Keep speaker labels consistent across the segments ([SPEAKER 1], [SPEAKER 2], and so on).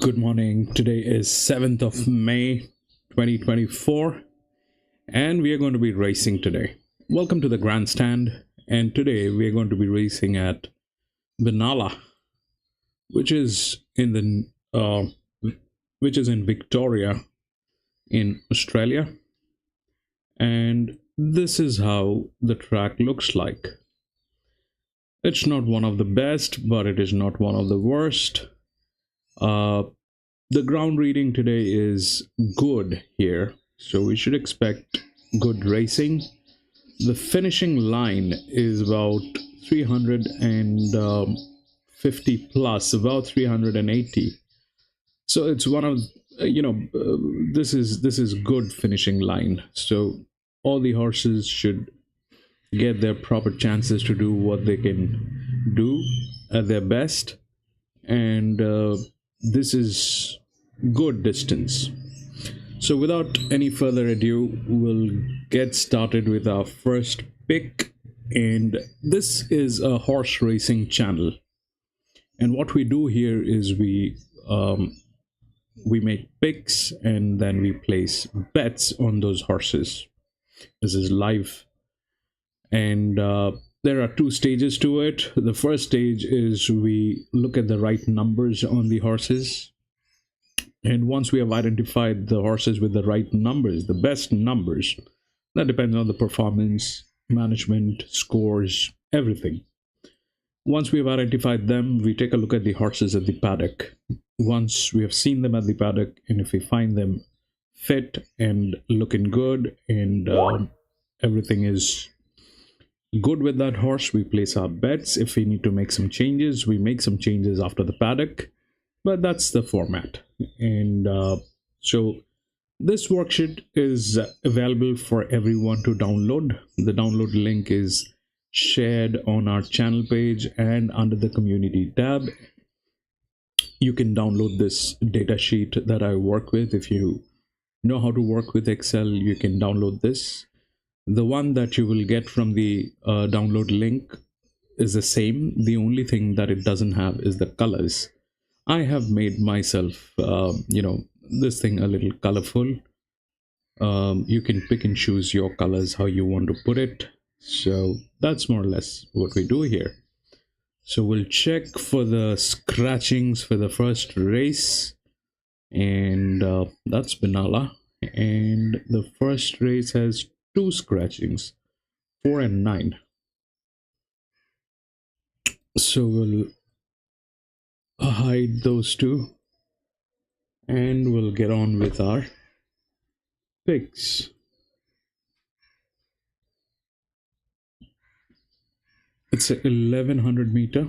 [SPEAKER 1] Good morning. Today is 7th of May 2024 and we are going to be racing today. Welcome to the grandstand, and today we are going to be racing at Benalla, which is in Victoria in Australia, and this is how the track looks like. It's not one of the best, but it is not one of the worst. The ground reading today is good here, so we should expect good racing. The finishing line is about 350 plus, about 380. So it's one of this is good finishing line. So all the horses should get their proper chances to do what they can do at their best, and this is good distance. So without any further ado, we'll get started with our first pick. And this is a horse racing channel, and what we do here is we make picks and then we place bets on those horses. This is live, and there are two stages to it. The first stage is we look at the right numbers on the horses, and once we have identified the horses with the right numbers, the best numbers, that depends on the performance, management, scores, everything. Once we have identified them, we take a look at the horses at the paddock. Once we have seen them at the paddock, and if we find them fit and looking good, and everything is good with that horse, we place our bets. If we need to make some changes, we make some changes after the paddock, but that's the format. And so this worksheet is available for everyone to download. The download link is shared on our channel page and under the community tab. You can download this data sheet that I work with. If you know how to work with Excel, you can download this. The one that you will get from the download link is the same. The only thing that it doesn't have is the colors. I have made myself, this thing a little colorful. You can pick and choose your colors, how you want to put it. So that's more or less what we do here. So we'll check for the scratchings for the first race, and that's Benalla. And the first race has two scratchings, 4 and 9. So we'll hide those two and we'll get on with our picks. It's a 1100 meter.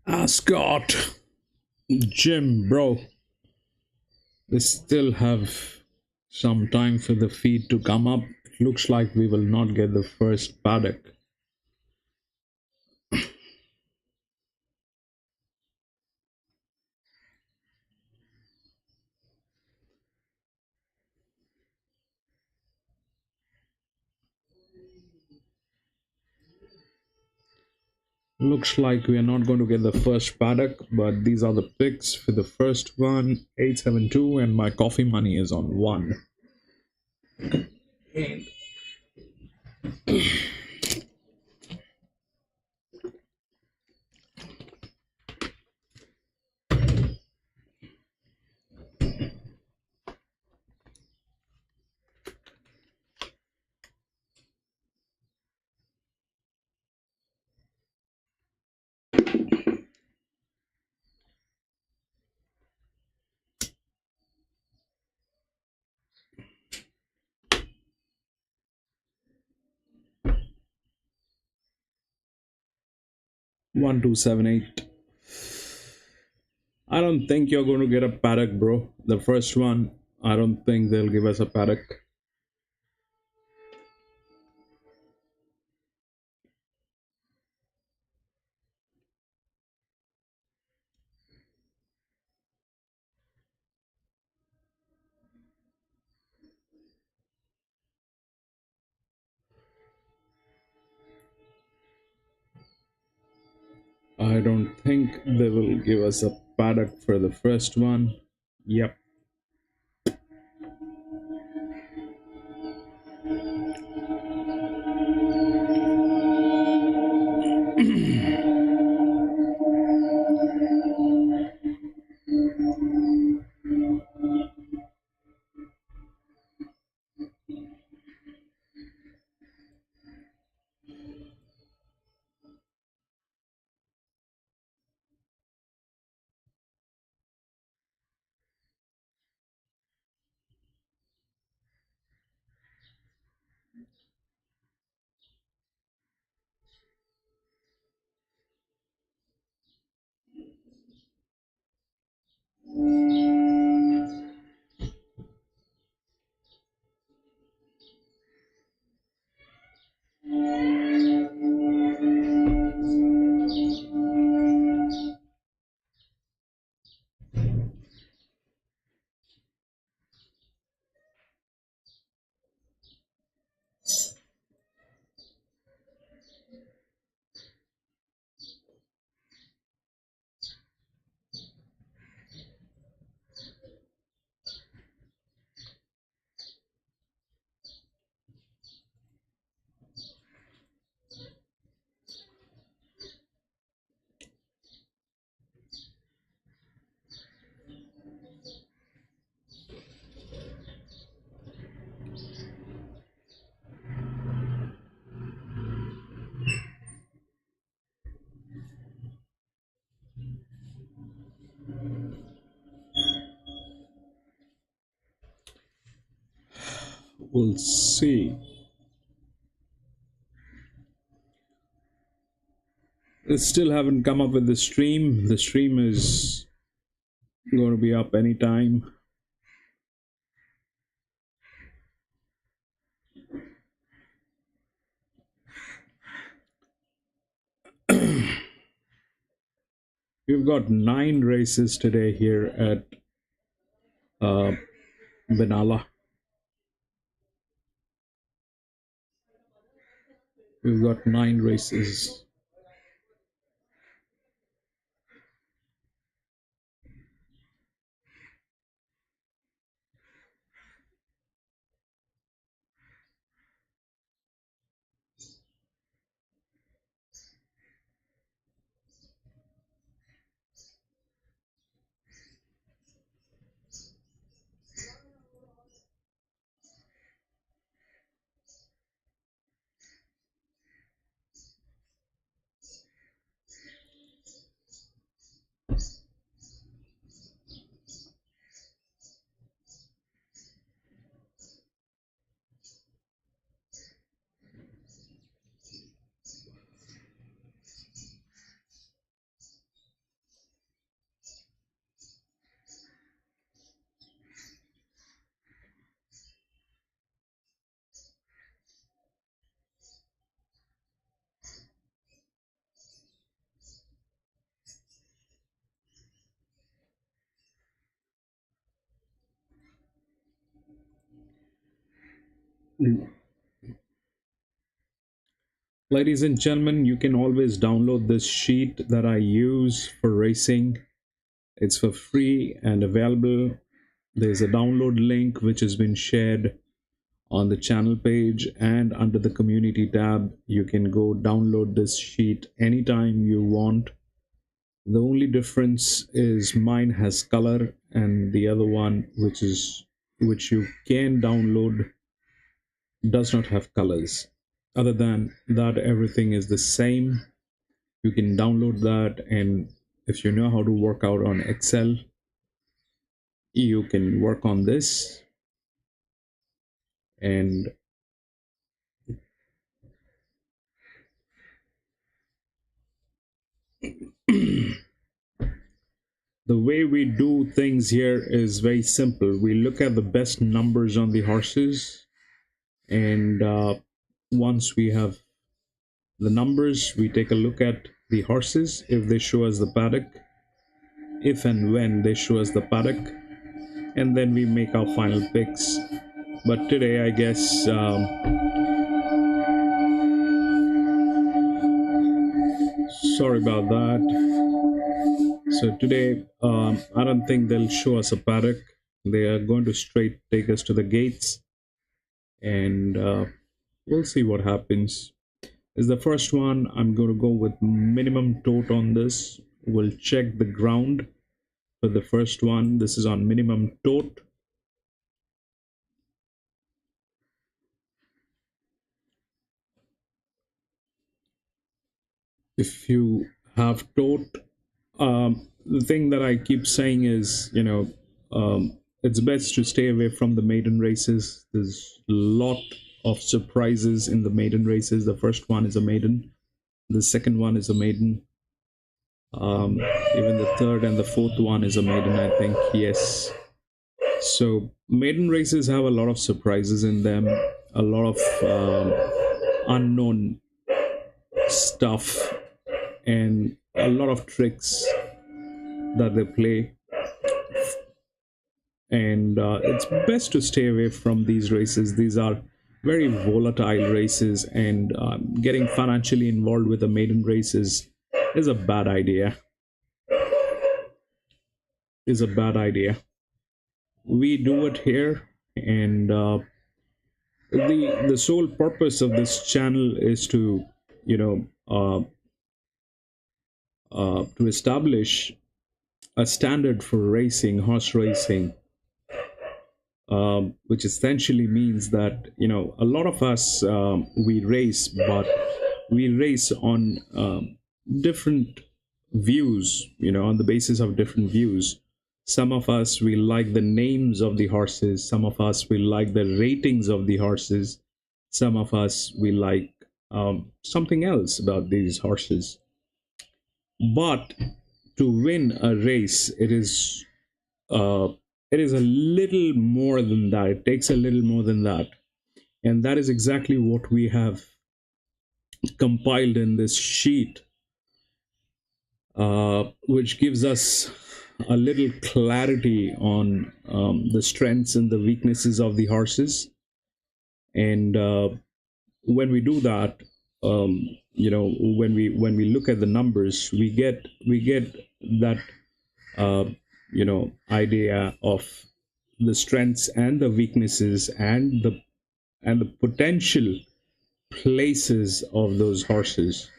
[SPEAKER 1] Ascot! Jim, bro. We still have some time for the feed to come up. It looks like we will not get the first paddock. Looks like we are not going to get the first paddock, but these are the picks for the first one, 872, and my coffee money is on 1. 1278. I don't think you're going to get a paddock, bro. The first one, I don't think they'll give us a paddock. I don't think they will give us a paddock for the first one. Yep. We'll see. They still haven't come up with the stream. The stream is going to be up anytime. We've got 9 races today here at uh, Benalla. We've got 9 races. Ladies and gentlemen, you can always download this sheet that I use for racing. It's for free and available. There's a download link which has been shared on the channel page, and under the community tab you can go download this sheet anytime you want. The only difference is mine has color and the other one, which you can download, does not have colors. Other than that, everything is the same. You can download that, and if you know how to work out on Excel, you can work on this. And the way we do things here is very simple. We look at the best numbers on the horses, and once we have the numbers, we take a look at the horses. If they show us the paddock, if and when they show us the paddock, and then we make our final picks. But today, I guess sorry about that. So today, I don't think they'll show us a paddock. They are going to straight take us to the gates, and we'll see what happens. Is the first one. I'm going to go with minimum tote on this. We'll check the ground for the first one. This is on minimum tote. If you have tote, the thing that I keep saying is, it's best to stay away from the maiden races. There's a lot of surprises in the maiden races. The first one is a maiden, the second one is a maiden, even the third and the fourth one is a maiden, I think. Yes. So maiden races have a lot of surprises in them, a lot of unknown stuff, and a lot of tricks that they play. And it's best to stay away from these races. These are very volatile races, and getting financially involved with the maiden races is a bad idea. We do it here, and the sole purpose of this channel is to to establish a standard for racing, horse racing, which essentially means that a lot of us we race, but we race on different views, on the basis of different views. Some of us, we like the names of the horses. Some of us, we like the ratings of the horses. Some of us, we like something else about these horses. But to win a race, it is uh, it is a little more than that. It takes a little more than that. And that is exactly what we have compiled in this sheet, which gives us a little clarity on the strengths and the weaknesses of the horses. And when we do that, when we look at the numbers, we get that idea of the strengths and the weaknesses and the potential places of those horses.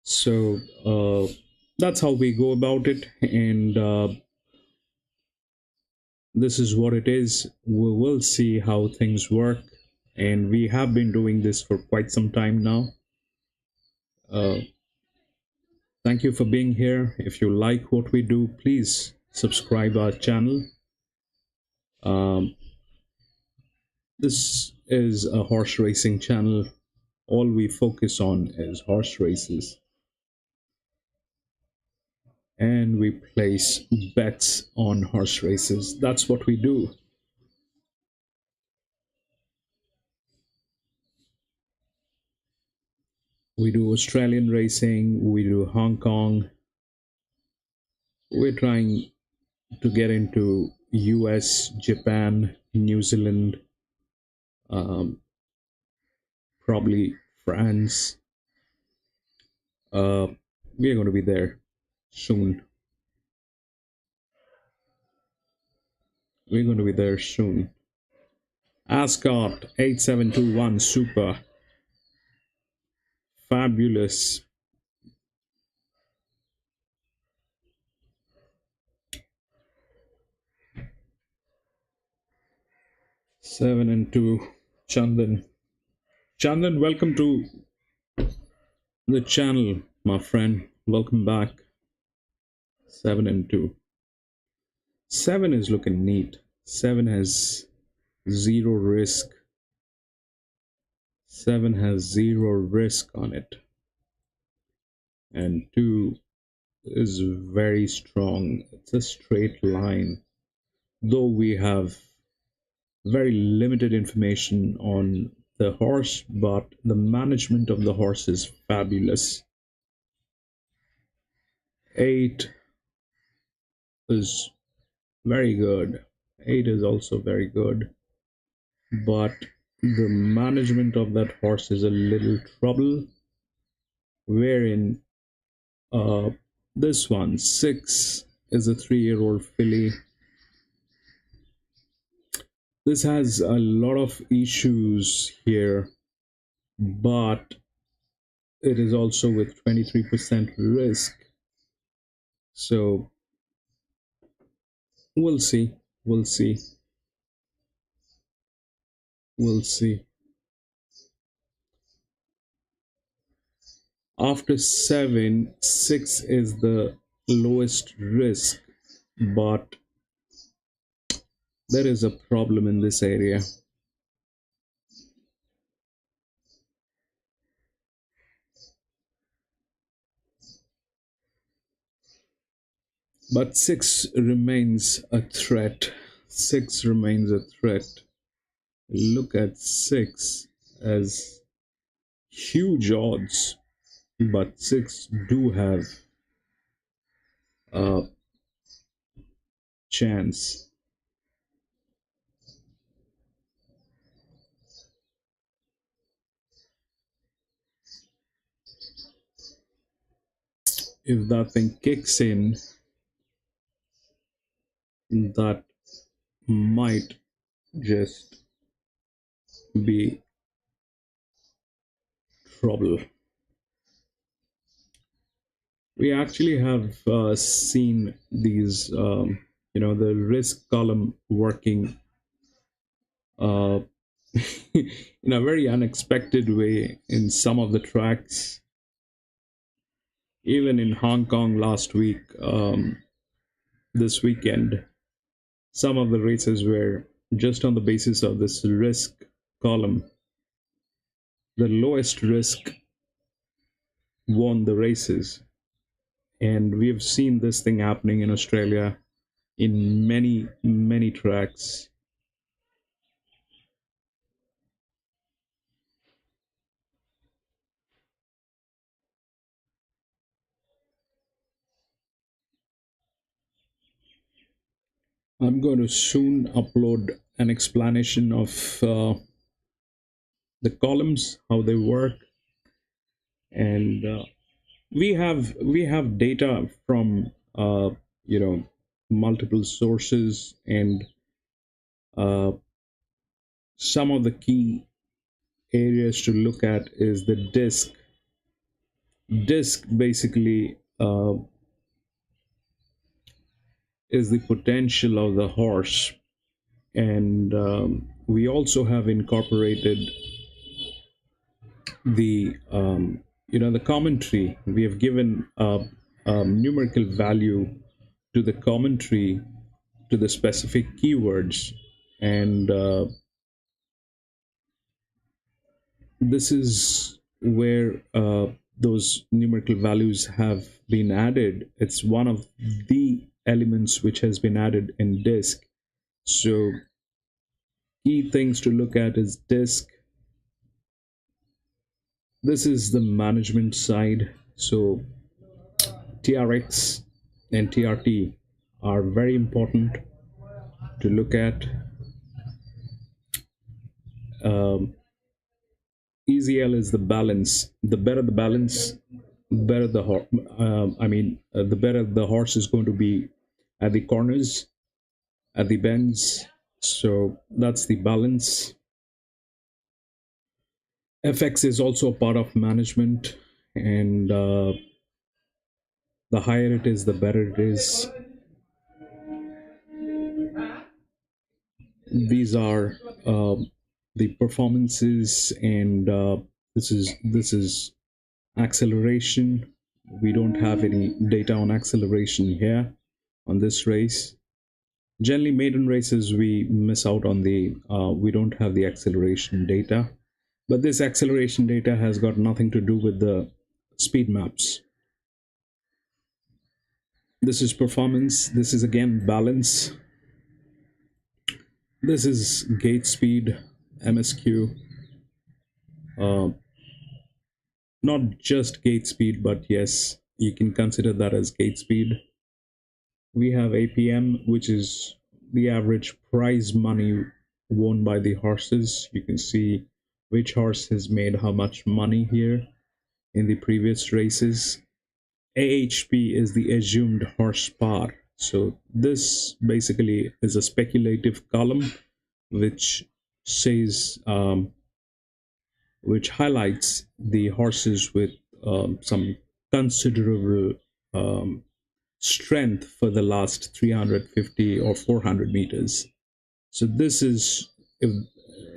[SPEAKER 1] So that's how we go about it, and this is what it is. We will see how things work, and we have been doing this for quite some time now. uh, Thank you for being here. If you like what we do, please subscribe our channel. um, this is a horse racing channel. All we focus on is horse races, and we place bets on horse races. That's what we do. We do Australian racing, we do Hong Kong. We're trying to get into US, Japan, New Zealand, um, probably France. Uh, we're going to be there soon. We're going to be there soon. Ascot 8721 Super. Fabulous. Seven and two. Chandan. Chandan, welcome to the channel, my friend. Welcome back. 7 and 2. 7 is looking neat. 7 has zero risk. 7 has zero risk on it. And 2 is very strong. It's a straight line. Though we have very limited information on the horse, but the management of the horse is fabulous. 8 is very good. 8 is also very good. But the management of that horse is a little trouble, wherein this one, 6, is a 3-year-old filly. This has a lot of issues here, but it is also with 23% risk. So we'll see. We'll see. We'll see. After 7, 6 is the lowest risk, but there is a problem in this area. But 6 remains a threat. 6 remains a threat. Look at 6 as huge odds, but 6 do have a chance. If that thing kicks in, that might just be trouble. We actually have seen these, the risk column working uh, in a very unexpected way in some of the tracks. Even in Hong Kong last week, this weekend, some of the races were just on the basis of this risk column. The lowest risk won the races. And we've seen this thing happening in Australia, in many tracks. I'm going to soon upload an explanation of the columns, how they work, and we have data from you know multiple sources, and uh, some of the key areas to look at is the disc basically is the potential of the horse, and we also have incorporated the the commentary. We have given numerical value to the commentary, to the specific keywords, and this is where those numerical values have been added. It's one of the elements which has been added in disk. So key things to look at is disk. This is the management side. So TRX and TRT are very important to look at. um, EZL is the balance. The better the balance, better the horse. The better the horse is going to be at the corners, at the bends. So that's the balance. FX is also a part of management, and the higher it is, the better it is. These are the performances, and this is acceleration. We don't have any data on acceleration here on this race. Generally, maiden races we miss out on the we don't have the acceleration data, but this acceleration data has got nothing to do with the speed maps. This is performance. This is again balance. This is gate speed, MSQ. Uh, Not just gate speed, but yes, you can consider that as gate speed. We have APM, which is the average prize money won by the horses. You can see which horse has made how much money here in the previous races. AHP is the assumed horsepower. So this basically is a speculative column which says which highlights the horses with some considerable um, strength for the last 350 or 400 meters. So this is, if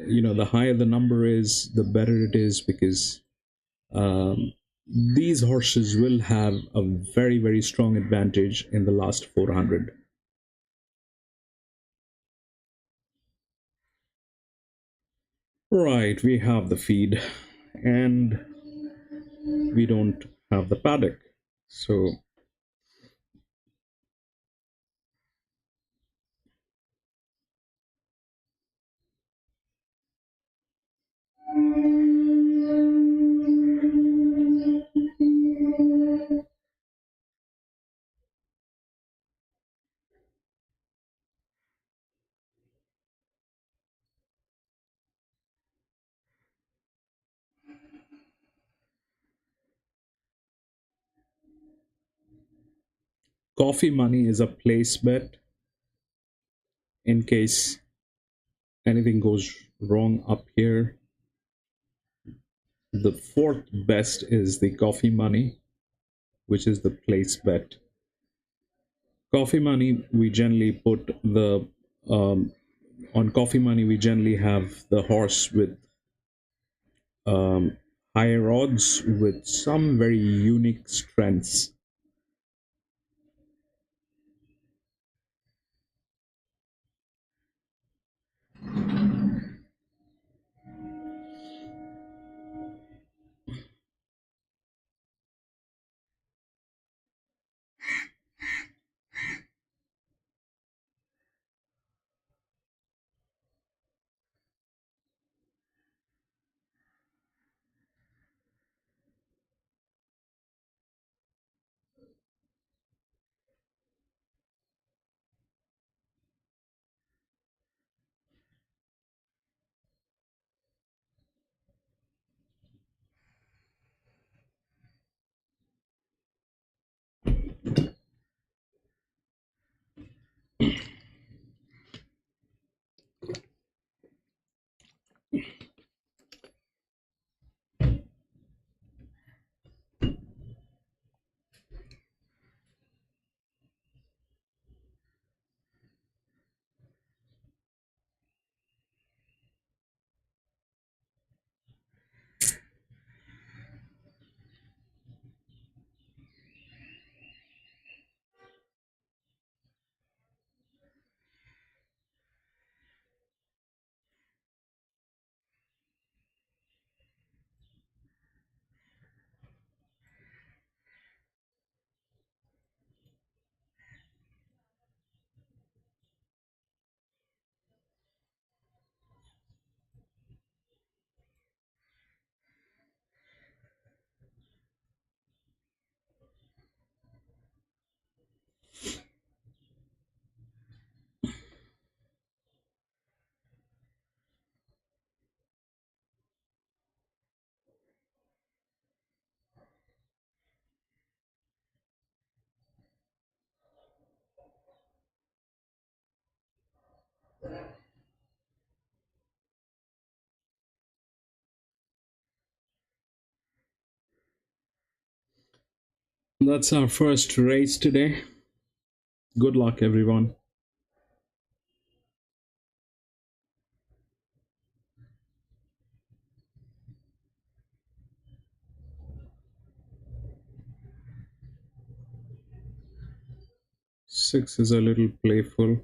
[SPEAKER 1] the higher the number is, the better it is, because um, these horses will have a very strong advantage in the last 400. Right, we have the feed, and we don't have the paddock. So coffee money is a place bet in case anything goes wrong up here. The fourth best is the coffee money, which is the place bet. Coffee money, we generally put the on coffee money, we generally have the horse with um, higher odds with some very unique strengths. That's our first race today. Good luck, everyone. Six is a little playful.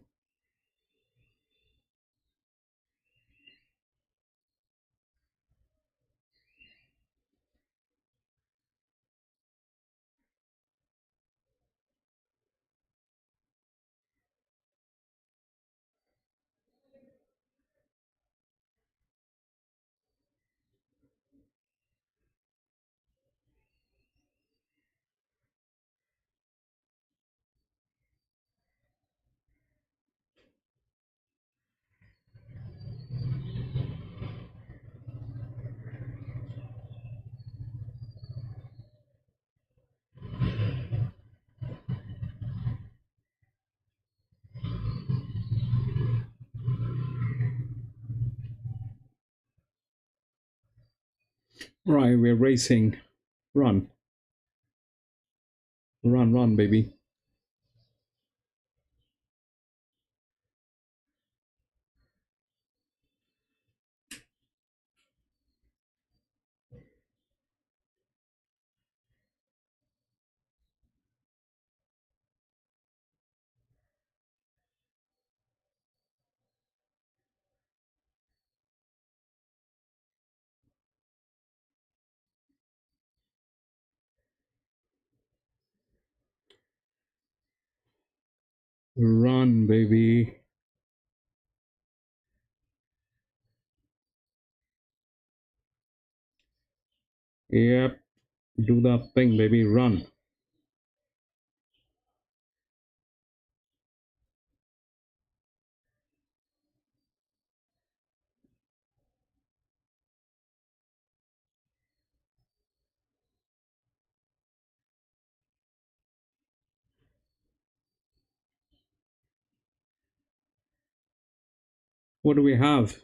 [SPEAKER 1] Right, we're racing. Run. Run, run, baby. Run, baby. Yep. Do that thing, baby. Run. What do we have?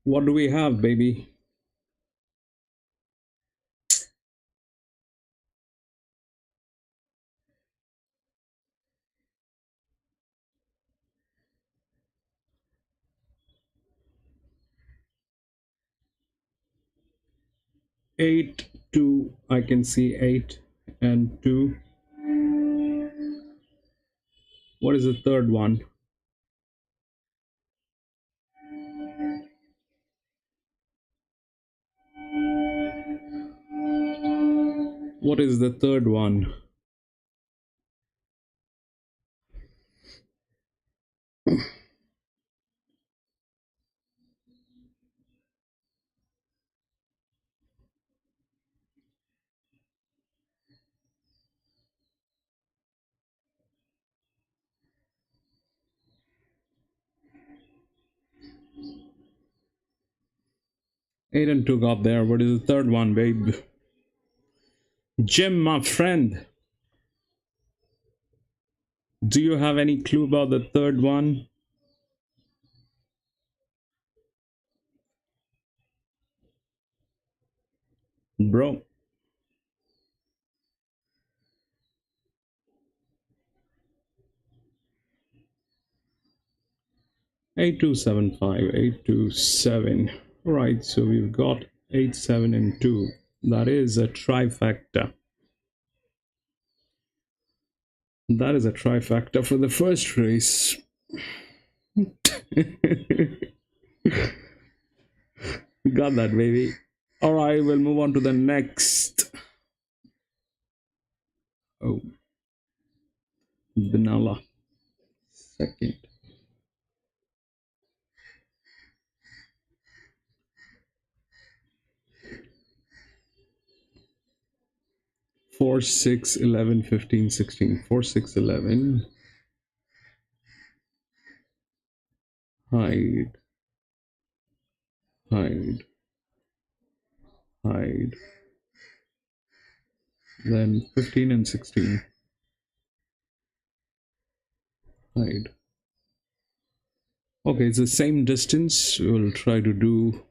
[SPEAKER 1] What do we have, baby? Eight, two. I can see 8 and 2. What is the third one? What is the third one? Eight and 2 got there. What is the third one, babe? Jim, my friend. Do you have any clue about the third one? Bro. 8275, 827. Right, so we've got 8, 7, and 2. That is a trifecta. That is a trifecta for the first race. Got that, baby. All right, we'll move on to the next. Oh, Benalla. Second. 4, 6, 11, 15, 16. 4, 6, 11. Hide. Hide. Hide. Then 15 and 16. Right. Okay, it's the same distance. We'll try to do.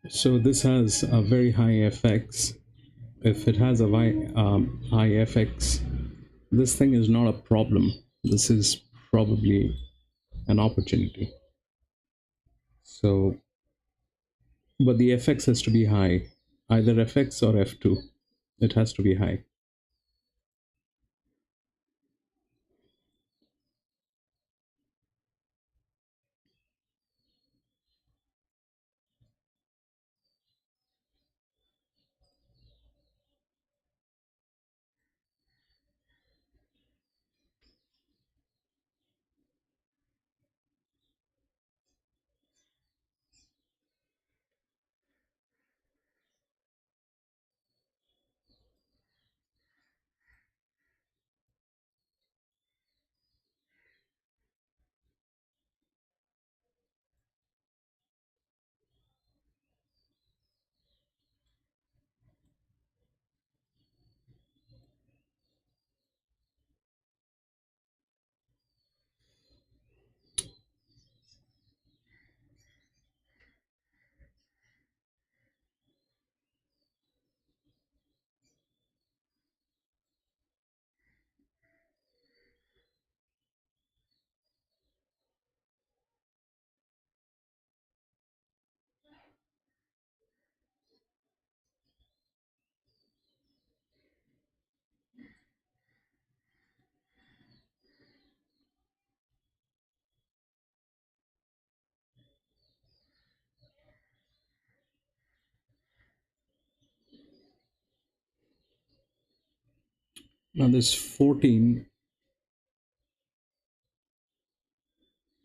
[SPEAKER 1] So this has a very high FX. If it has a high FX, this thing is not a problem. This is probably an opportunity. So, but the FX has to be high, either FX or F2. It has to be high. Now this 14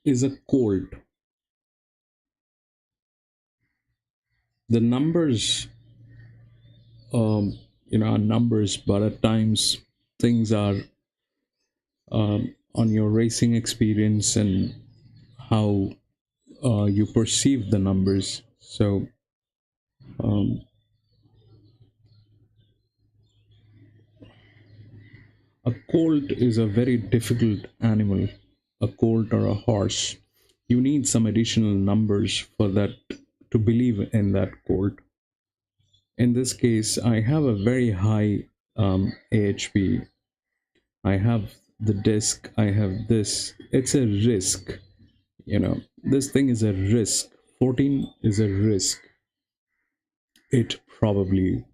[SPEAKER 1] is a colt. The numbers, are numbers, but at times things are on your racing experience and how you perceive the numbers. So um, a colt is a very difficult animal. A colt or a horse, you need some additional numbers for that to believe in that colt. In this case, I have a very high AHP. I have the disc. I have this. It's a risk. This thing is a risk. 14 is a risk. It probably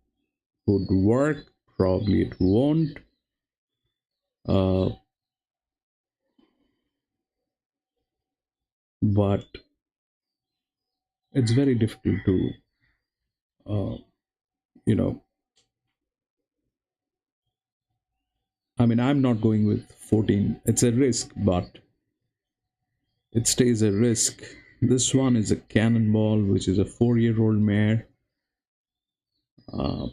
[SPEAKER 1] would work, probably it won't. Uh, but it's very difficult to, uh, you know, I mean, I'm not going with 14. It's a risk, but it stays a risk. This one is a Cannonball, which is a 4-year-old mare. Uh,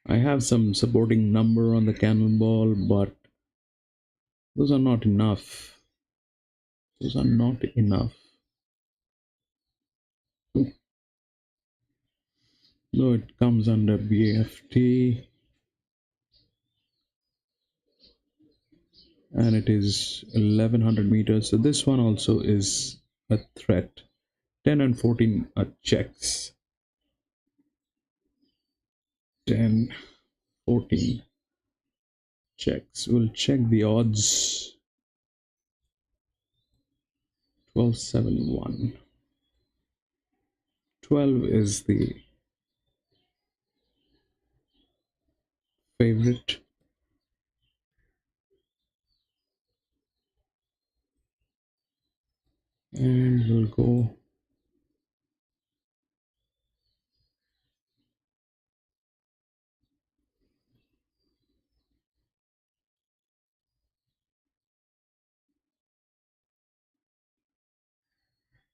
[SPEAKER 1] I have some supporting number on the Cannonball, but those are not enough. Those are not enough. No, it comes under BAFT, and it is 1100 meters. So this one also is a threat. 10 and 14 are checks. 10, 14 checks. We'll check the odds. 1271. 12 is the favorite. And we'll go.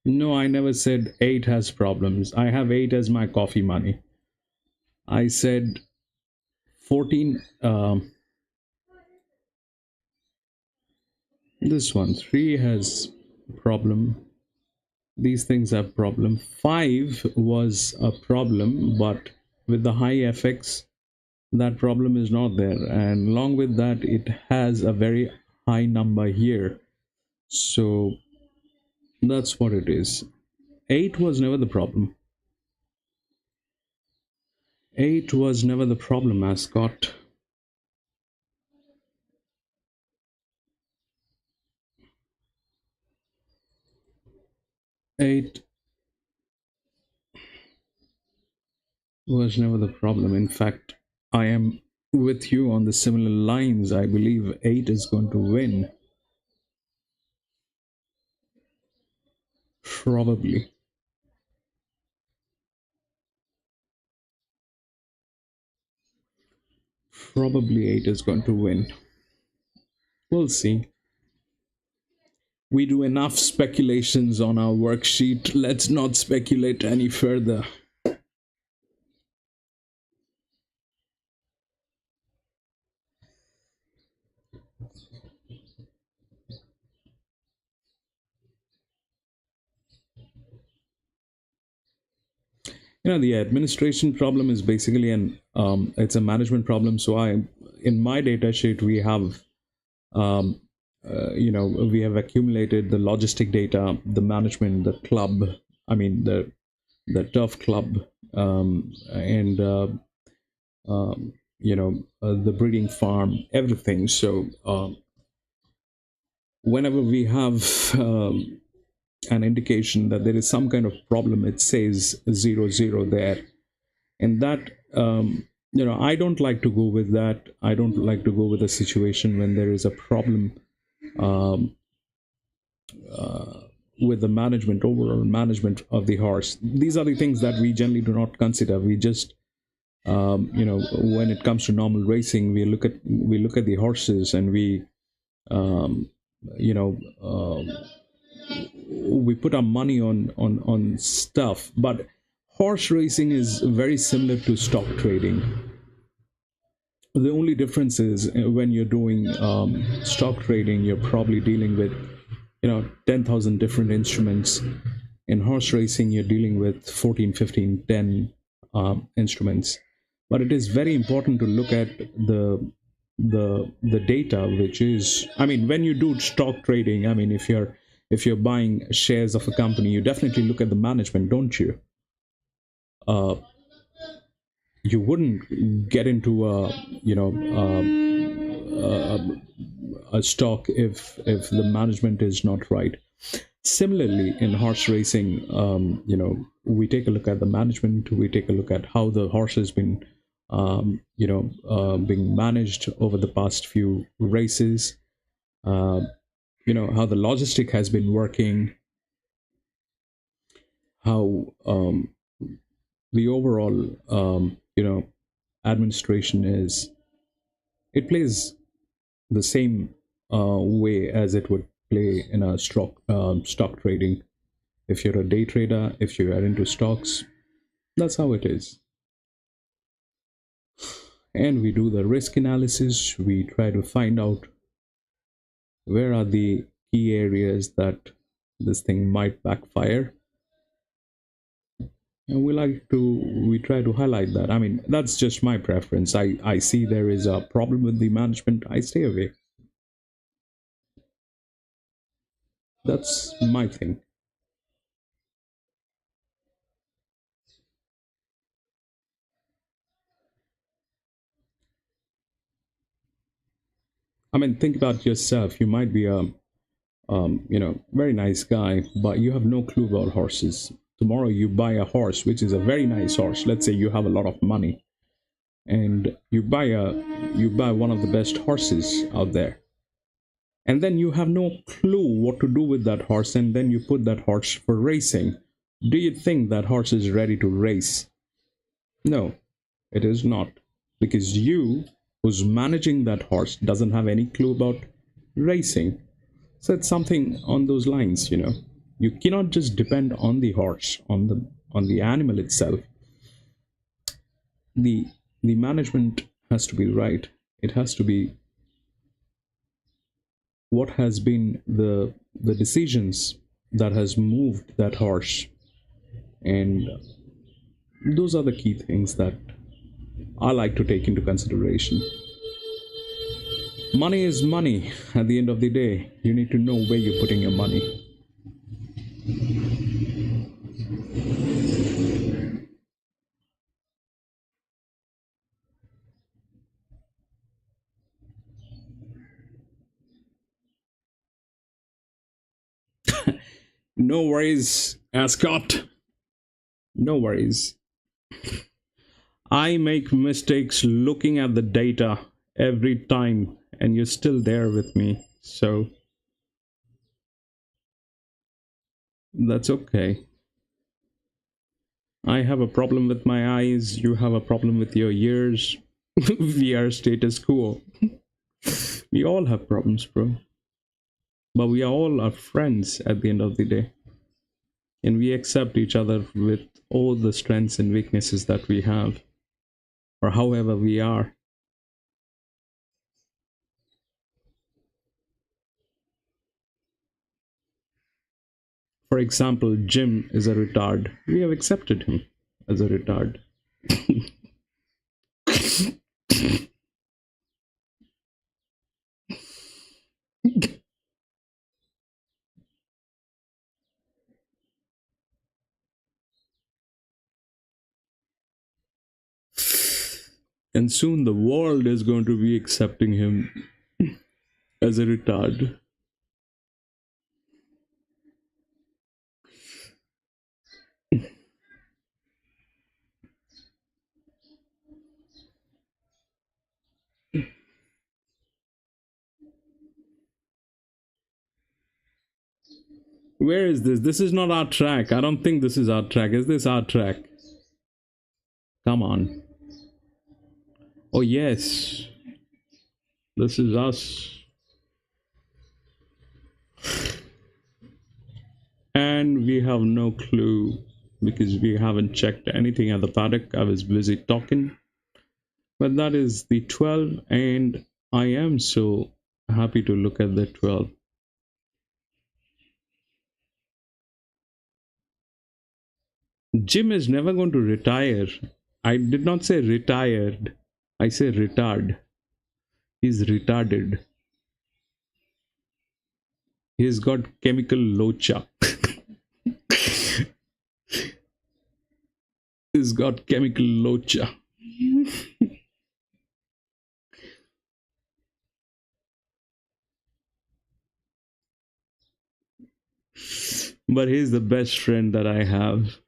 [SPEAKER 1] No, I never said 8 has problems. I have 8 as my coffee money. I said 14. This one, 3 has problem. These things have problem. 5 was a problem, but with the high FX, that problem is not there. And along with that, it has a very high number here. So that's what it is. 8 was never the problem. 8 was never the problem, mascot. Eight was never the problem. In fact, I am with you on the similar lines. I believe 8 is going to win. Probably. Probably 8 is going to win. We'll see. We do enough speculations on our worksheet. Let's not speculate any further. The administration problem is basically it's a management problem. So in my data sheet, we have we have accumulated the logistic data, the management, the club, the turf club, and the breeding farm, everything. So whenever we have an indication that there is some kind of problem, it says 00 there. And that I don't like to go with that. I don't like to go with a situation when there is a problem with the management, overall management of the horse. These are the things that we generally do not consider. We just when it comes to normal racing, we look at the horses, and we you know we put our money on stuff. But horse racing is very similar to stock trading. The only difference is when you're doing stock trading, you're probably dealing with 10,000 different instruments. In horse racing, you're dealing with 14, 15, 10 instruments. But it is very important to look at the data, which is, when you do stock trading, if you're buying shares of a company, you definitely look at the management, don't you? You wouldn't get into a stock if the management is not right. Similarly, in horse racing, we take a look at the management. We take a look at how the horse has been being managed over the past few races. How the logistic has been working, how the overall administration is. It plays the same way as it would play in a stock trading. If you're a day trader, if you are into stocks, that's how it is. And we do the risk analysis. We try to find out where are the key areas that this thing might backfire, and we try to highlight that. I mean, that's just my preference. I see there is a problem with the management, I stay away. That's my thing. I mean, think about yourself. You might be a very nice guy, but you have no clue about horses. Tomorrow you buy a horse, which is a very nice horse. Let's say you have a lot of money, and you buy one of the best horses out there, and then you have no clue what to do with that horse, and then you put that horse for racing. Do you think that horse is ready to race? No, it is not, because you, who's managing that horse, doesn't have any clue about racing. So it's something on those lines. You cannot just depend on the horse, on the animal itself. The the management has to be right. It has to be what has been the decisions that has moved that horse, and those are the key things that I like to take into consideration. Money is money. At the end of the day, you need to know where you're putting your money. No worries, Ascot. No worries. I make mistakes looking at the data every time, and you're still there with me. So that's okay. I have a problem with my eyes, you have a problem with your ears. We are status quo. We all have problems, bro. But we are all our friends at the end of the day. And we accept each other with all the strengths and weaknesses that we have, or however we are. For example, Jim is a retard. We have accepted him as a retard. And soon the world is going to be accepting him as a retard. Where is this? This is not our track. I don't think this is our track. Is this our track? Come on. Oh, yes. This is us. And we have no clue because we haven't checked anything at the paddock. I was busy talking. But that is the 12, and I am so happy to look at the 12. Jim is never going to retire. I did not say retired. I say retard. He's retarded. He's got chemical locha. He's got chemical locha. But he's the best friend that I have.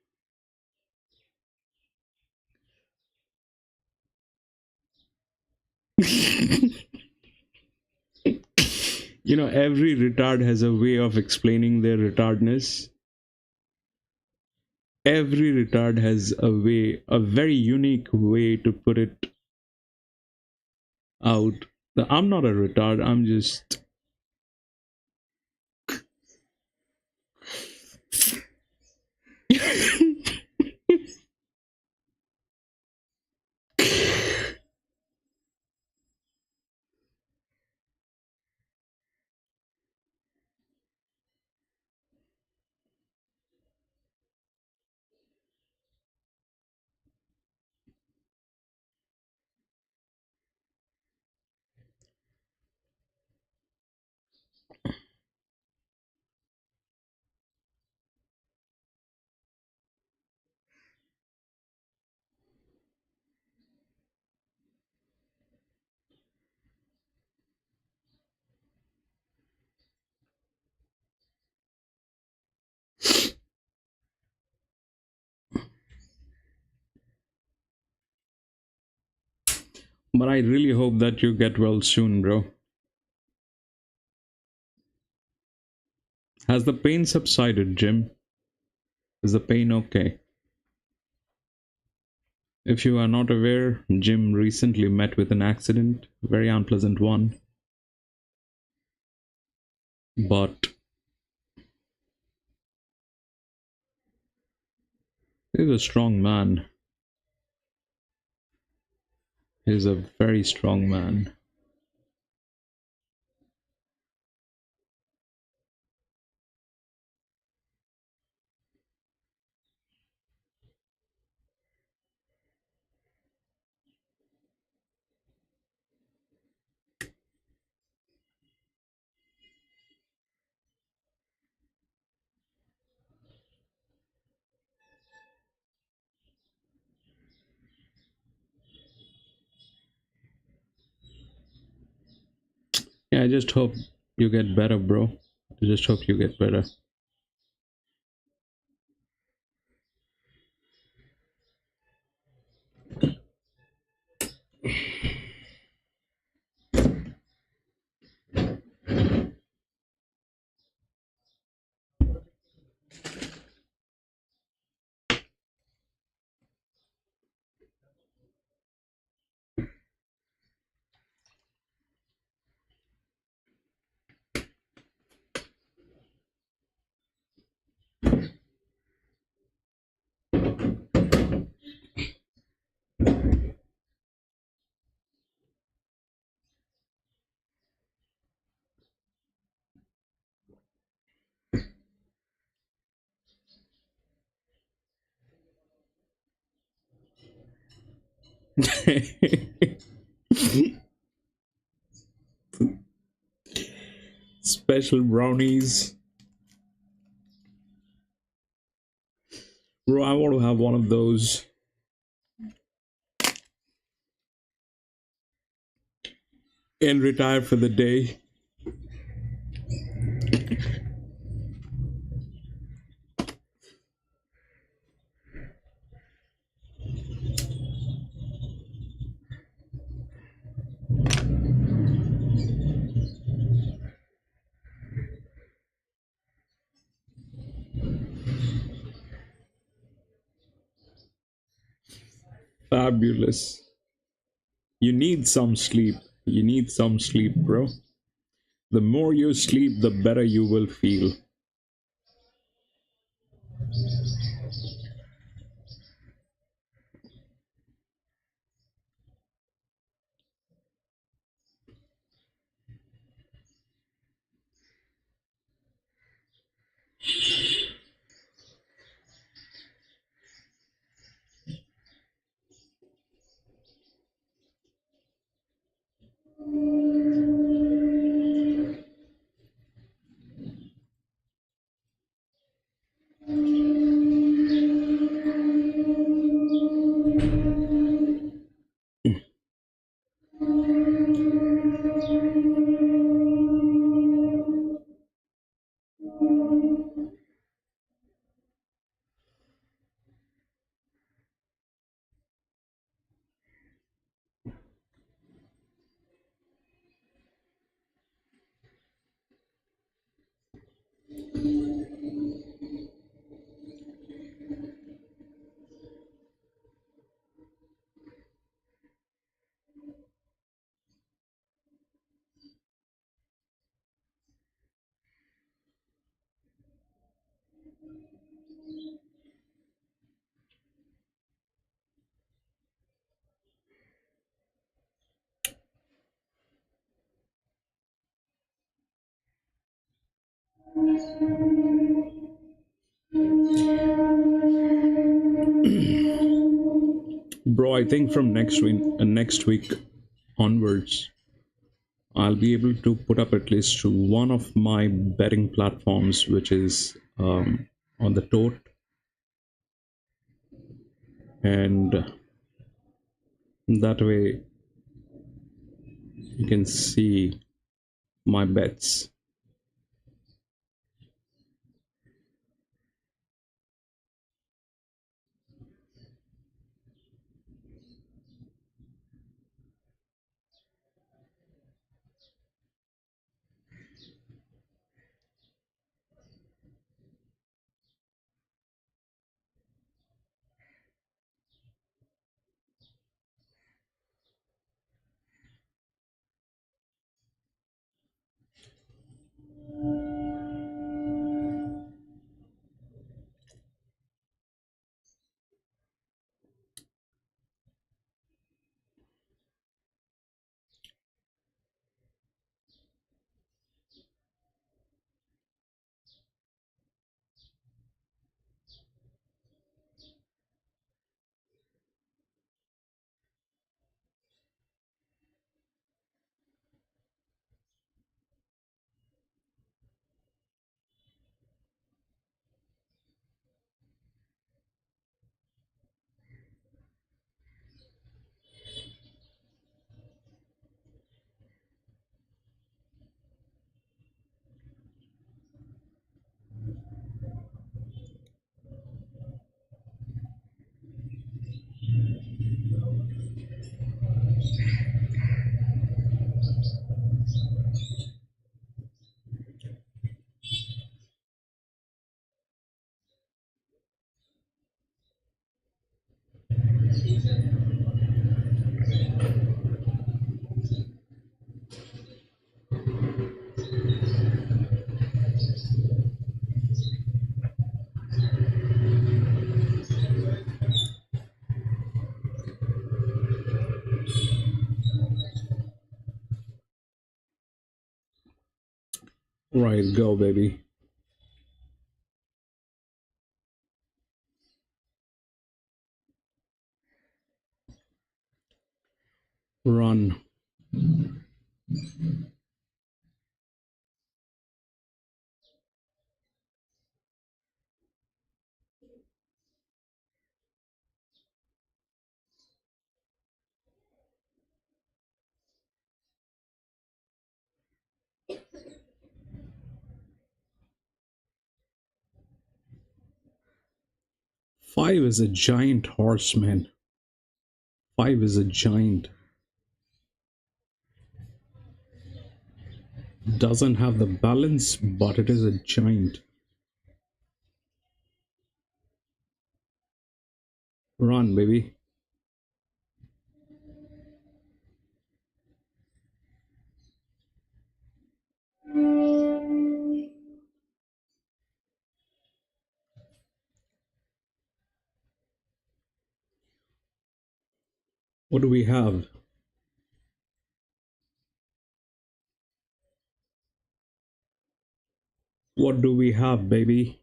[SPEAKER 1] Every retard has a way of explaining their retardness. Every retard has a very unique way to put it out. I'm not a retard, I'm just. But I really hope that you get well soon, bro. Has the pain subsided, Jim? Is the pain okay? If you are not aware, Jim recently met with an accident, a very unpleasant one. But he's a strong man. He's a very strong man. Yeah, I just hope you get better, bro. I just hope you get better. Special brownies. Bro, I want to have one of those and retire for the day. Fabulous. You need some sleep. You need some sleep, bro. The more you sleep, the better you will feel. Bro, I think from next week onwards, I'll be able to put up at least one of my betting platforms, which is on the tote, and that way you can see my bets. Right, go, baby. Run. 5 is a giant horse, man. 5 is a giant. Doesn't have the balance, but it is a giant. Run, baby. What do we have? What do we have, baby?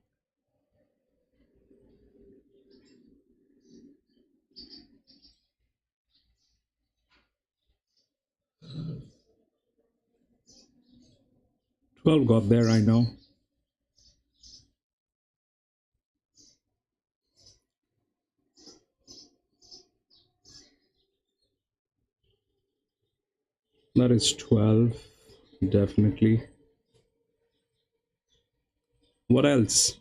[SPEAKER 1] Twelve got there, I know. That is 12, definitely. What else?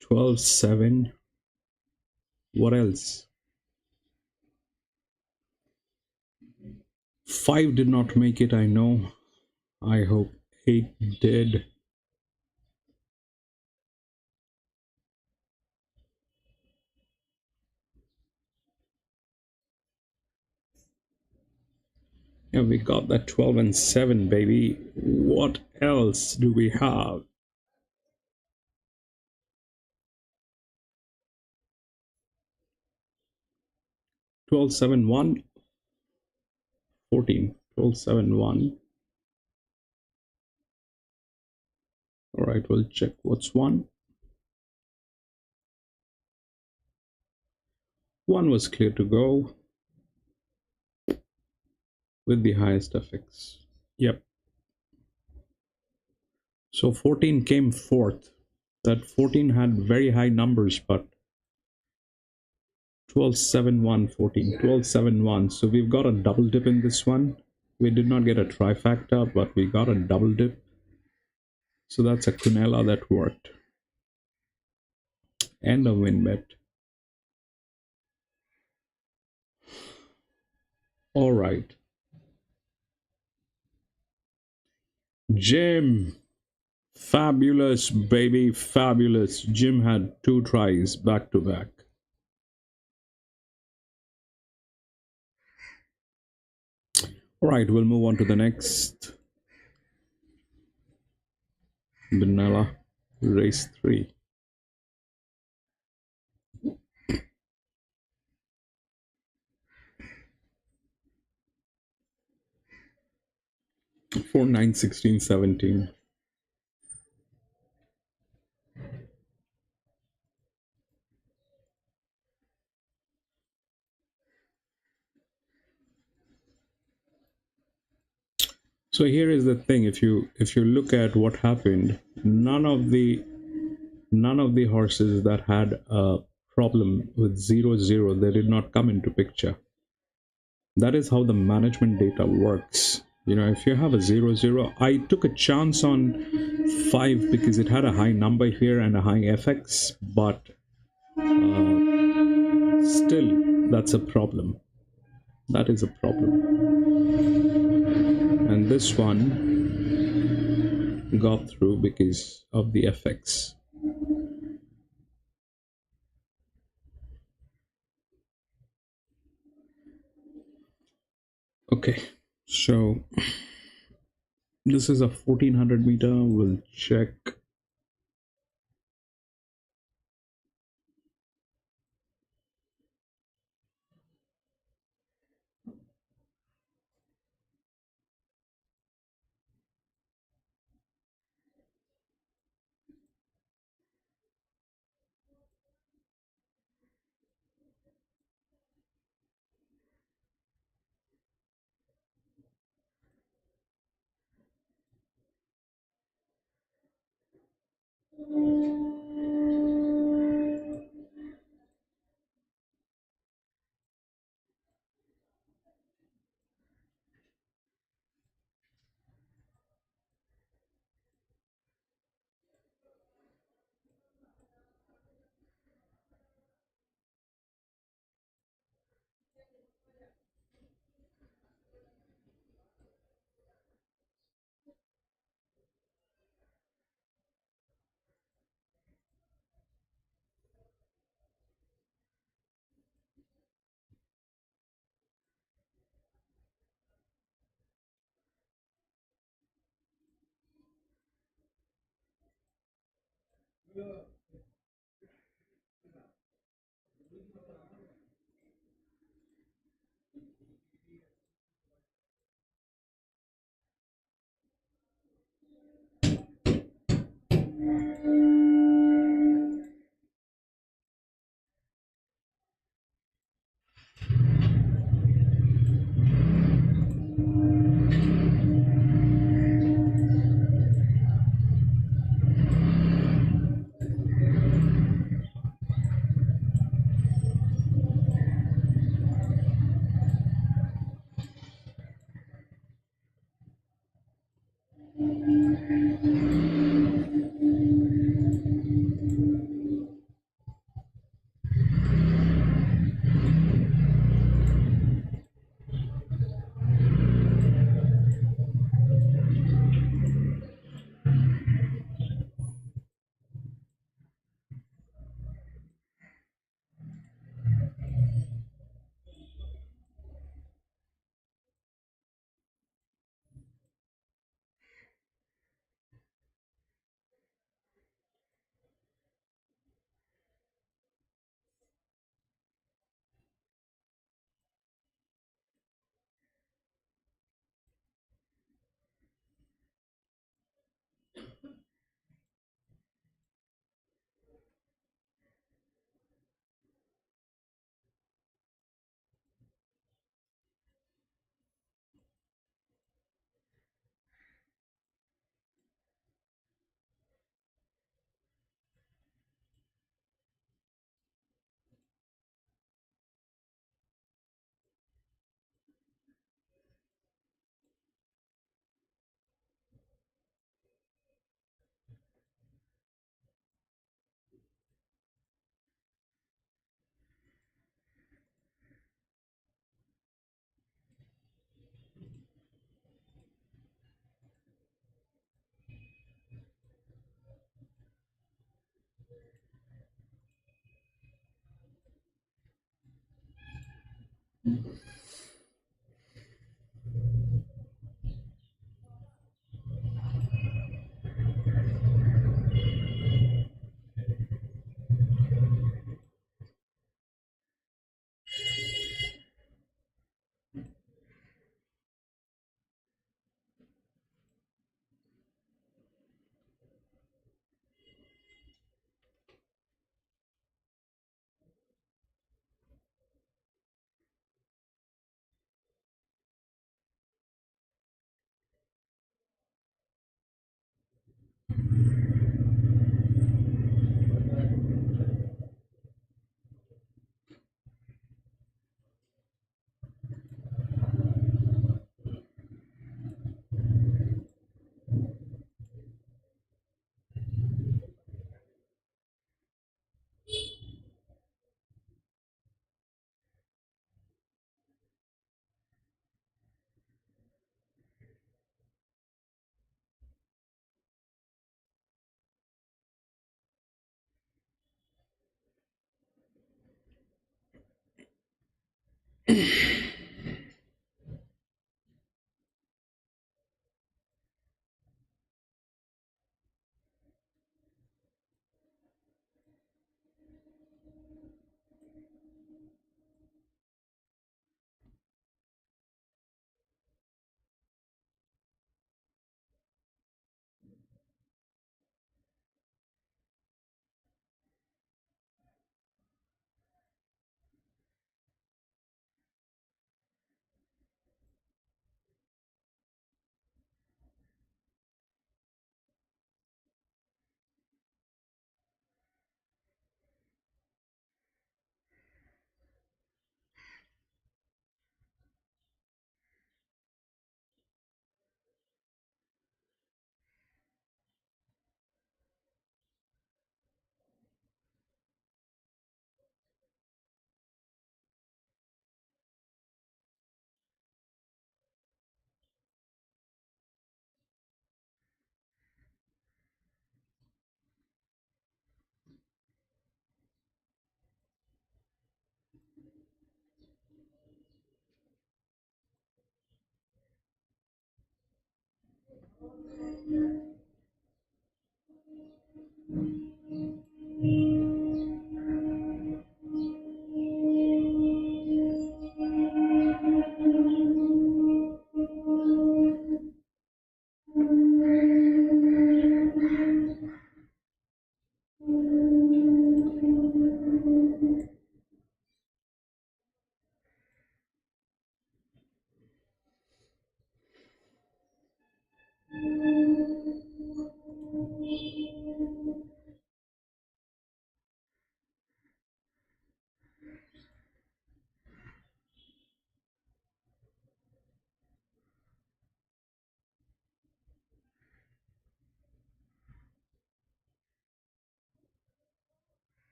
[SPEAKER 1] 12, 7. What else? 5 did not make it, I know. I hope 8 did. Yeah, we got that 12 and 7, baby. What else do we have? 12, 7, 1. 14. 12, 7, 1. Alright, we'll check what's 1. 1 was clear to go with the highest effects. Yep. So 14 came fourth. That 14 had very high numbers, but 12, 7, 1, 14. 12, 7, 1. So we've got a double dip in this one. We did not get a trifecta, but we got a double dip. So that's a Benalla that worked. And a win bet. All right. Jim. Fabulous, baby. Fabulous. Jim had 2 tries back to back. All right, we'll move on to the next. Benalla, race 3. Four, 9, 16, 17. So here is the thing: if you look at what happened, none of the horses that had a problem with 0-0, they did not come into picture. That is how the management data works. You know, if you have a 0-0, I took a chance on 5 because it had a high number here and a high FX, but still, that's a problem. That is a problem. And this one got through because of the FX. Okay, so this is a 1400 meter. We'll check.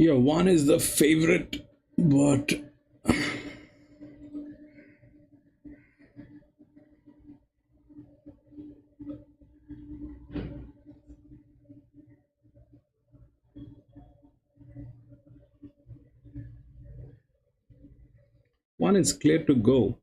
[SPEAKER 1] Yeah, one is the favorite, but one is clear to go.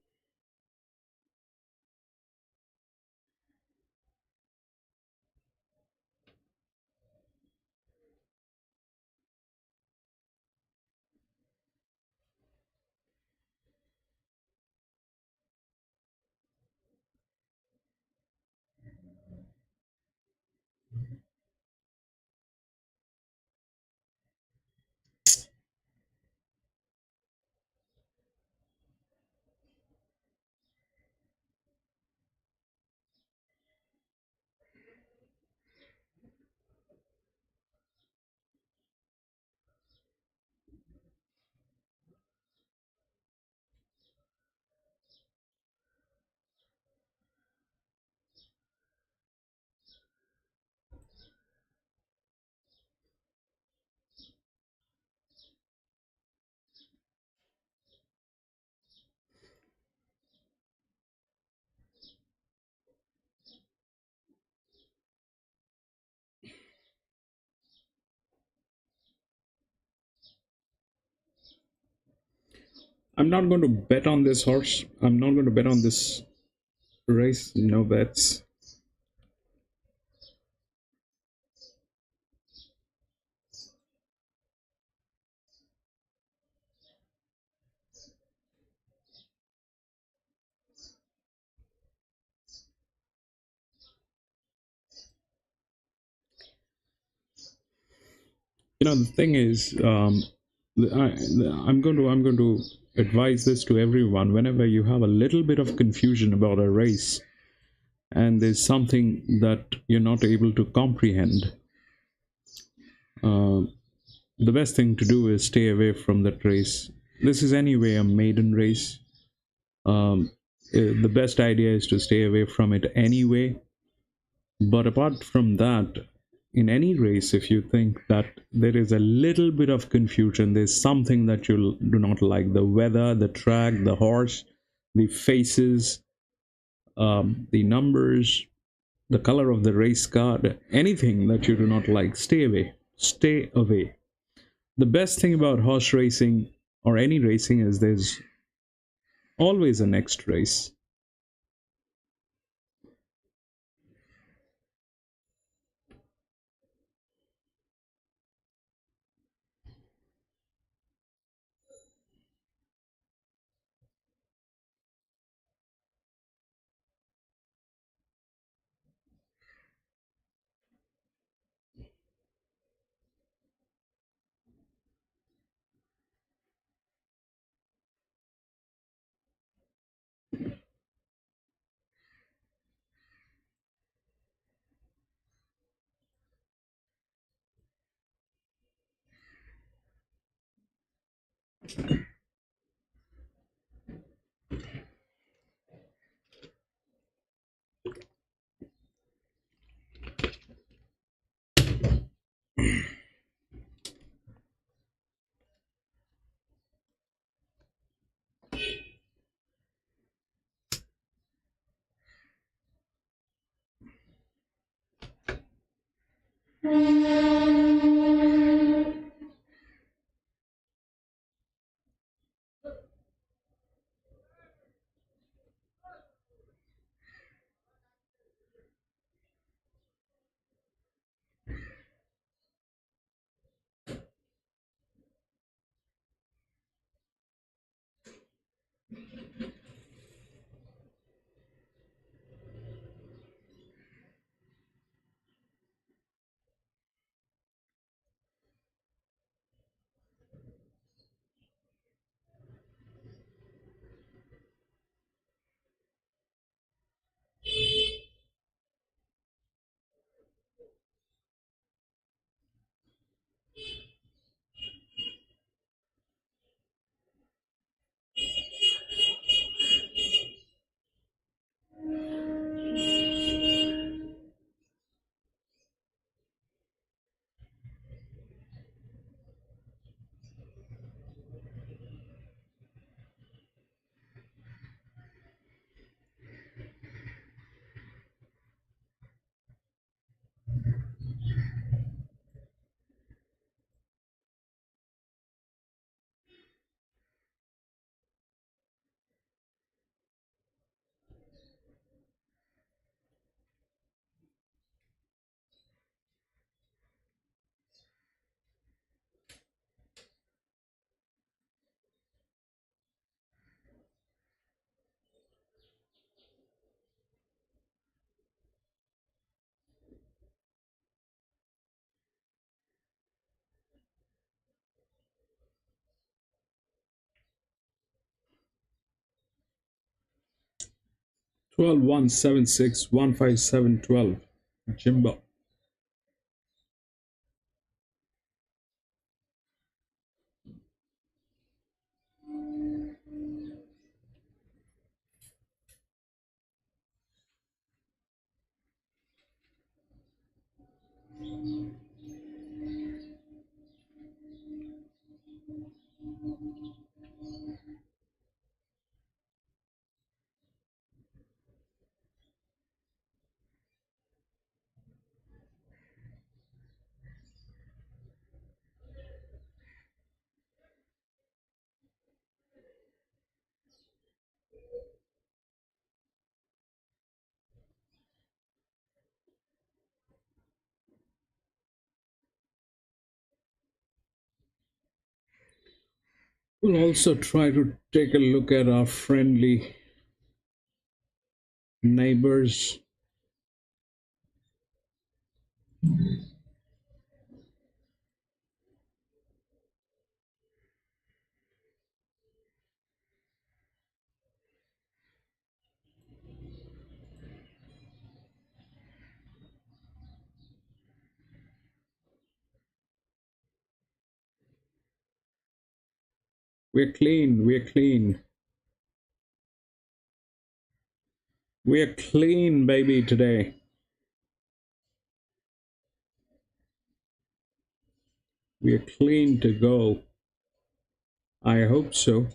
[SPEAKER 1] I'm not going to bet on this horse. I'm not going to bet on this race. No bets. The thing is, I'm going to advise this to everyone. Whenever you have a little bit of confusion about a race, and there's something that you're not able to comprehend, uh, the best thing to do is stay away from that race. This is anyway a maiden race. The best idea is to stay away from it anyway. But apart from that, in any race, if you think that there is a little bit of confusion, there's something that you do not like, the weather, the track, the horse, the faces, the numbers, the color of the race card, anything that you do not like, stay away. Stay away. The best thing about horse racing or any racing is there's always a next race. 12 176 157 12. Jimbo. We'll also try to take a look at our friendly neighbors. We're clean, we're clean. We're clean, baby, today. We're clean to go. I hope so.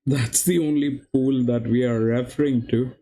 [SPEAKER 1] That's the only pool that we are referring to.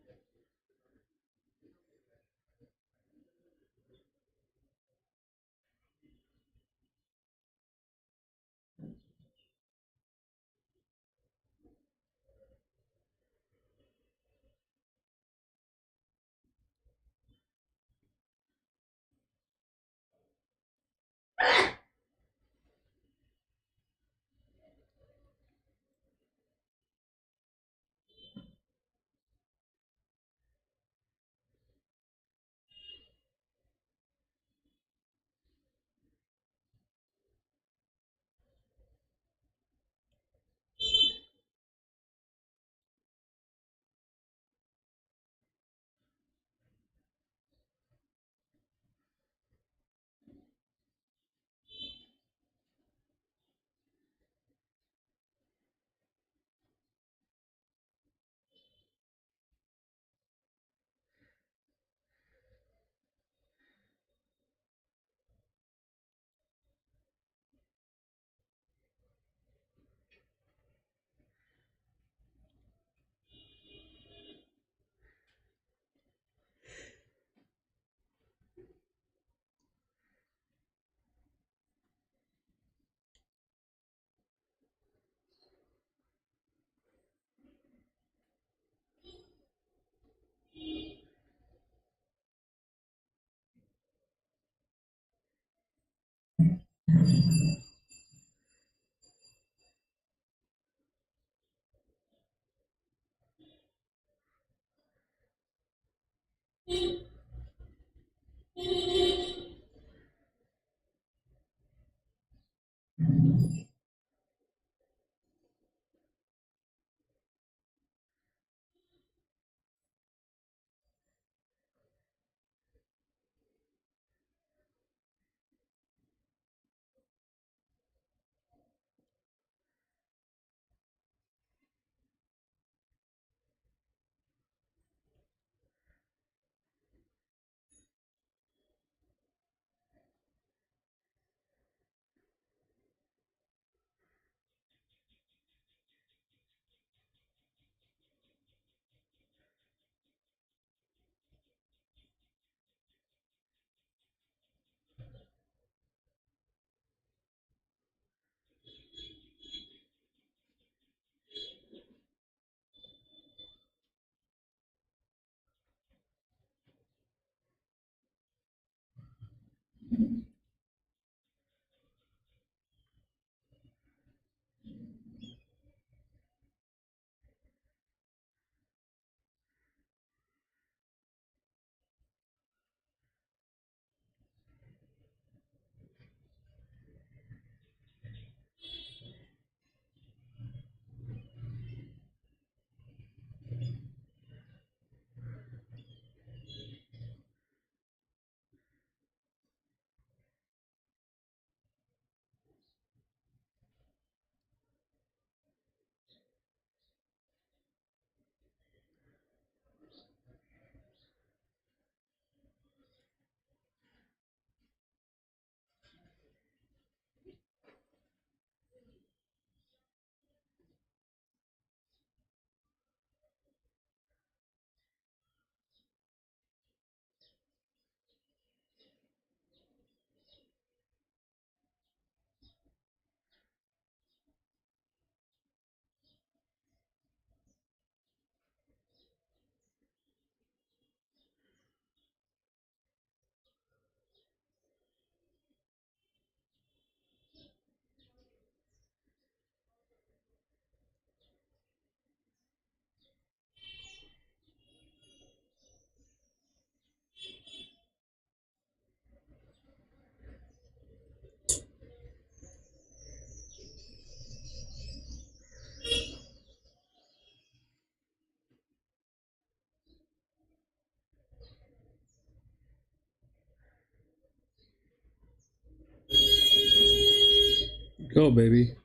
[SPEAKER 1] Go, baby.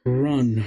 [SPEAKER 1] Run.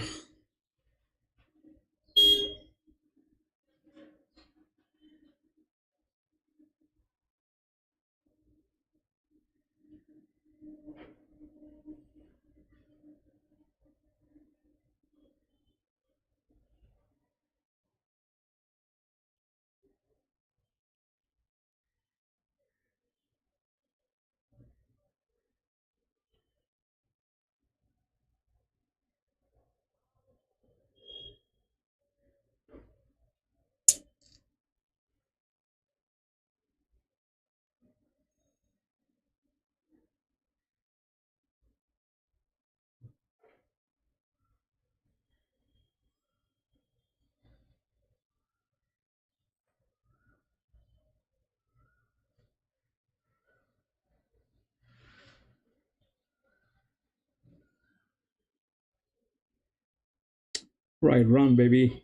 [SPEAKER 1] Right, run, baby.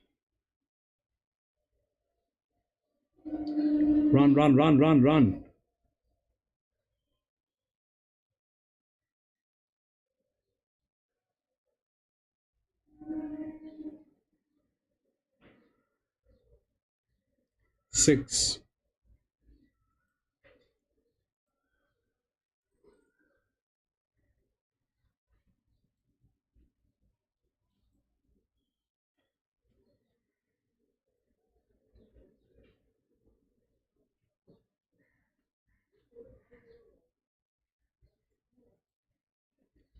[SPEAKER 1] Run, run, run, run, run. 6.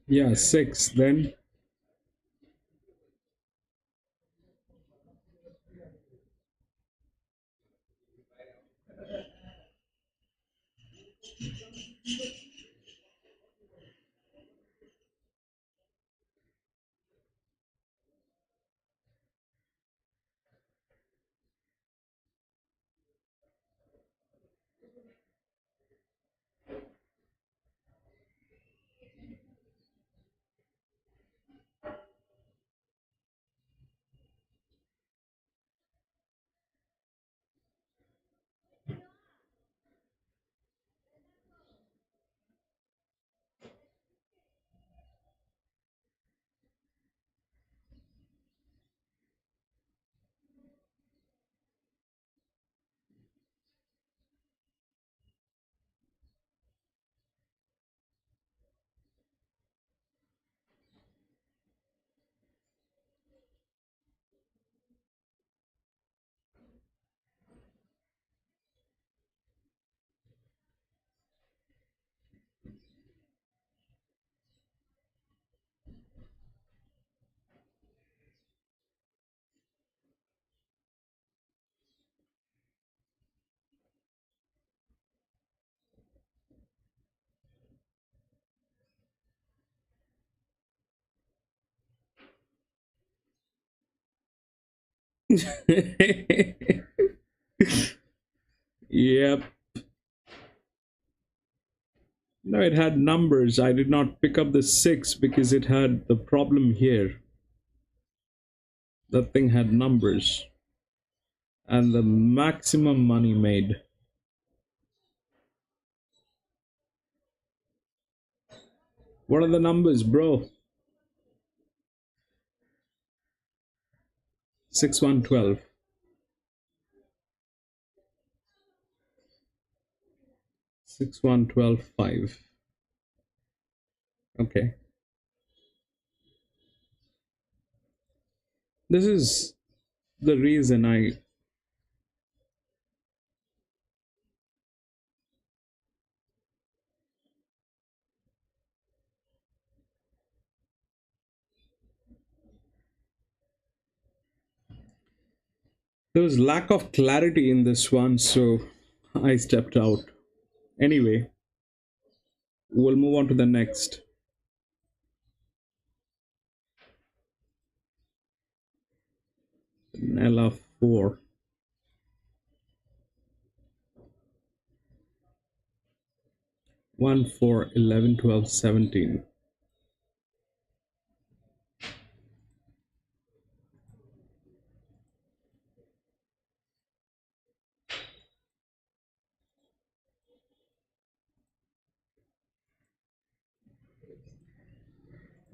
[SPEAKER 1] Yeah, 6. Then yep. No, it had numbers. I did not pick up the 6 because it had the problem here. That thing had numbers. And the maximum money made. What are the numbers, bro? 6112. 61125. Okay. This is the reason I. There was lack of clarity in this one, so I stepped out. Anyway, we'll move on to the next. Benalla 4. 1, 4, 11, 12, 17.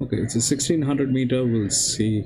[SPEAKER 1] Okay, it's a 1600 meter. We'll see.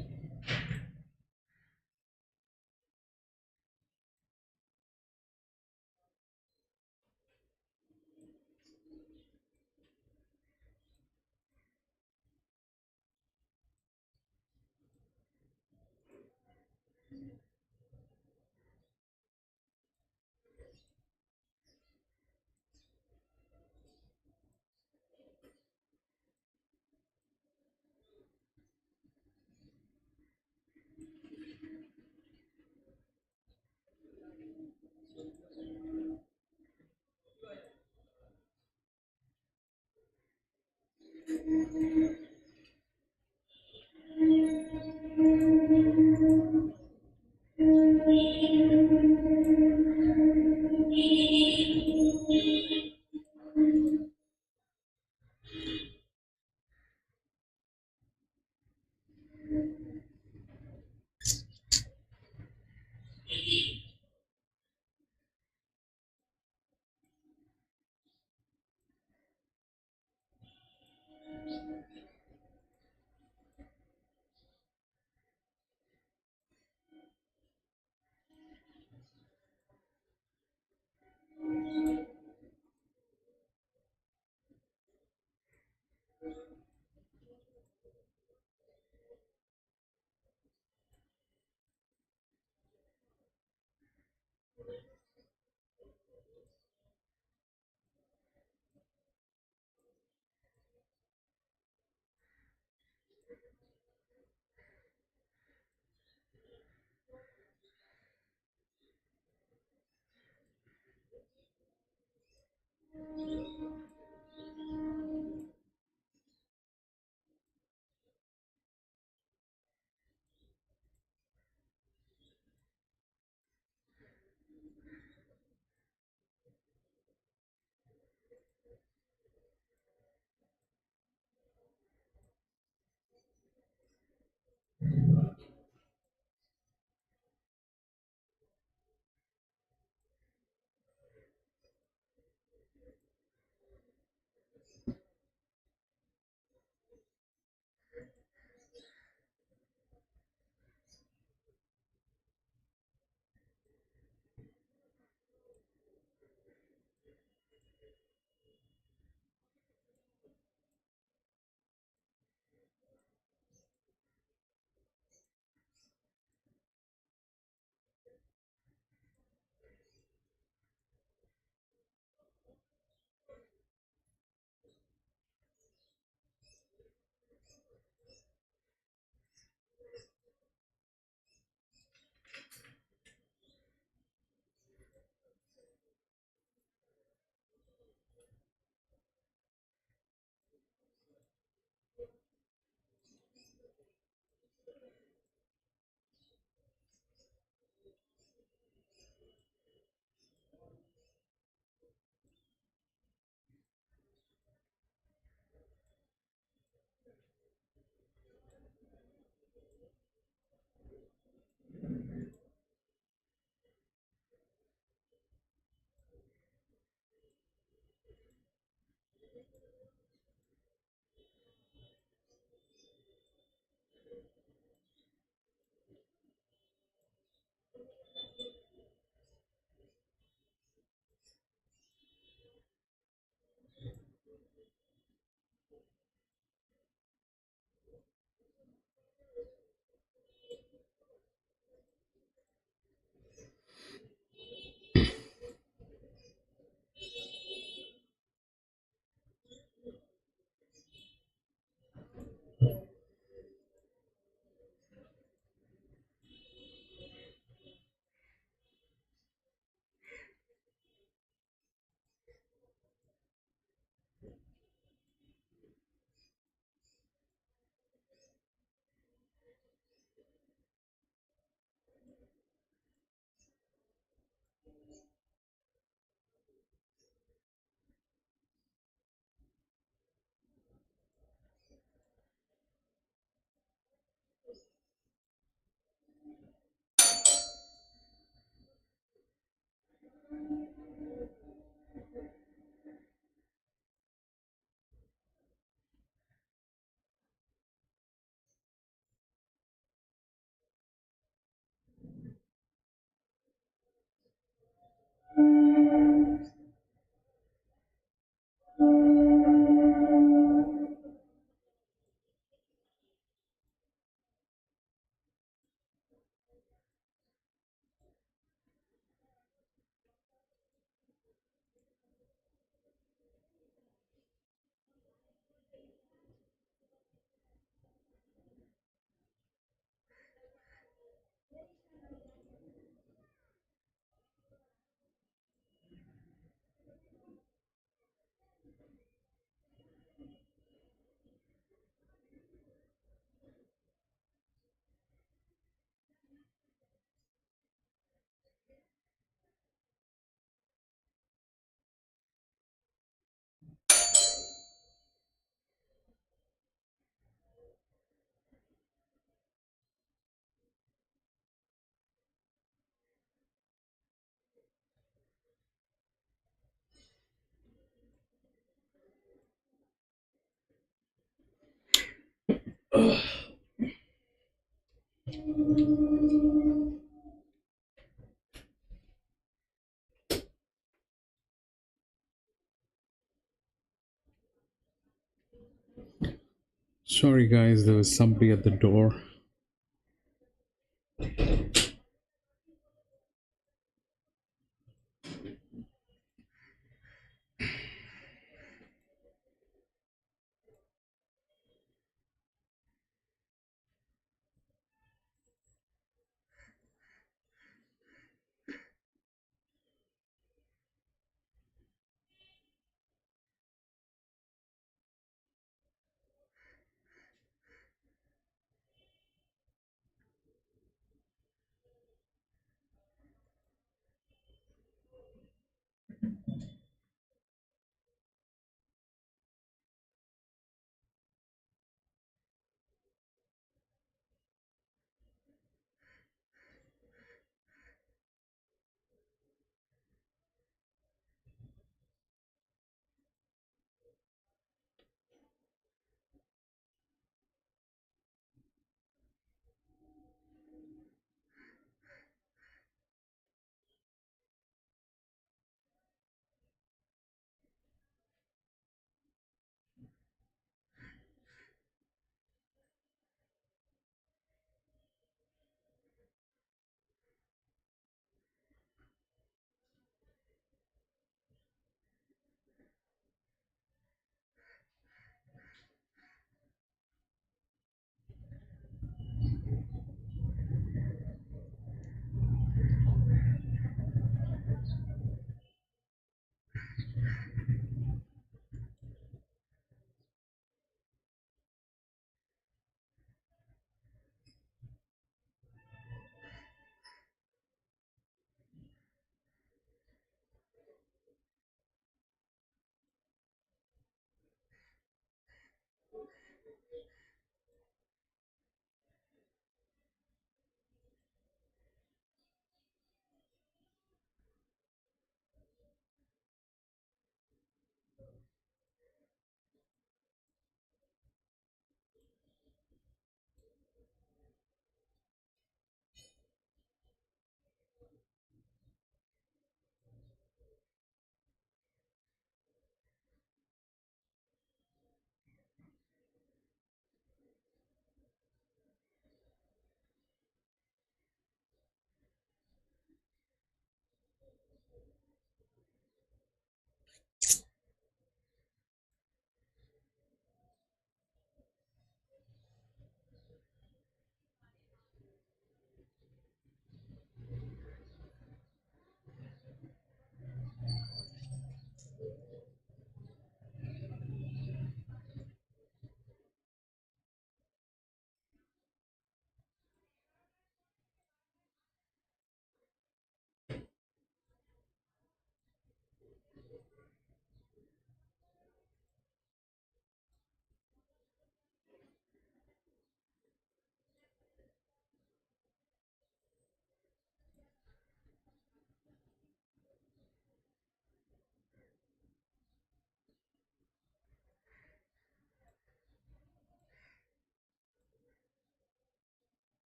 [SPEAKER 1] Sorry, guys, there was somebody at the door.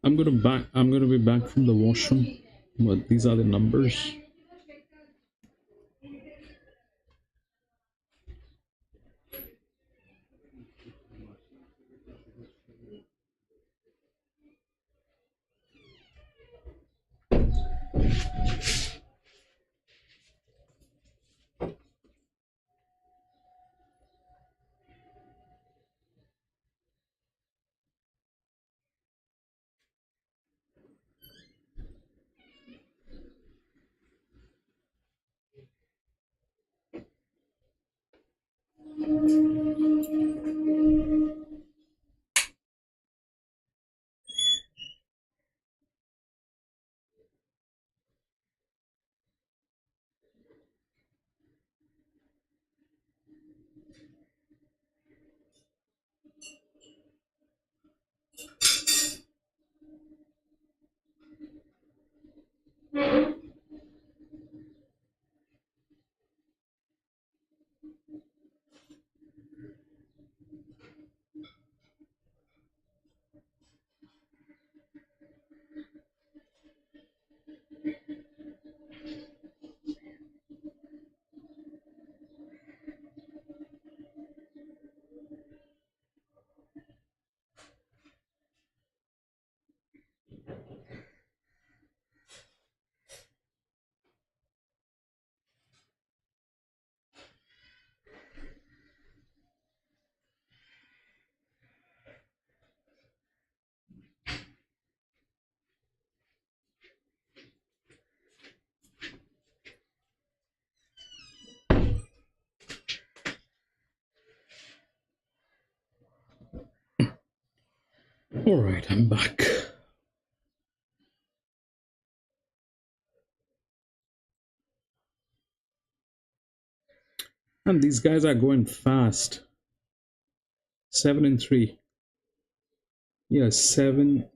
[SPEAKER 1] I'm gonna be back from the washroom. But these are the numbers. Alright, I'm back. And these guys are going fast. 7-3. Yeah, 7-3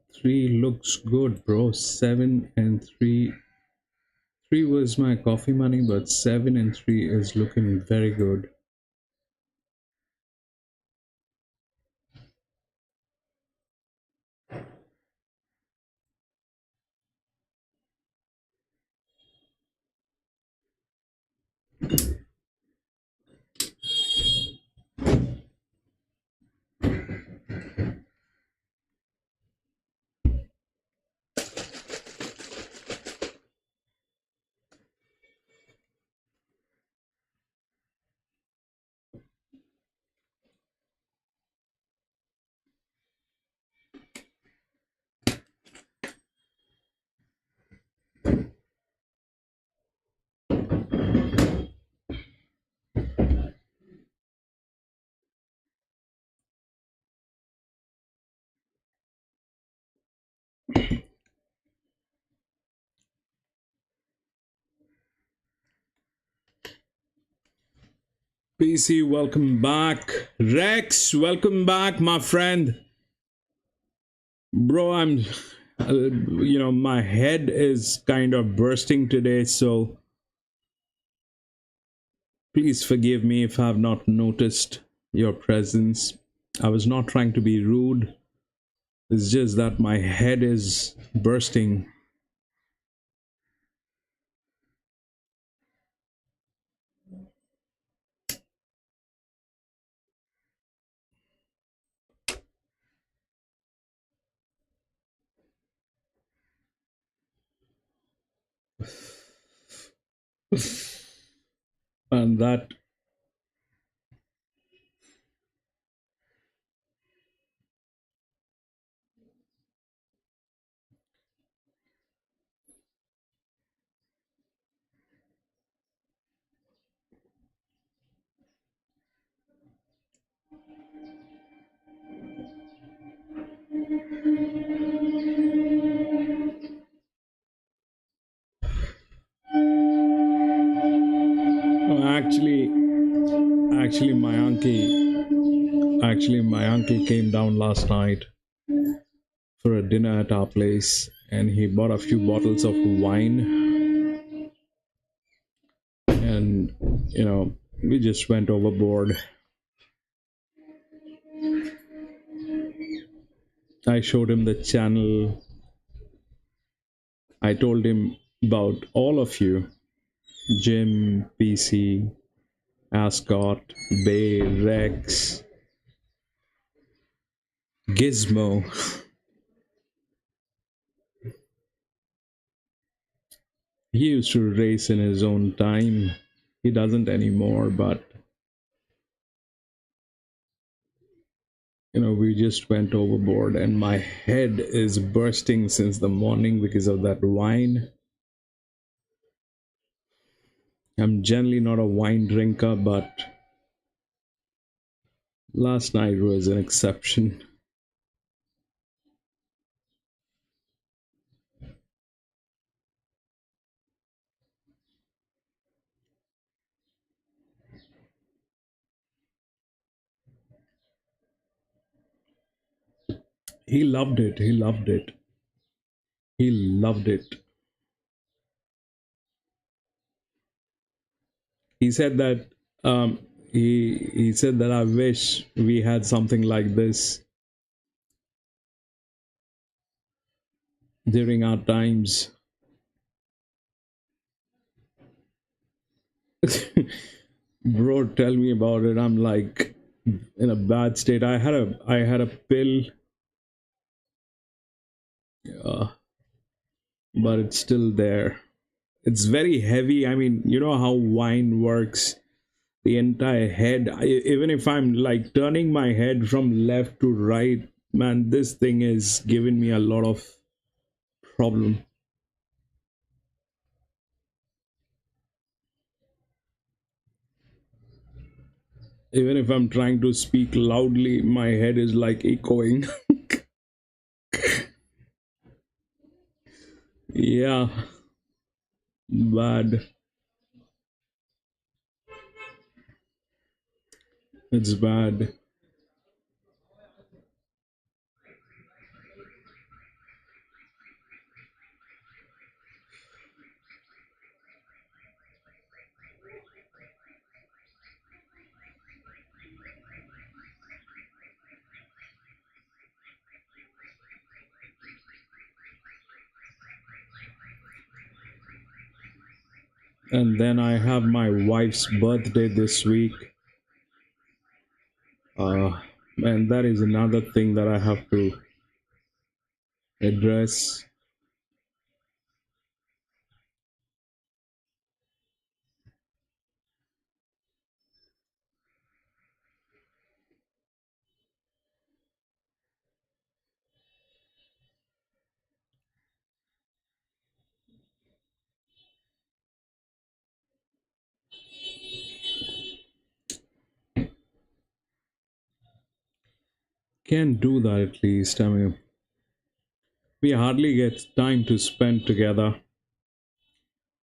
[SPEAKER 1] looks good, bro. 7-3. 3 was my coffee money, but 7-3 is looking very good. PC, welcome back. Rex, welcome back, my friend. Bro, my head is kind of bursting today, so please forgive me if I have not noticed your presence. I was not trying to be rude. It's just that my head is bursting. And that actually actually my uncle came down last night for a dinner at our place, and he bought a few bottles of wine, and we just went overboard. I showed him the channel I told him about all of you: Jim, PC, Ascot, Bay, Rex, Gizmo. He used to race in his own time. He doesn't anymore, but we just went overboard, and my head is bursting since the morning because of that wine. I'm generally not a wine drinker, but last night was an exception. He loved it. He loved it. He loved it. He said that he said that I wish we had something like this during our times. Bro, tell me about it. I'm like in a bad state. I had a pill, uh, but it's still there. It's very heavy. I mean, you know how wine works. The entire head. Even if I'm like turning my head from left to right, man, this thing is giving me a lot of problem. Even if I'm trying to speak loudly, my head is like echoing. Yeah, bad. It's bad. And then I have my wife's birthday this week. And that is another thing that I have to address. Can do that at least. I mean, we hardly get time to spend together.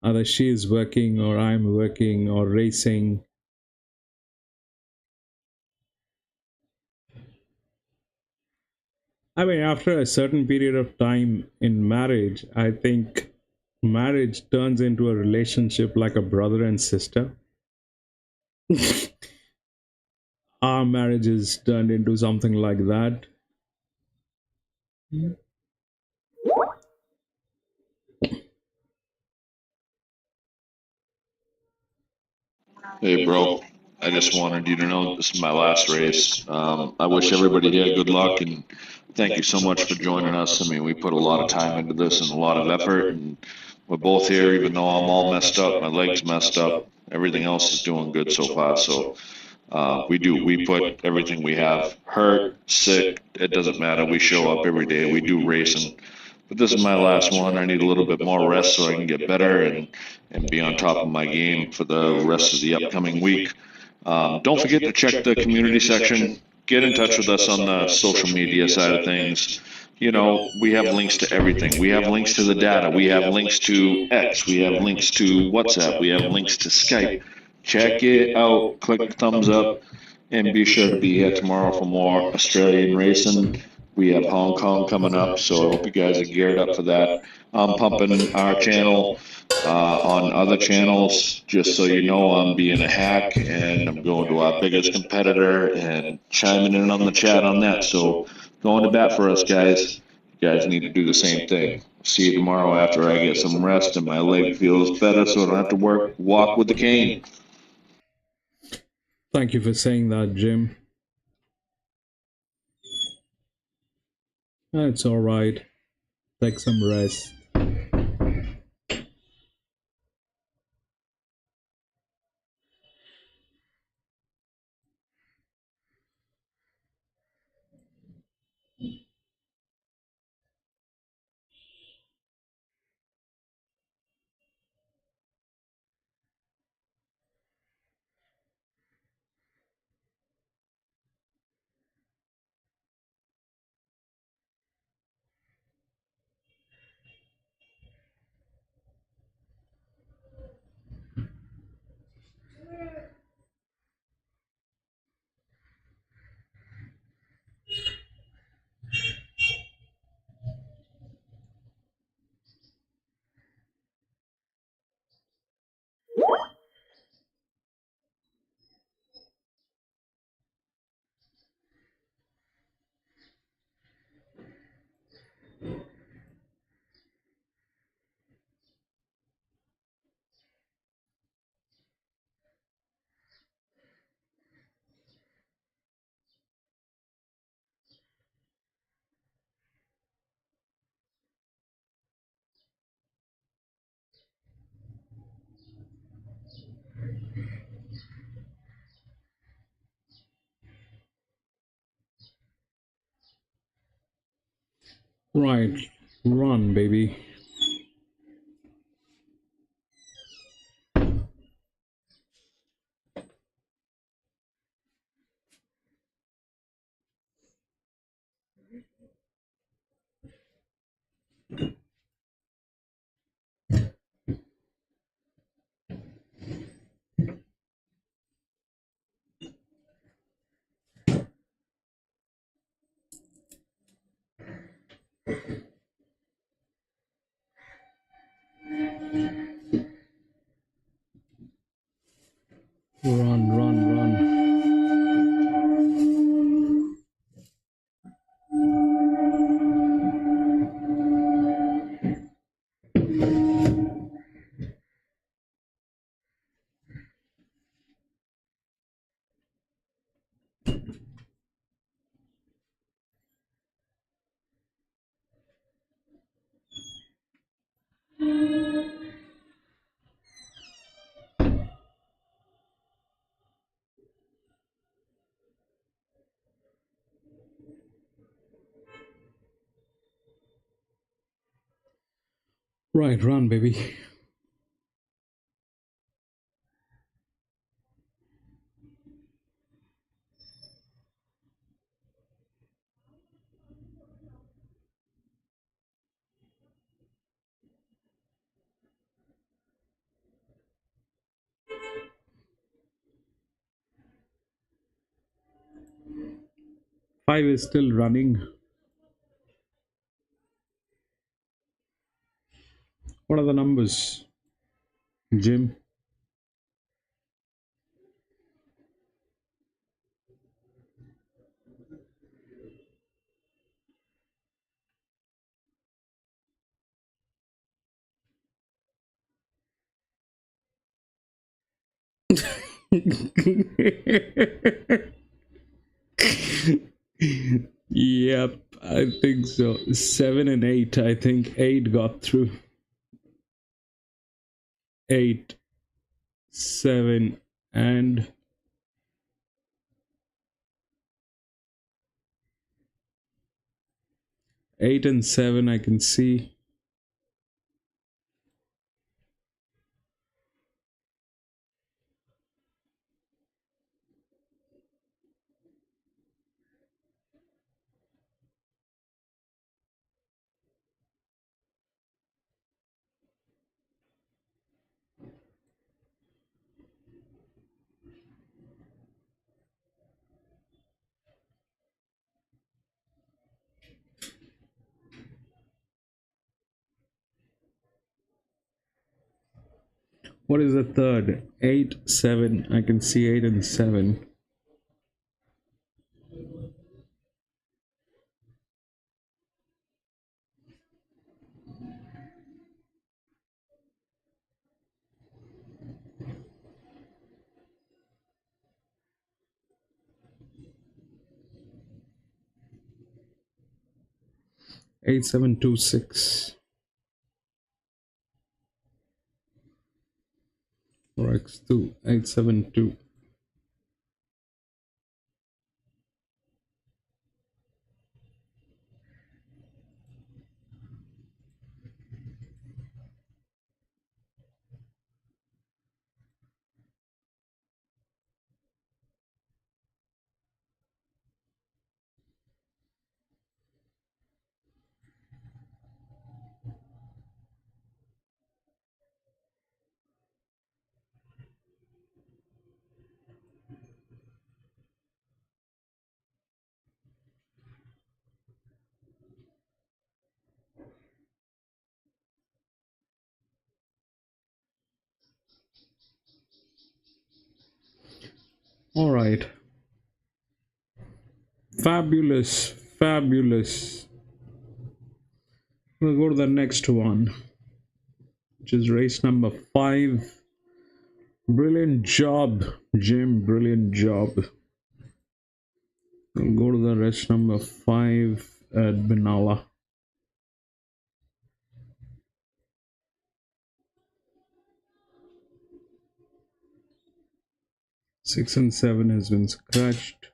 [SPEAKER 1] Either she is working, or I'm working, or racing. I mean, after a certain period of time in marriage, I think marriage turns into a relationship like a brother and sister. Our marriage is turned into something like that.
[SPEAKER 2] Hey, bro. I just wanted you to know this is my last race. I wish everybody here good luck and thank you so much for joining us. I mean, we put a lot of time into this and a lot of effort, and we're both here, even though I'm all messed up, my leg's messed up. Everything else is doing good so far. So we put everything we have, hurt, sick, it doesn't matter. We show up every day. We do racing. But this is my last one. I need a little bit more rest so I can get better and be on top of my game for the rest of the upcoming week. Don't forget to check the community section. Get in touch with us on the social media side of things. You know, we have links to everything. We have links to the data. We have links to X. We have links to WhatsApp. We have links to Skype. Check it out. Click the thumbs up. And be sure to be here tomorrow for more Australian racing. We have Hong Kong coming up, so I hope you guys are geared up for that. I'm pumping our channel on other channels, just so you know I'm being a hack, and I'm going to our biggest competitor and chiming in on the chat on that. So going to bat for us, guys. You guys need to do the same thing. See you tomorrow after I get some rest and my leg feels better so I don't have to walk with the cane.
[SPEAKER 1] Thank you for saying that, Jim. It's all right. Take some rest. Right. Run, baby. Run, run, run. Right, run, baby. Five is still running. What are the numbers, Jim? Yep, I think so. 7 and 8. I think 8 got through. 8, 7, and 8 and 7 I can see. What is the third? 8, 7. I can see 8 and 7. 8726. Or X2 872. All right. Fabulous, fabulous. We'll go to the next one, which is race number 5. Brilliant job, Jim. Brilliant job. We'll go to the race number 5 at Benalla. 6 and 7 has been scratched.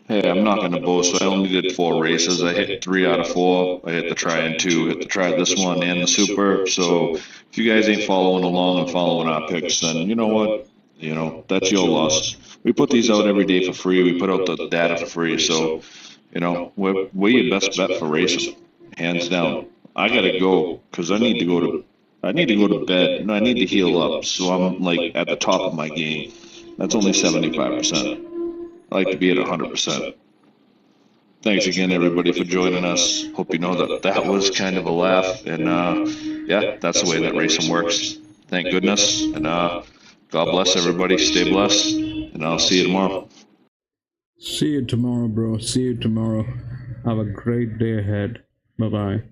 [SPEAKER 2] Hey, I'm not going to boast. I only did 4 races. I hit 3 out of 4. I hit the try and 2, hit the try this one and the super. So if you guys ain't following along and following our picks, then you know what? That's your loss. We put these out every day for free. We put out the data for free. So, we're your best bet for racing, hands down. I got to go because I need to go to bed and I need to heal up. So I'm like at the top of my game. That's only 75%. I like to be at 100%. Thanks again, everybody, for joining us. Hope you know that was kind of a laugh. And yeah, that's the way that racing works. Thank goodness. And God bless everybody. Stay blessed. And I'll see you tomorrow.
[SPEAKER 1] See you tomorrow, bro. See you tomorrow. Have a great day ahead. Bye bye.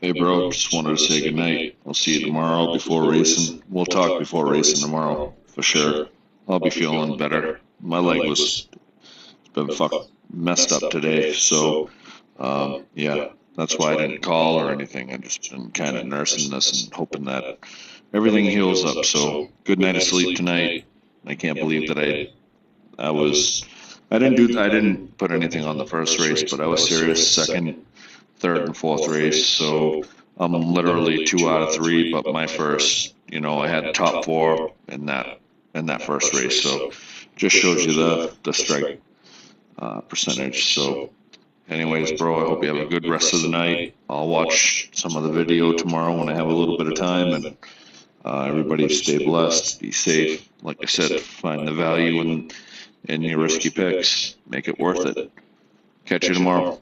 [SPEAKER 2] Hey, bro, just wanted to say goodnight. I'll see you tomorrow before racing. We'll talk before racing tomorrow, for sure. I'll be feeling better. My leg was been messed up today, so yeah, that's why I didn't call or anything. I've just been kind of nursing this and hoping that everything heals up. So good night of sleep tonight. I can't believe that I was I didn't put anything on the first race, but I was serious second, third, and fourth race. So I'm literally 2 out of 3. But my first, I had top 4 in that first race. So just shows you the strike percentage. So, anyways, bro, I hope you have a good rest of the night. I'll watch some of the video tomorrow when I have a little bit of time, and everybody stay blessed, be safe. Like I said, find the value in your risky picks, make it worth it. Catch you tomorrow.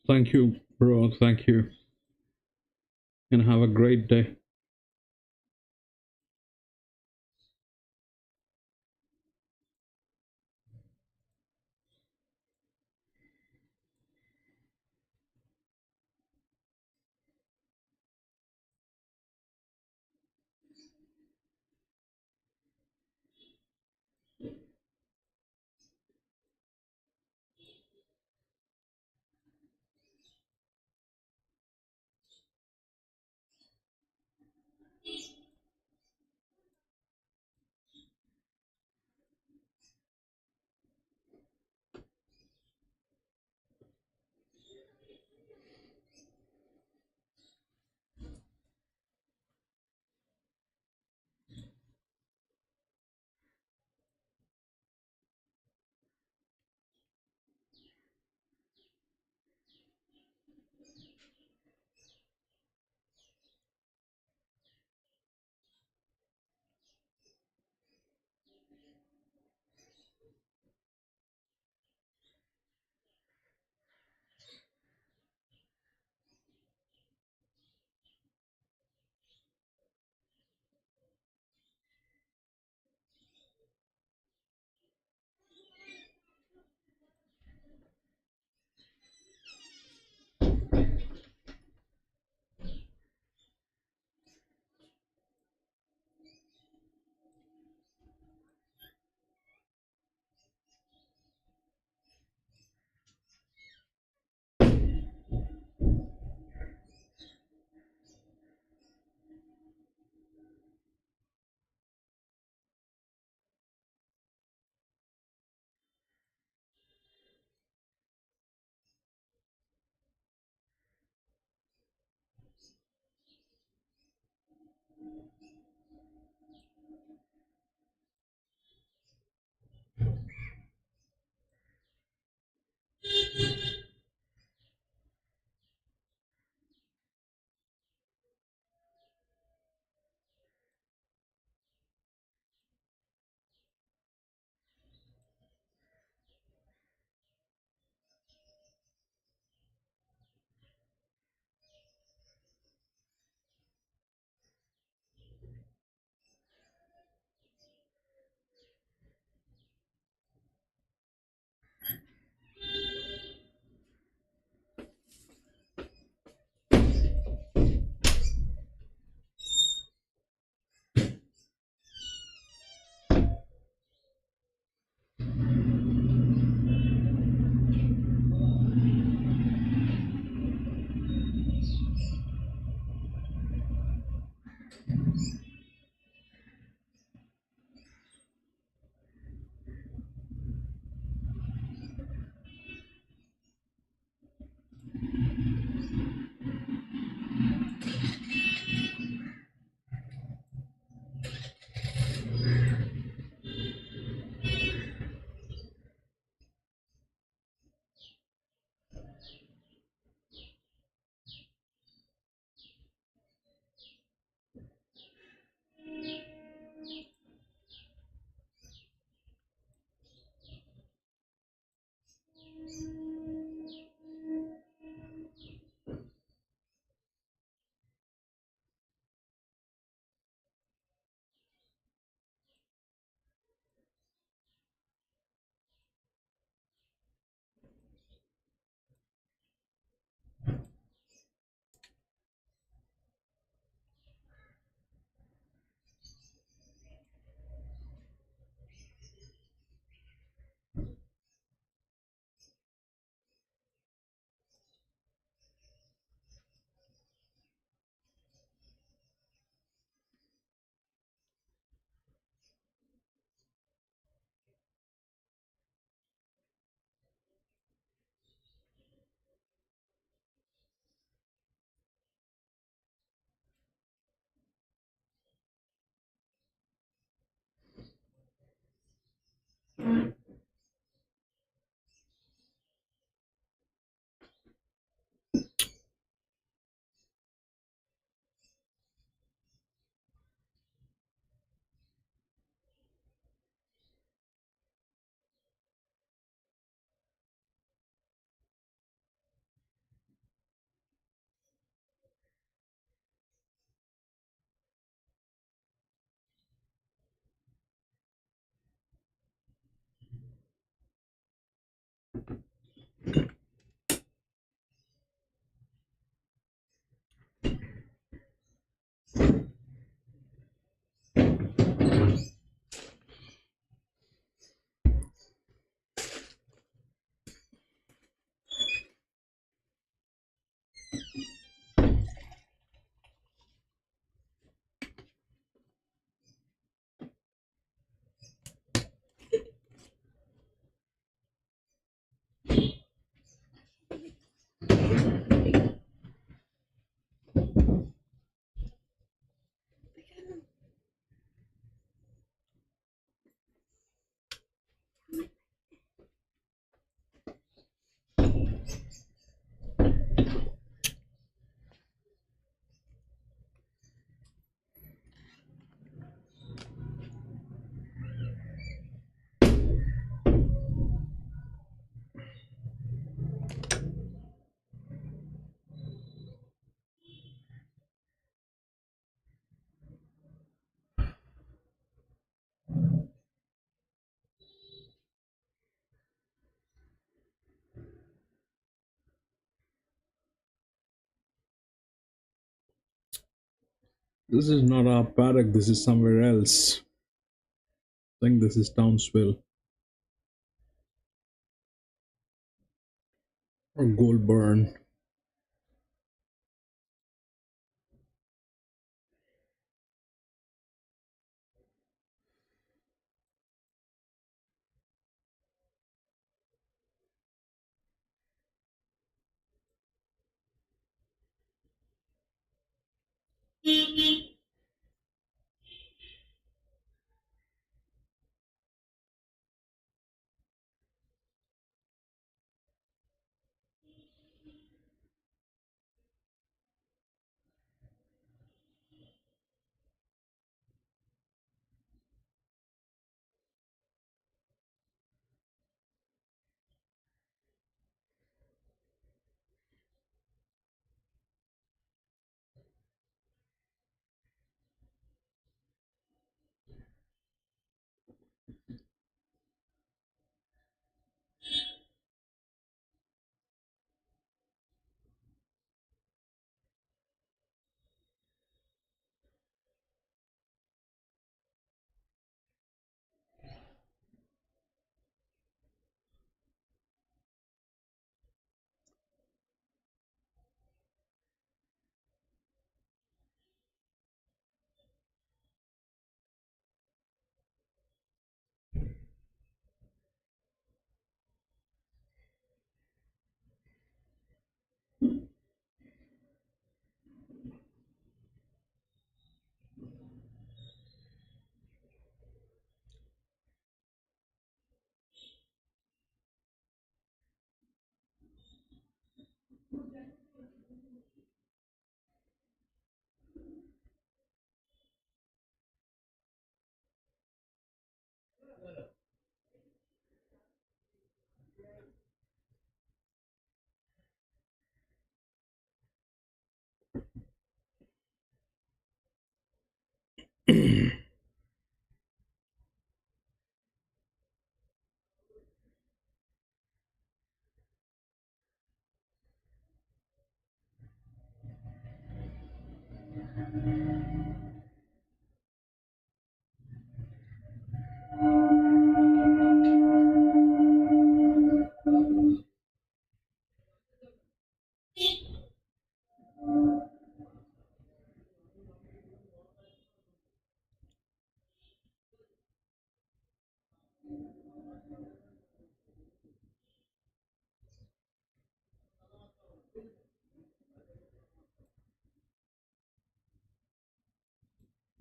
[SPEAKER 1] Thank you, bro. Thank you. And have a great day. This is not our paddock, this is somewhere else. I think this is Townsville or Goulburn.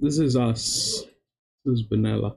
[SPEAKER 1] This is us. This is Benalla.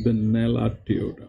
[SPEAKER 1] Benalla Toyota.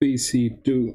[SPEAKER 1] PC2.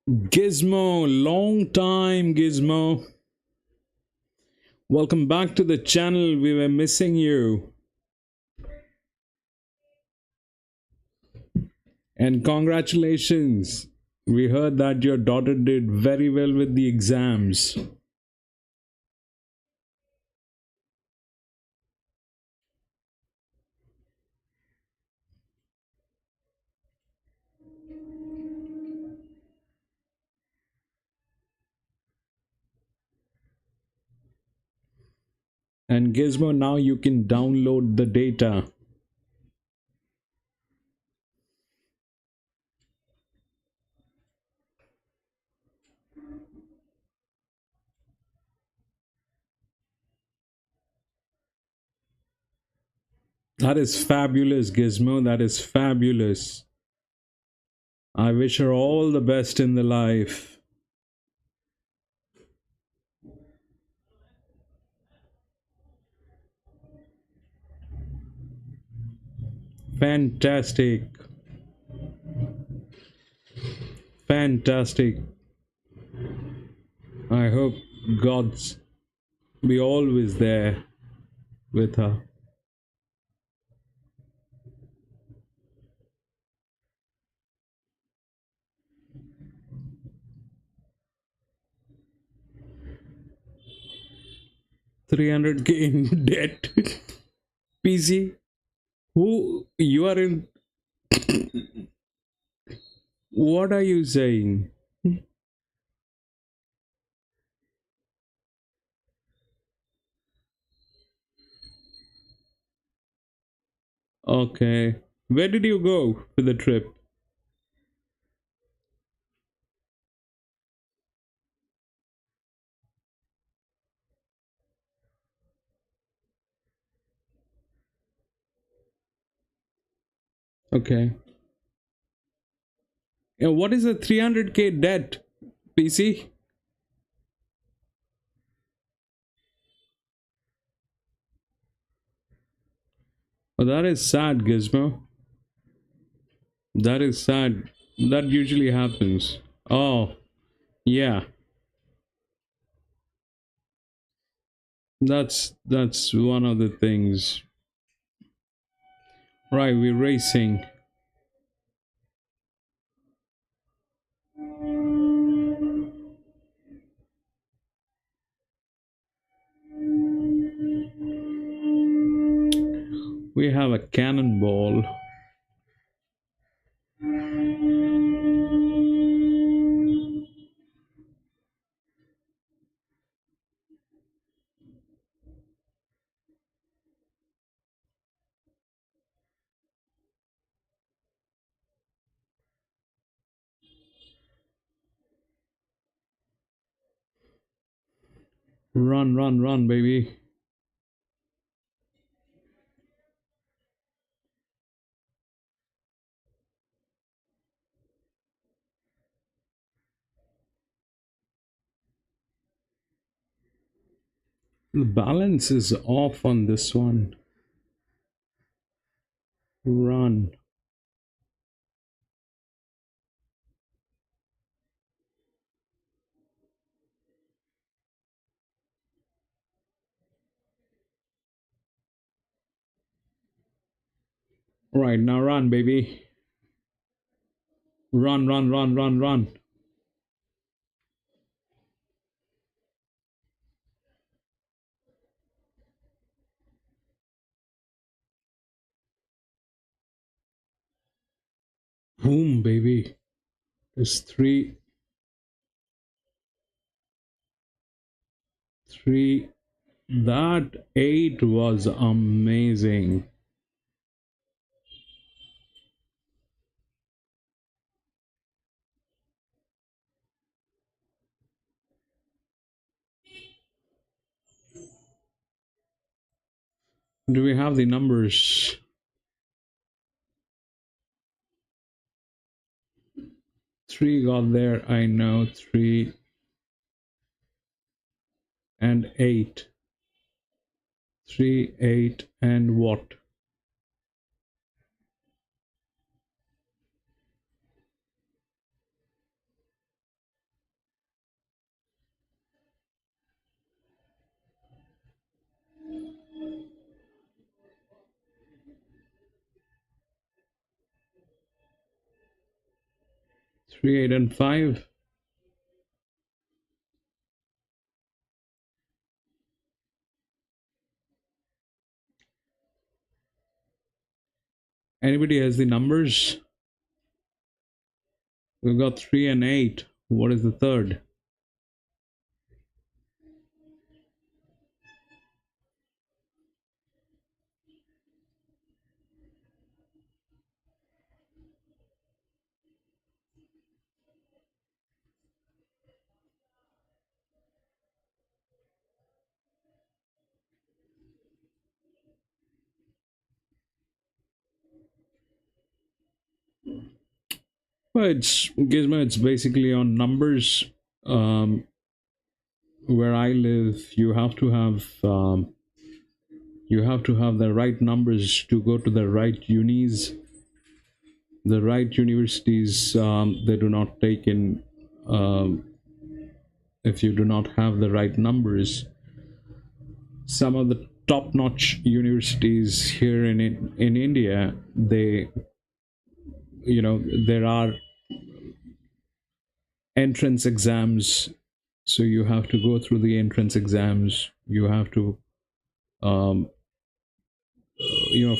[SPEAKER 1] Gizmo, long time, Gizmo. Welcome back to the channel. We were missing you. And congratulations. We heard that your daughter did very well with the exams. And Gizmo, now you can download the data. That is fabulous, Gizmo. That is fabulous. I wish her all the best in the life. Fantastic. Fantastic. I hope God's be always there with her. $300K in debt. PC, who you are in? What are you saying? Okay. Where did you go for the trip? Okay. Yeah, what is a 300K debt, PC? Oh, that is sad, Gizmo. That is sad. That usually happens. Oh, yeah. That's one of the things. Right, we're racing. We have a cannonball. Run, run, run, baby. The balance is off on this one. Run. Right, now run, baby. Run, run, run, run, run. Boom, baby. There's three. That 8 was amazing. Do we have the numbers? 3 got there, I know. 3 and 8. 3, 8, and what? 3, 8, and 5. Anybody has the numbers? We've got 3 and 8. What is the third? Gizmo, it's basically on numbers. Um, where I live, you have to have the right numbers to go to the right unis. The right universities, they do not take in, um, if you do not have the right numbers. Some of the top-notch universities here in India, they, there are entrance exams, so you have to go through the entrance exams. You have to, um,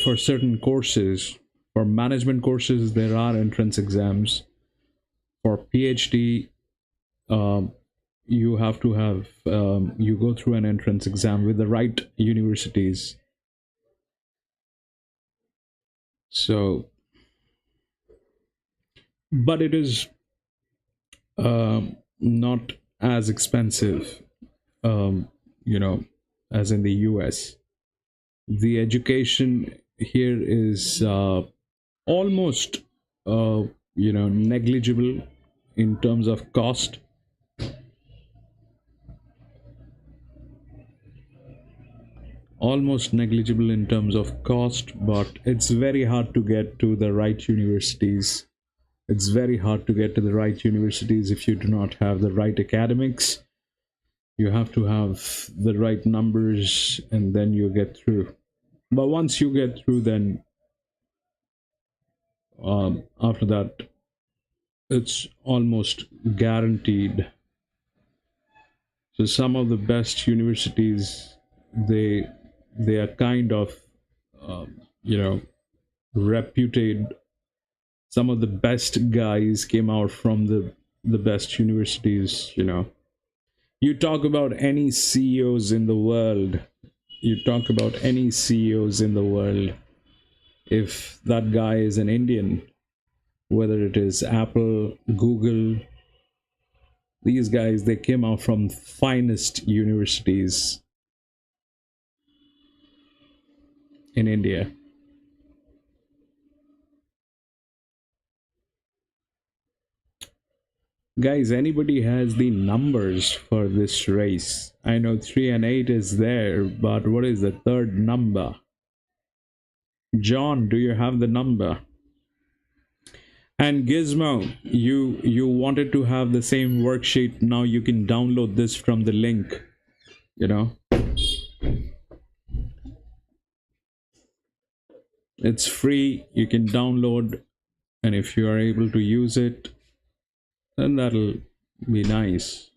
[SPEAKER 1] for certain courses, for management courses, there are entrance exams. For PhD, um, you have to have, you go through an entrance exam with the right universities. So, but it is, not as expensive, um, you know, as in the US. The education here is, almost, negligible in terms of cost. Almost negligible in terms of cost, but it's very hard to get to the right universities. It's very hard to get to the right universities if you do not have the right academics. You have to have the right numbers, and then you get through. But once you get through, then, after that, it's almost guaranteed. So some of the best universities, they they are kind of, um, you know reputed. Some of the best guys came out from the best universities. You talk about any CEOs in the world, you talk about any CEOs in the world, if that guy is an Indian, whether it is Apple, Google, these guys, they came out from finest universities in India. Guys, anybody has the numbers for this race? I know 3 and 8 is there, but what is the third number? John, do you have the number? And Gizmo, you wanted to have the same worksheet. Now you can download this from the link. It's free. You can download, and if you are able to use it, then that'll be nice.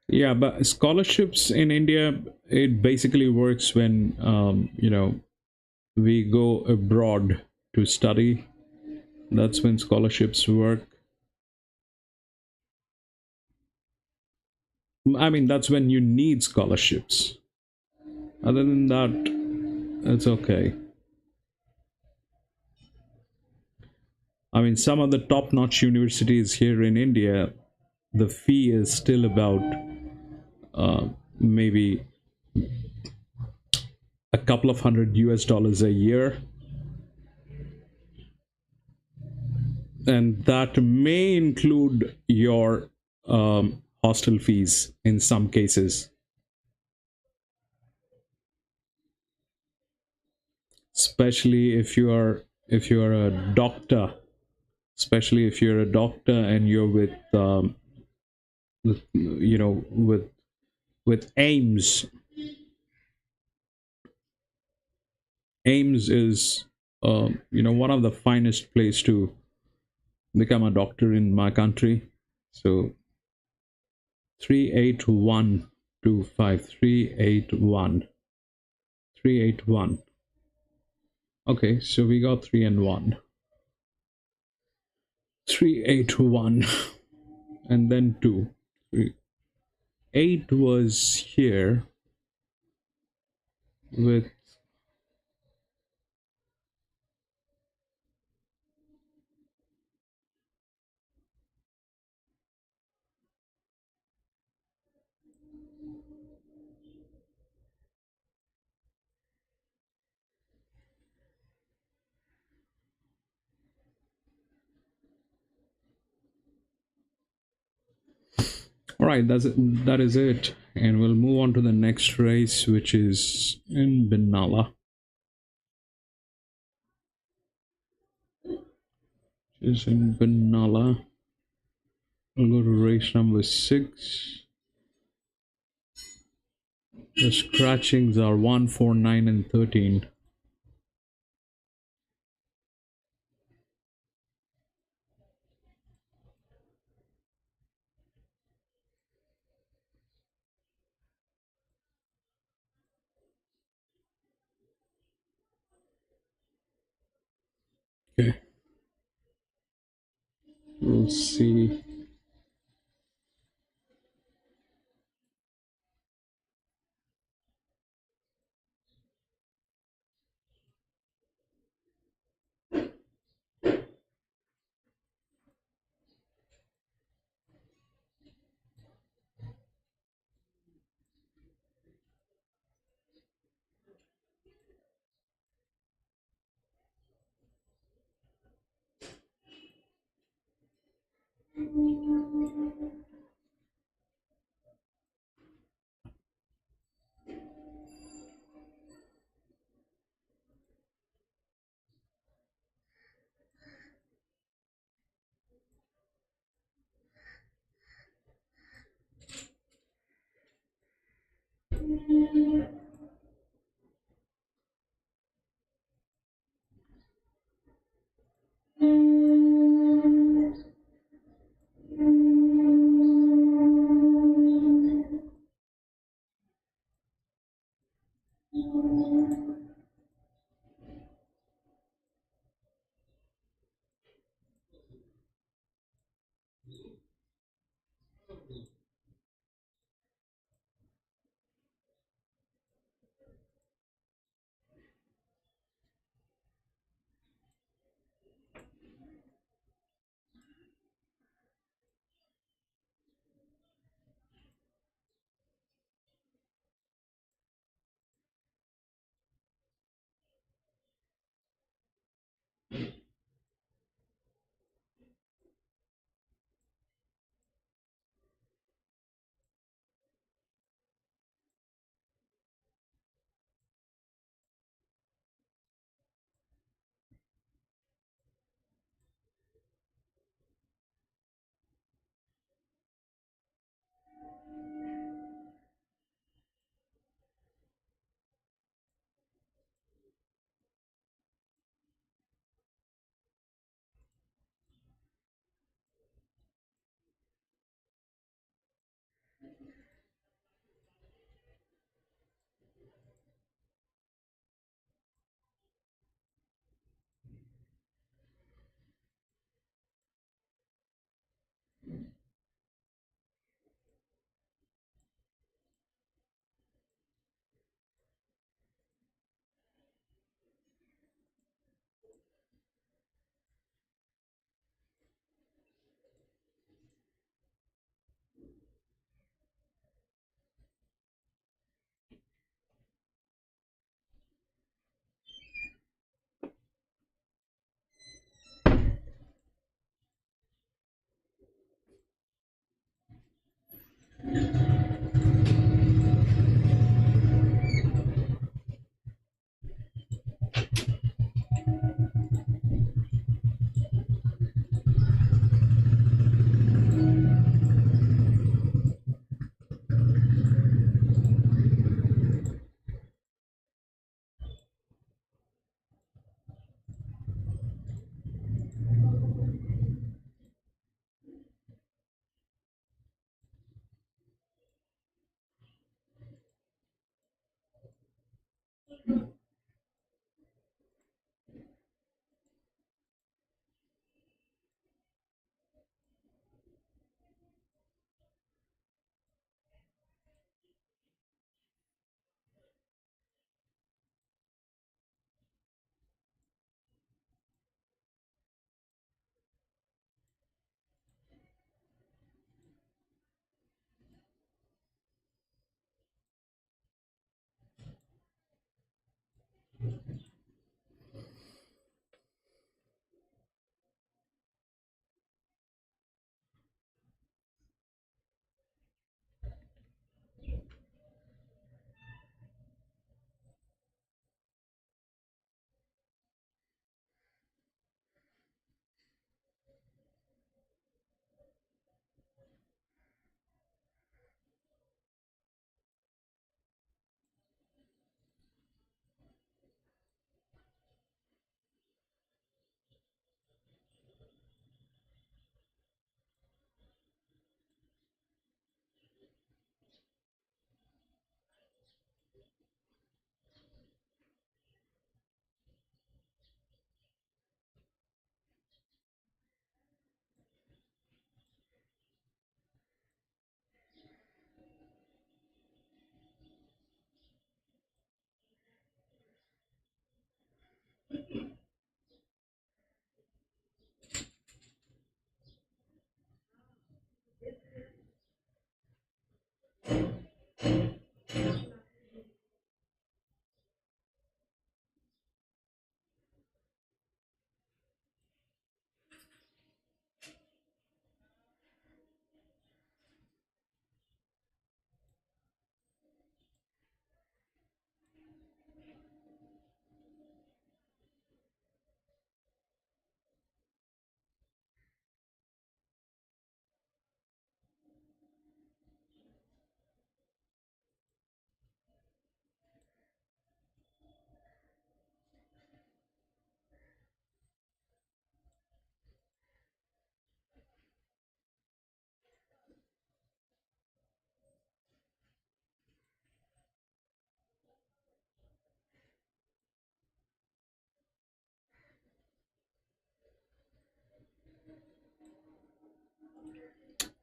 [SPEAKER 1] Yeah, but scholarships in India, it basically works when, we go abroad to study. That's when scholarships work. I mean, that's when you need scholarships. Other than that, it's okay. I mean, some of the top-notch universities here in India, the fee is still about, maybe a couple of hundred US dollars a year, and that may include your, hostel fees in some cases. Especially if you're a doctor, especially if you're a doctor and you're with AIMS. AIMS is, one of the finest place to become a doctor in my country. So 38125 381. Okay, so we got 3 and 1. 381 and then 2. 8 was here with, All right, that is it, and we'll move on to the next race, which is in Benalla. Is in Benalla. We'll go to race number 6. The scratchings are 1, 4, 9, and 13. Okay, we'll see.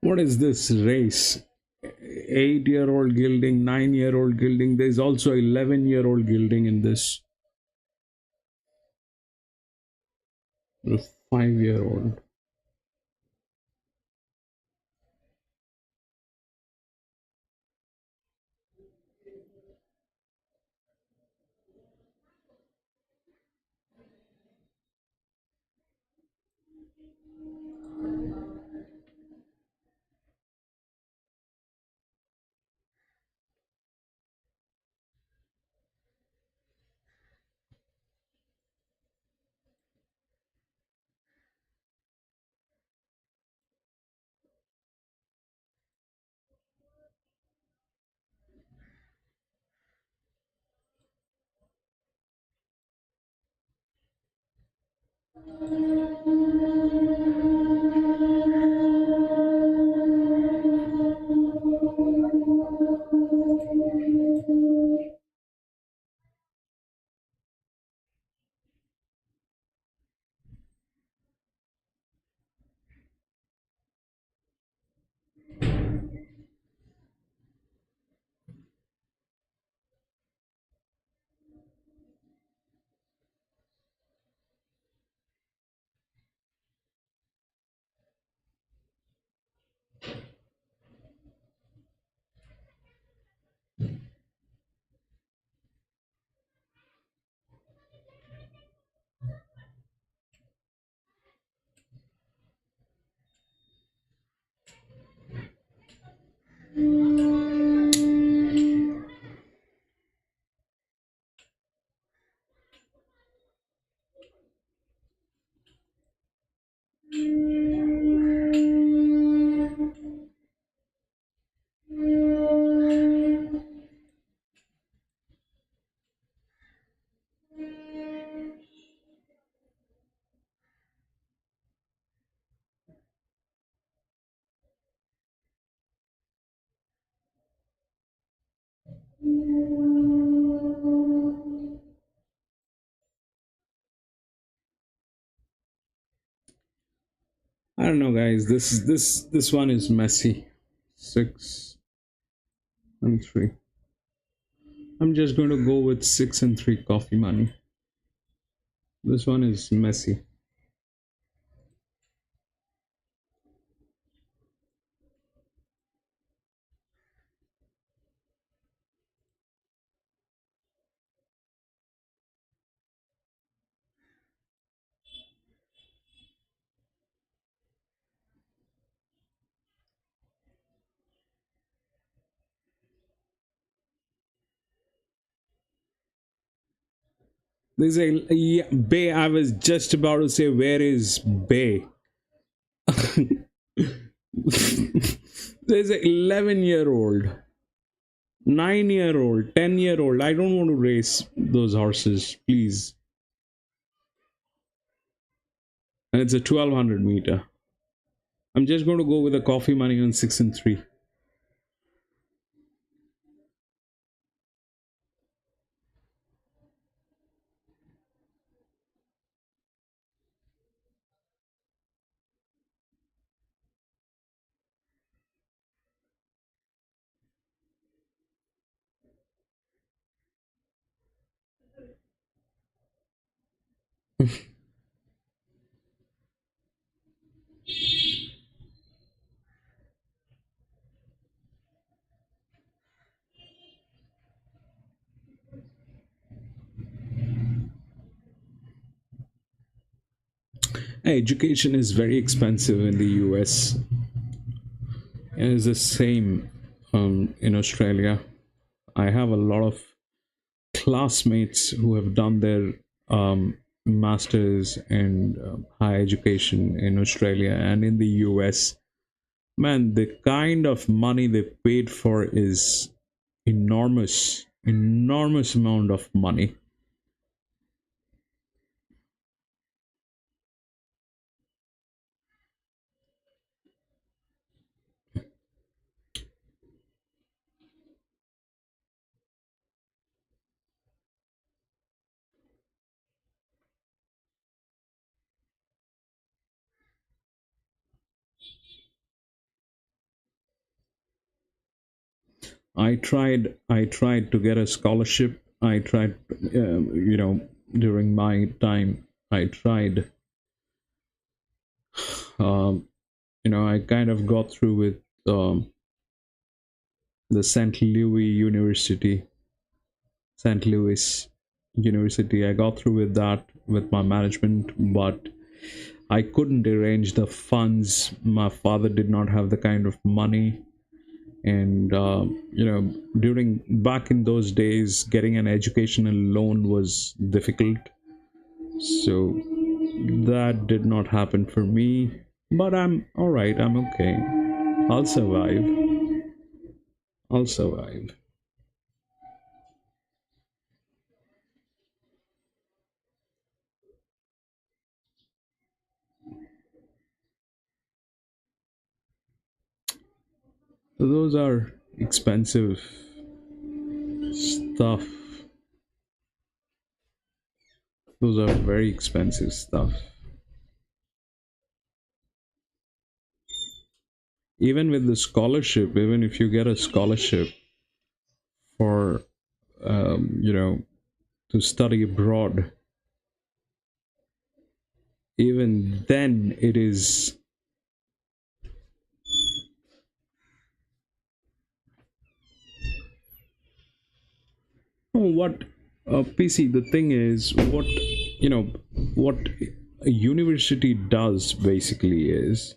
[SPEAKER 1] What is this race? 8-year old gilding, 9-year old gilding. There's also 11-year-old gilding in this. A 5-year-old. I don't know, guys. This one is messy. 6 and 3. I'm just going to go with 6 and 3 coffee money. This one is messy. There's a, yeah, Bay. I was just about to say, where is Bay? There's an 11-year-old, 9-year-old, 10-year-old. I don't want to race those horses, please. And it's a 1200 meter. I'm just going to go with a coffee money on 6 and 3. Education is very expensive in the US, and it's the same in Australia. I have a lot of classmates who have done their masters and higher education in Australia and in the US. Man, the kind of money they paid for is enormous, enormous amount of money. I tried to get a scholarship. I tried, during my time, I tried, I kind of got through with the St. Louis University. I got through with that with my management, but I couldn't arrange the funds. My father did not have the kind of money, and during back in those days, getting an educational loan was difficult. So that did not happen for me. But I'm all right. I'm okay. I'll survive. I'll survive. So those are expensive stuff. Those are very expensive stuff. Even with the scholarship, even if you get a scholarship for, to study abroad, even then it is. Oh, what PC? The thing is, what a university does basically is,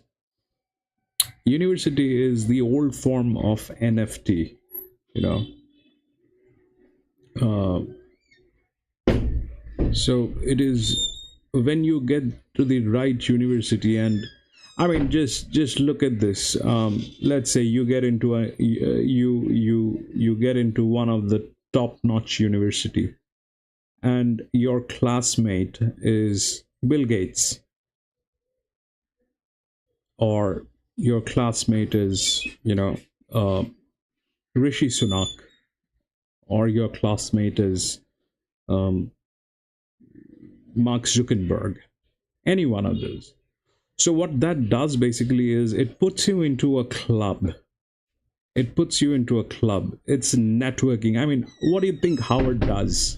[SPEAKER 1] university is the old form of NFT. You know, uh, so it is when you get to the right university, and I mean, just look at this. Let's say you get into you get into one of the top notch university, and your classmate is Bill Gates, or your classmate is, uh, Rishi Sunak, or your classmate is, um, Mark Zuckerberg, any one of those. So what that does basically is it puts you into a club. It puts you into a club. It's networking. I mean, what do you think Howard does?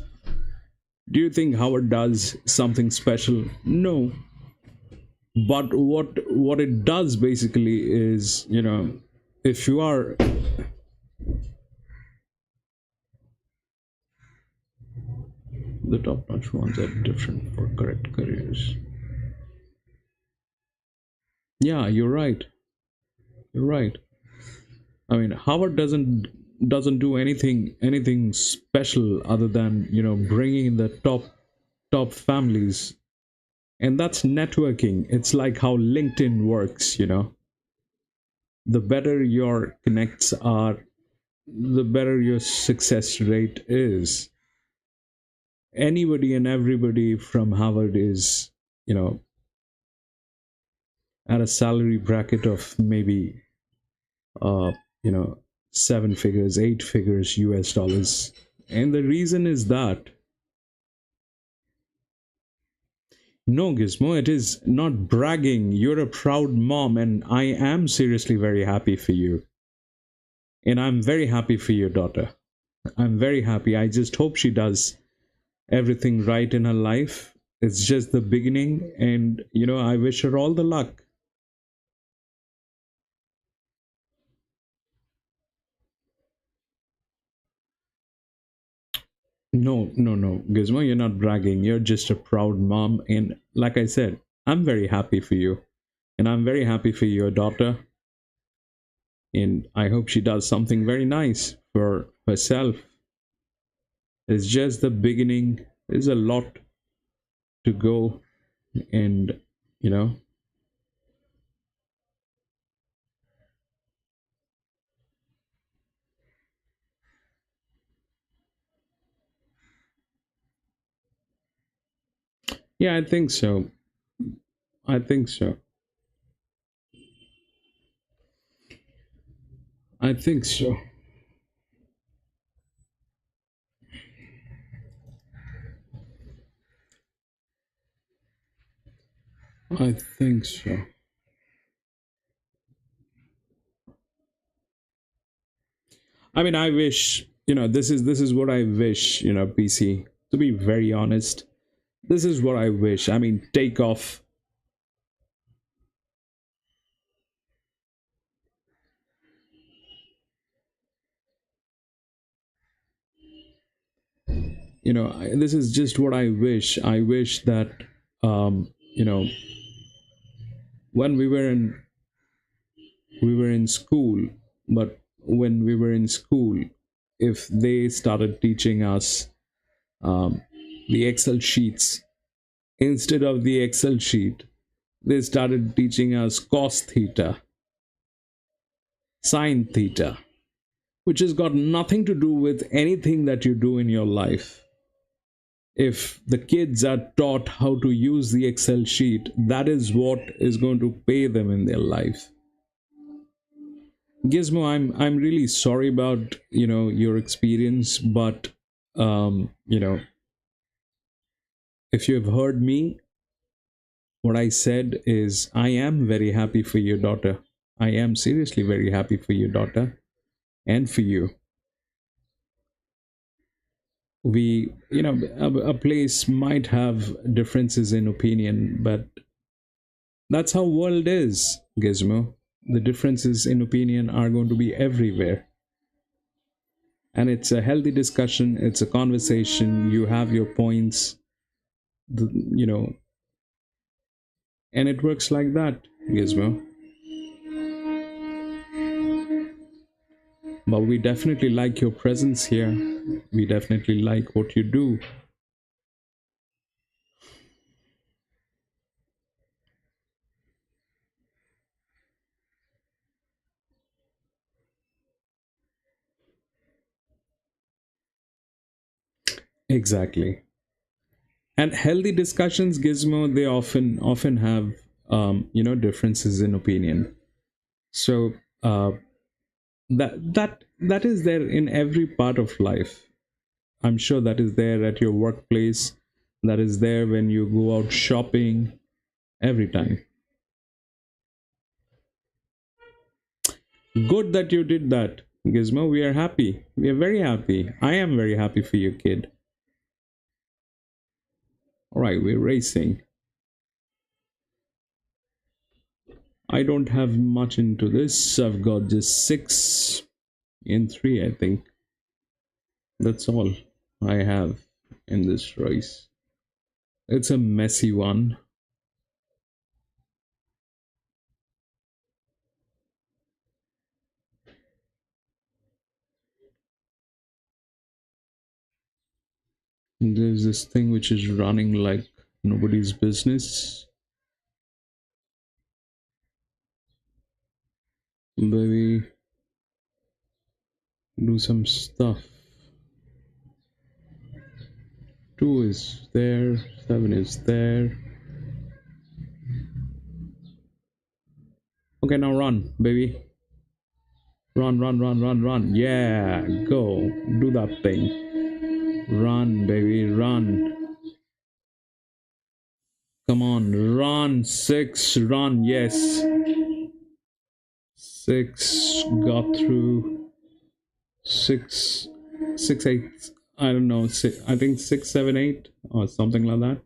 [SPEAKER 1] Do you think Howard does something special? No. But what it does basically is, if you are, the top notch ones are different for correct careers. Yeah, you're right. You're right. I mean, Howard doesn't do anything special other than, bringing in the top families, and that's networking. It's like how LinkedIn works. The better your connects are, the better your success rate is. Anybody and everybody from Harvard is, at a salary bracket of maybe, uh, you know, 7 figures, 8 figures US dollars. And the reason is that, no, Gizmo, it is not bragging. You're a proud mom, and I am seriously very happy for you. And I'm very happy for your daughter. I'm very happy. I just hope she does everything right in her life. It's just the beginning, and I wish her all the luck. No, no, no, Gizmo, you're not bragging. You're just a proud mom, and like I said, I'm very happy for you, and I'm very happy for your daughter, and I hope she does something very nice for herself. It's just the beginning. There's a lot to go, and you know, yeah, I think so. I think so. I think so. I think so. I mean, I wish, this is what I wish, PC. To be very honest, this is what I wish. I mean, take off. This is just what I wish. I wish that, you know, when we were in school, but when we were in school, if they started teaching us um, the Excel sheets, instead of the Excel sheet, they started teaching us cos theta, sine theta, which has got nothing to do with anything that you do in your life. If the kids are taught how to use the Excel sheet, that is what is going to pay them in their life. Gizmo, I'm really sorry about your experience, but if you have heard me, what I said is I am very happy for your daughter. I am seriously very happy for your daughter and for you. We, a place might have differences in opinion, but that's how world is, Gizmo. The differences in opinion are going to be everywhere. And it's a healthy discussion, it's a conversation, you have your points, the, you know, and it works like that, Gizmo. But we definitely like your presence here. We definitely like what you do. Exactly. And healthy discussions, Gizmo, they often have differences in opinion. So that is there in every part of life. I'm sure that is there at your workplace. That is there when you go out shopping. Every time. Good that you did that, Gizmo. We are happy. We are very happy. I am very happy for you, kid. All right, we're racing. I don't have much into this. I've got just 6 in 3, I think. That's all I have in this race. It's a messy one. There's this thing which is running like nobody's business. Baby, do some stuff. 2 is there, 7 is there. Okay, now run, baby. Run, run, run, run, run. Yeah, go. Do that thing. Run, baby, run. Come on, run. 6, run. Yes. 6 got through. 6, 6, 8. I don't know. I think 6, 7, 8 or something like that.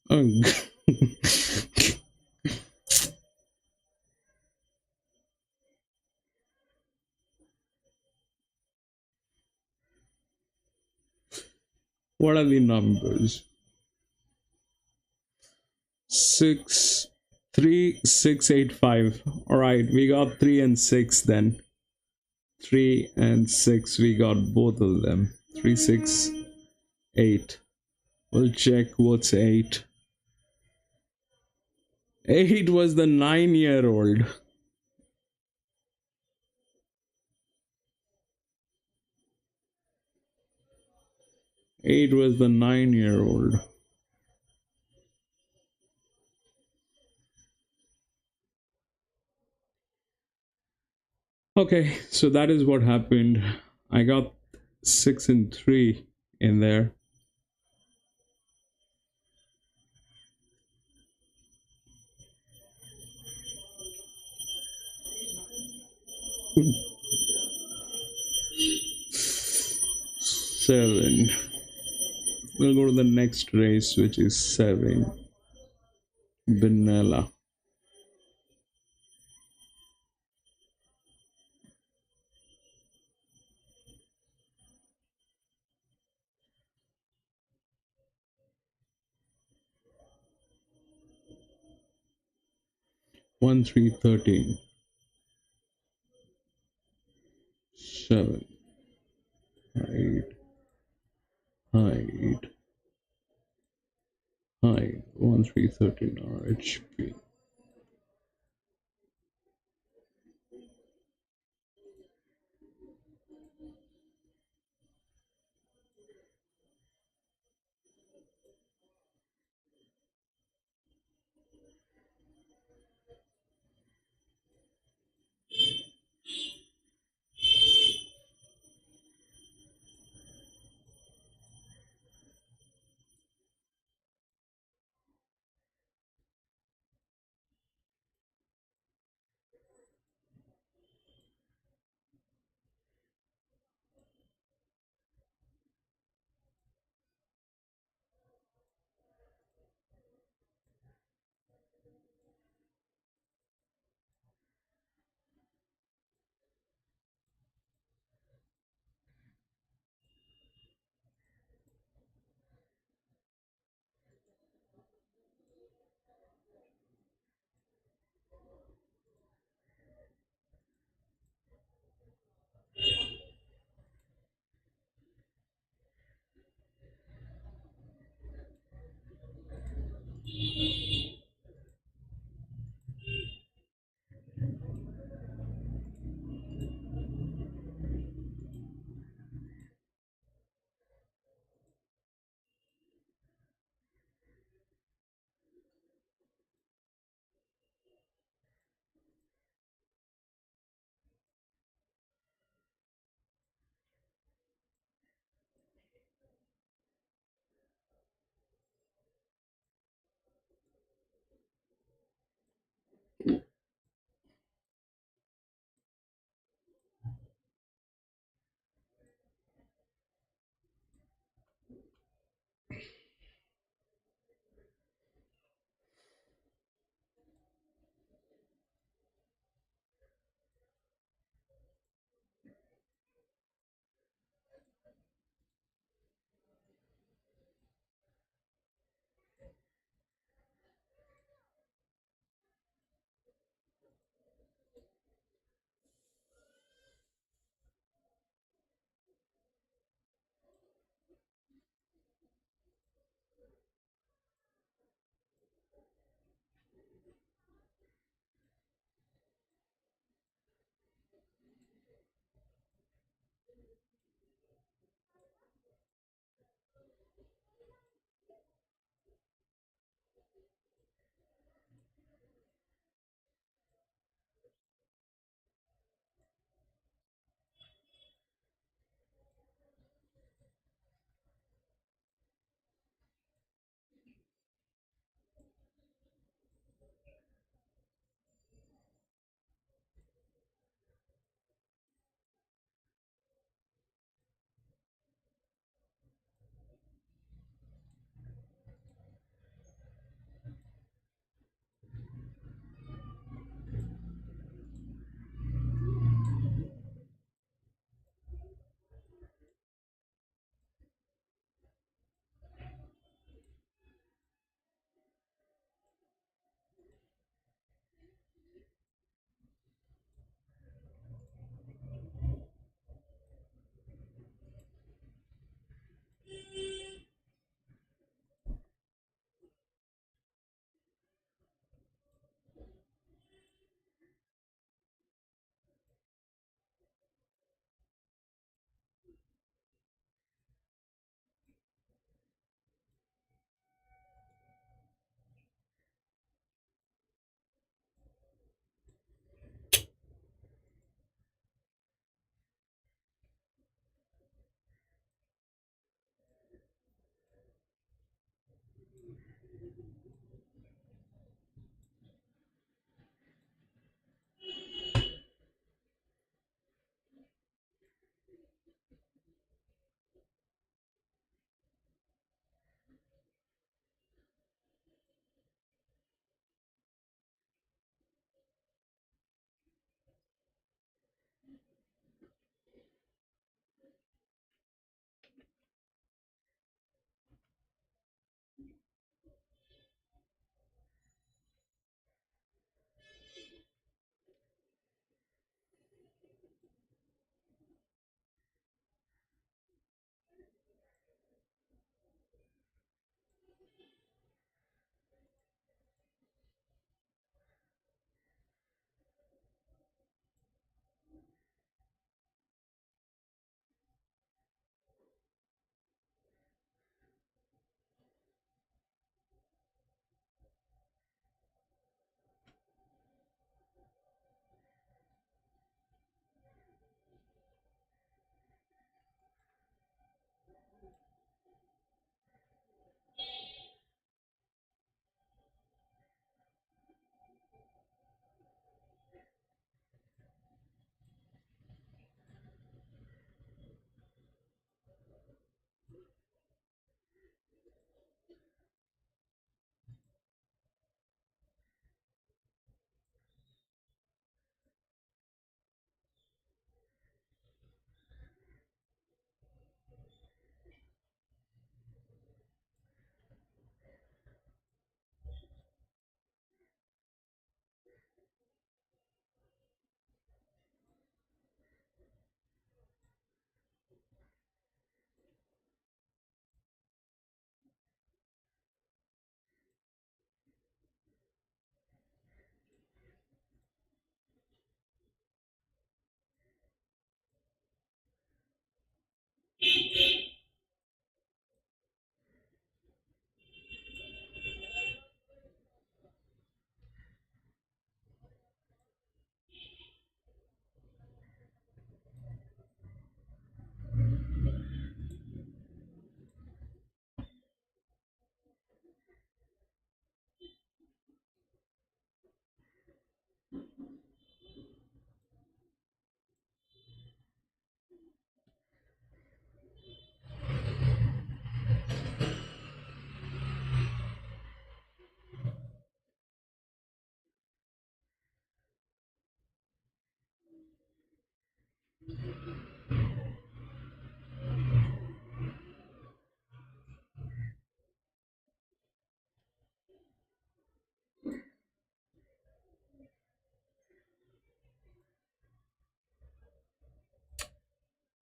[SPEAKER 1] Oh. What are the numbers? 6, 3, 6, 8, 5. All right, we got 3 and 6 then. 3 and 6, we got both of them. 3, 6, 8. We'll check what's 8. 8 was the 9-year-old. 8 was the 9-year-old. Okay, so that is what happened. I got 6-3 in there. Seven. We'll go to the next race, which is seven. Benalla. 1-3-13. Seven. Hide. Hide. Hide. 1-3-13 RHP.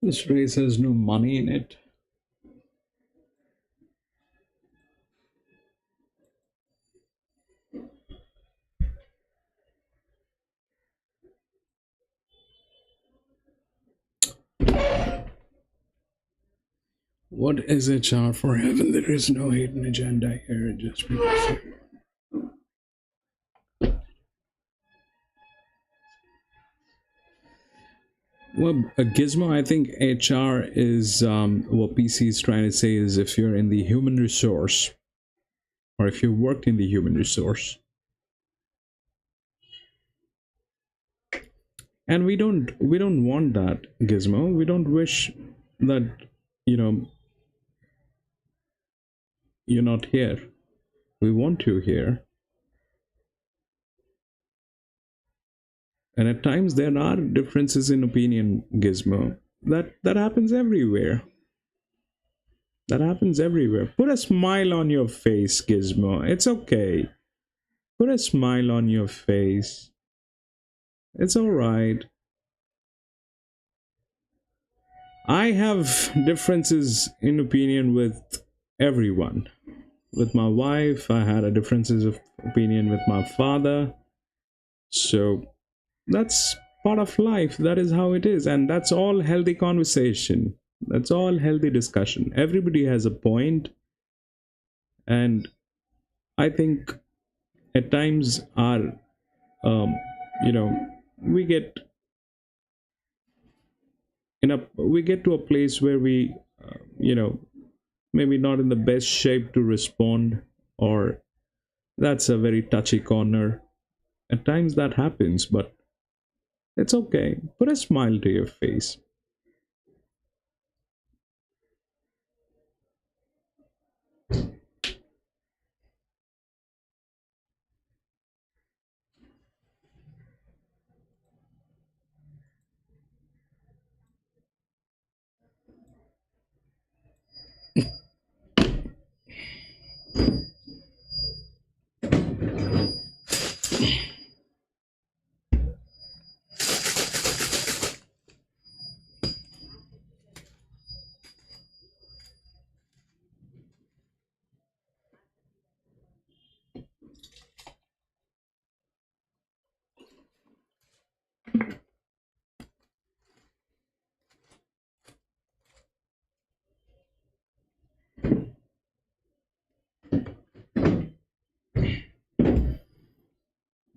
[SPEAKER 1] This race has no money in it. What is HR for heaven? There is no hidden agenda here. Just because. Well, a gizmo, I think HR is what PC is trying to say is if you're in the human resource, or if you worked in the human resource, and we don't want that gizmo. We don't wish that you're not here. We want you here. And at times there are differences in opinion, Gizmo. That happens everywhere. That happens everywhere. Put a smile on your face, Gizmo. It's okay. Put a smile on your face. It's alright. I have differences in opinion with everyone. With my wife, I had a differences of opinion with my father. So that's part of life. That is how it is, and that's all healthy conversation. That's all healthy discussion. Everybody has a point, and I think at times our we get we get to a place where we maybe not in the best shape to respond, or that's a very touchy corner. At times that happens, but it's okay. Put a smile to your face.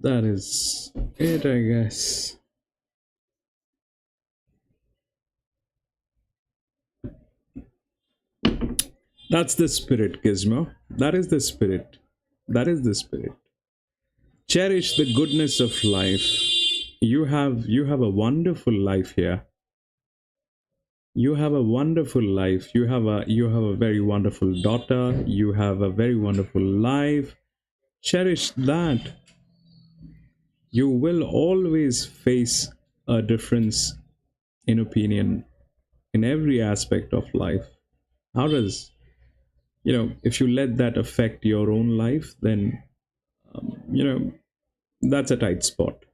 [SPEAKER 1] That is it, I guess. That's the spirit, Gizmo. That is the spirit. That is the spirit. Cherish the goodness of life. You have a wonderful life here. You have a wonderful life. You have a very wonderful daughter. You have a very wonderful life. Cherish that. You will always face a difference in opinion in every aspect of life. How does, if you let that affect your own life, then, that's a tight spot.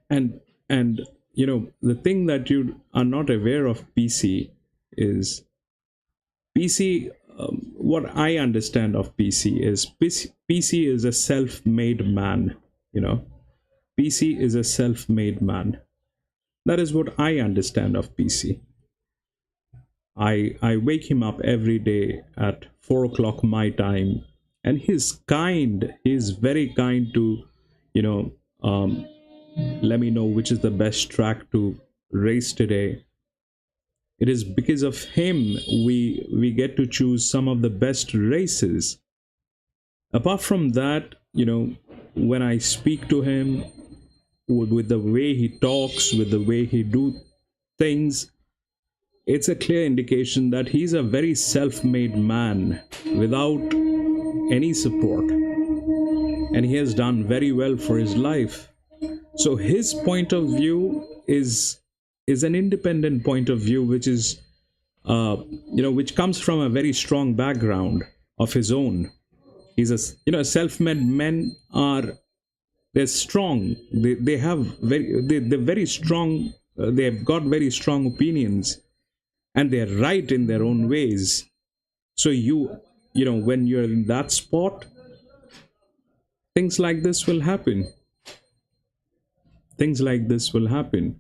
[SPEAKER 1] And the thing that you are not aware of PC is PC. What I understand of PC is PC is a self-made man. PC is a self-made man. That is what I understand of PC. I wake him up every day at 4 o'clock my time, and he's kind. He's very kind to, let me know which is the best track to race today. It is because of him we get to choose some of the best races. Apart from that, when I speak to him, with the way he talks, with the way he do things, it's a clear indication that he's a very self-made man without any support, and he has done very well for his life. So his point of view is an independent point of view, which is which comes from a very strong background of his own. He's self-made men are, they're strong. They have they're very strong they've got very strong opinions, and they're right in their own ways. So you know, when you're in that spot, things like this will happen. Things like this will happen.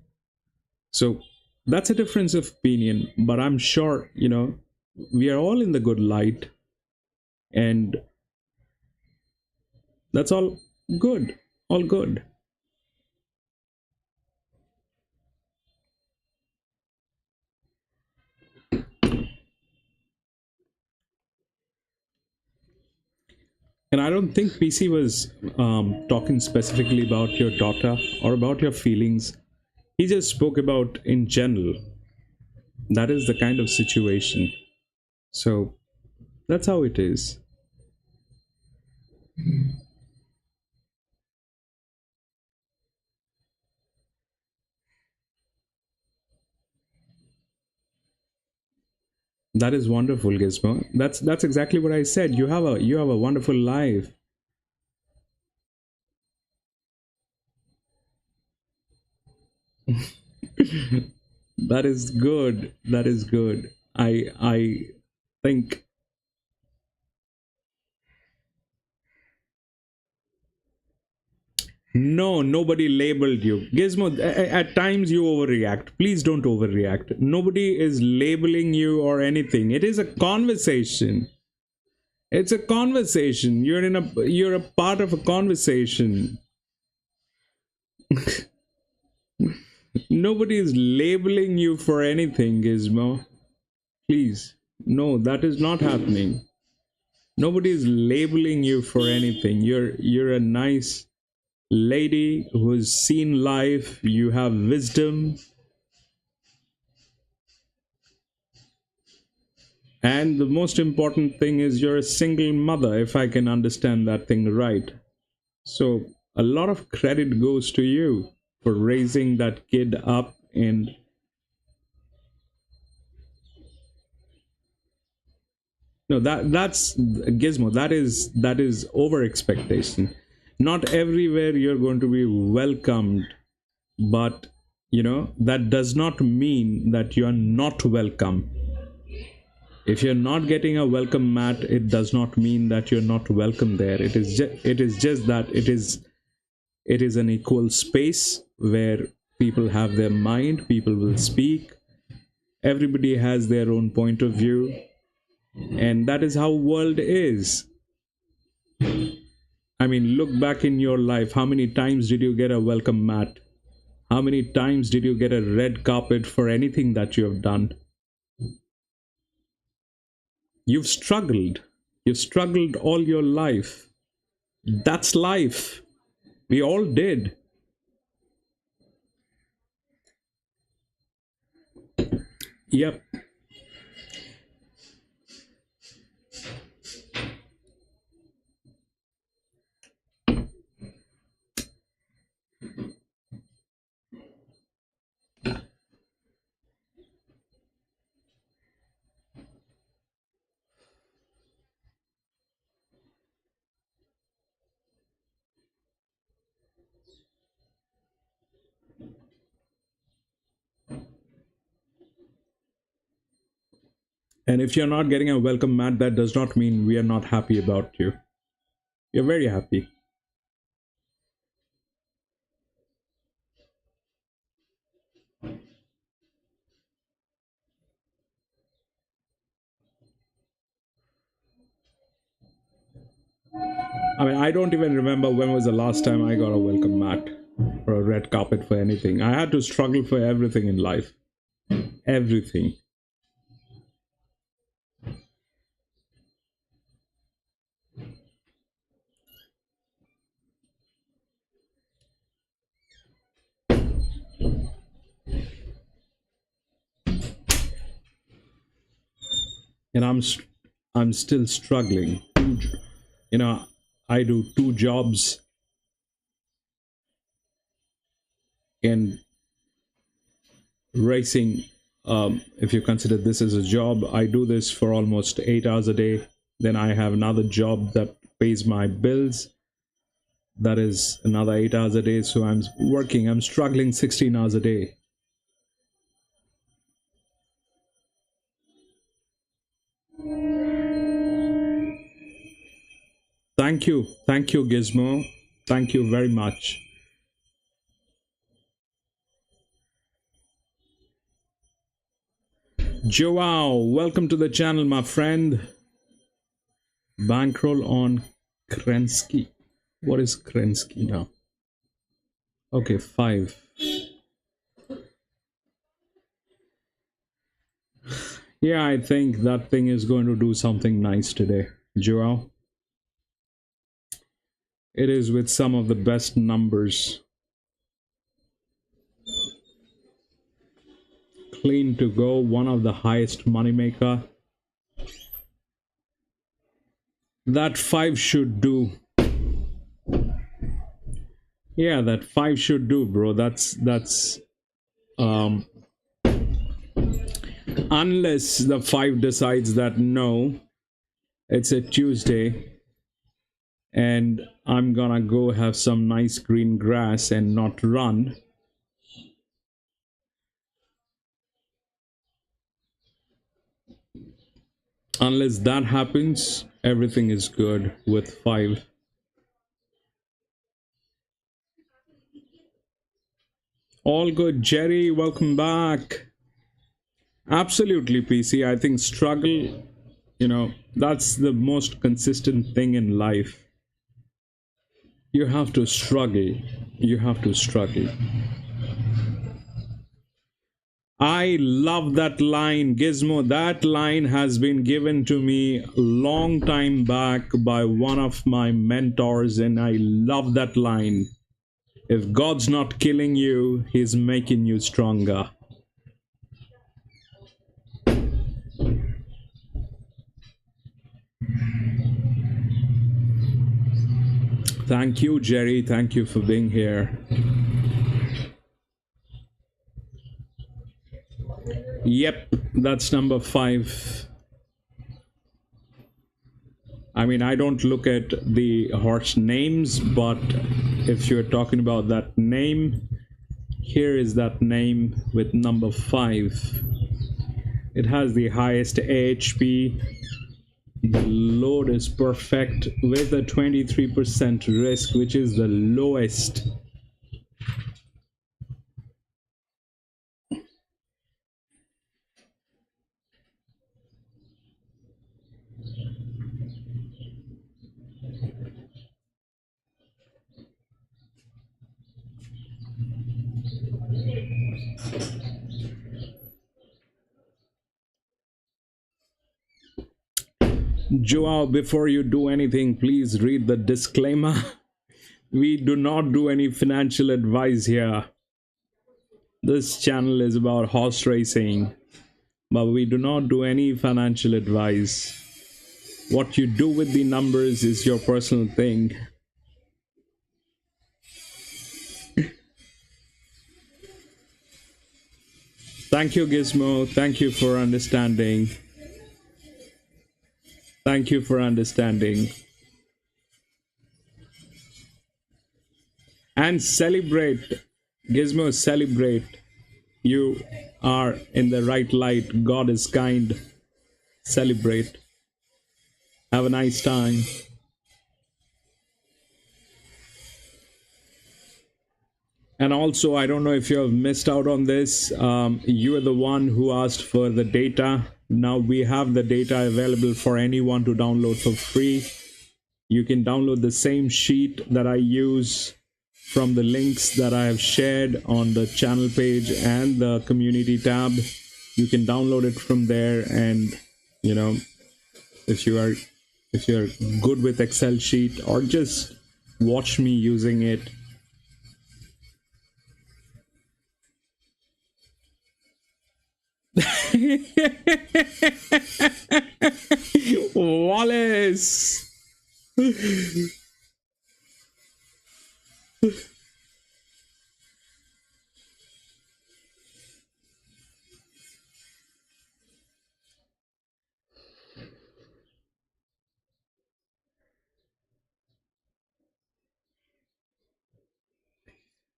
[SPEAKER 1] So that's a difference of opinion, but I'm sure, you know, we are all in the good light, and that's all good. All good. And I don't think PC was talking specifically about your daughter or about your feelings. He just spoke about in general. That is the kind of situation. So that's how it is. That is wonderful, Gizmo. That's exactly what I said. You have a wonderful life. That is good. That is good. I think no, nobody labeled you. Gizmo, at times you overreact. Please don't overreact. Nobody is labeling you or anything. It is a conversation. It's a conversation. You're a part of a conversation. Nobody is labeling you for anything, Gizmo. Please. No, that is not happening. Nobody is labeling you for anything. You're a nice lady who's seen life. You have wisdom. And the most important thing is you're a single mother, if I can understand that thing right. So a lot of credit goes to you for raising that kid up. And no, that's Gizmo. That is over expectation. Not everywhere you're going to be welcomed, but you know that does not mean that you're not welcome. If you're not getting a welcome mat, it does not mean that you're not welcome there. It is just that it is an equal space where people have their mind, people will speak, everybody has their own point of view, and that is how world is. I mean, look back in your life. How many times did you get a welcome mat? How many times did you get a red carpet for anything that you have done? You've struggled. You've struggled all your life. That's life. We all did. Yep. And if you're not getting a welcome mat, that does not mean we are not happy about you. You're very happy. I mean, I don't even remember when was the last time I got a welcome mat or a red carpet for anything. I had to struggle for everything in life. Everything. And I'm still struggling. You know, I do 2 jobs, and racing, if you consider this as a job, I do this for almost 8 hours a day. Then I have another job that pays my bills. That is another 8 hours a day. So I'm struggling 16 hours a day. Thank you. Thank you, Gizmo. Thank you very much. Joao, welcome to the channel, my friend. Bankroll on Krensky. What is Krensky now? Okay, 5. Yeah, I think that thing is going to do something nice today, Joao. It is with some of the best numbers. Clean to go, one of the highest moneymaker. That 5 should do. Yeah, that 5 should do, bro. That's unless the 5 decides that no, it's a Tuesday and I'm gonna go have some nice green grass and not run. Unless that happens, everything is good with 5. All good, Jerry. Welcome back. Absolutely, PC. I think struggle, that's the most consistent thing in life. You have to struggle. You have to struggle. I love that line, Gizmo. That line has been given to me a long time back by one of my mentors, and I love that line. If God's not killing you, He's making you stronger. Thank you, Jerry. Thank you for being here. Yep, that's number 5. I mean, I don't look at the horse names, but if you're talking about that name, here is that name with number 5. It has the highest AHP. The load is perfect with a 23% risk, which is the lowest. Joao, before you do anything, please read the disclaimer. We do not do any financial advice here. This channel is about horse racing, but we do not do any financial advice. What you do with the numbers is your personal thing. Thank you, Gizmo. Thank you for understanding. Thank you for understanding. And celebrate. Gizmo, celebrate. You are in the right light. God is kind. Celebrate. Have a nice time. And also, I don't know if you have missed out on this. You are the one who asked for the data. Now we have the data available for anyone to download for free. You can download the same sheet that I use from the links that I have shared on the channel page and the community tab. You can download it from there, and if you're good with Excel sheet, or just watch me using it. Wallace.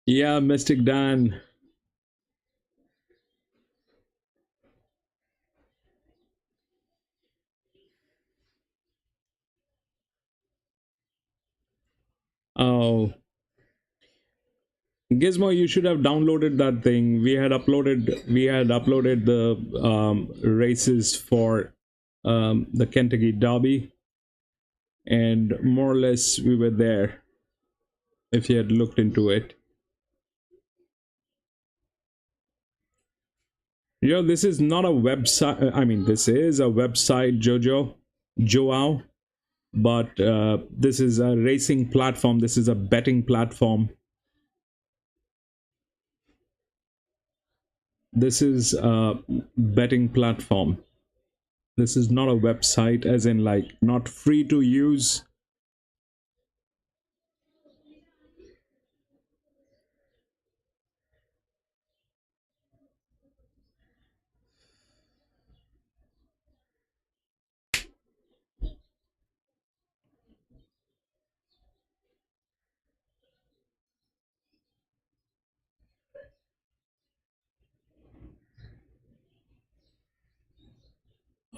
[SPEAKER 1] Yeah, Mystic Dan. Oh, Gizmo, you should have downloaded that thing. We had uploaded the races for the Kentucky Derby, and more or less we were there. If you had looked into it, this is not a website. I mean, this is a website, Joao, but this is a racing platform. This is a betting platform. This is a betting platform. This is not a website, as in like not free to use.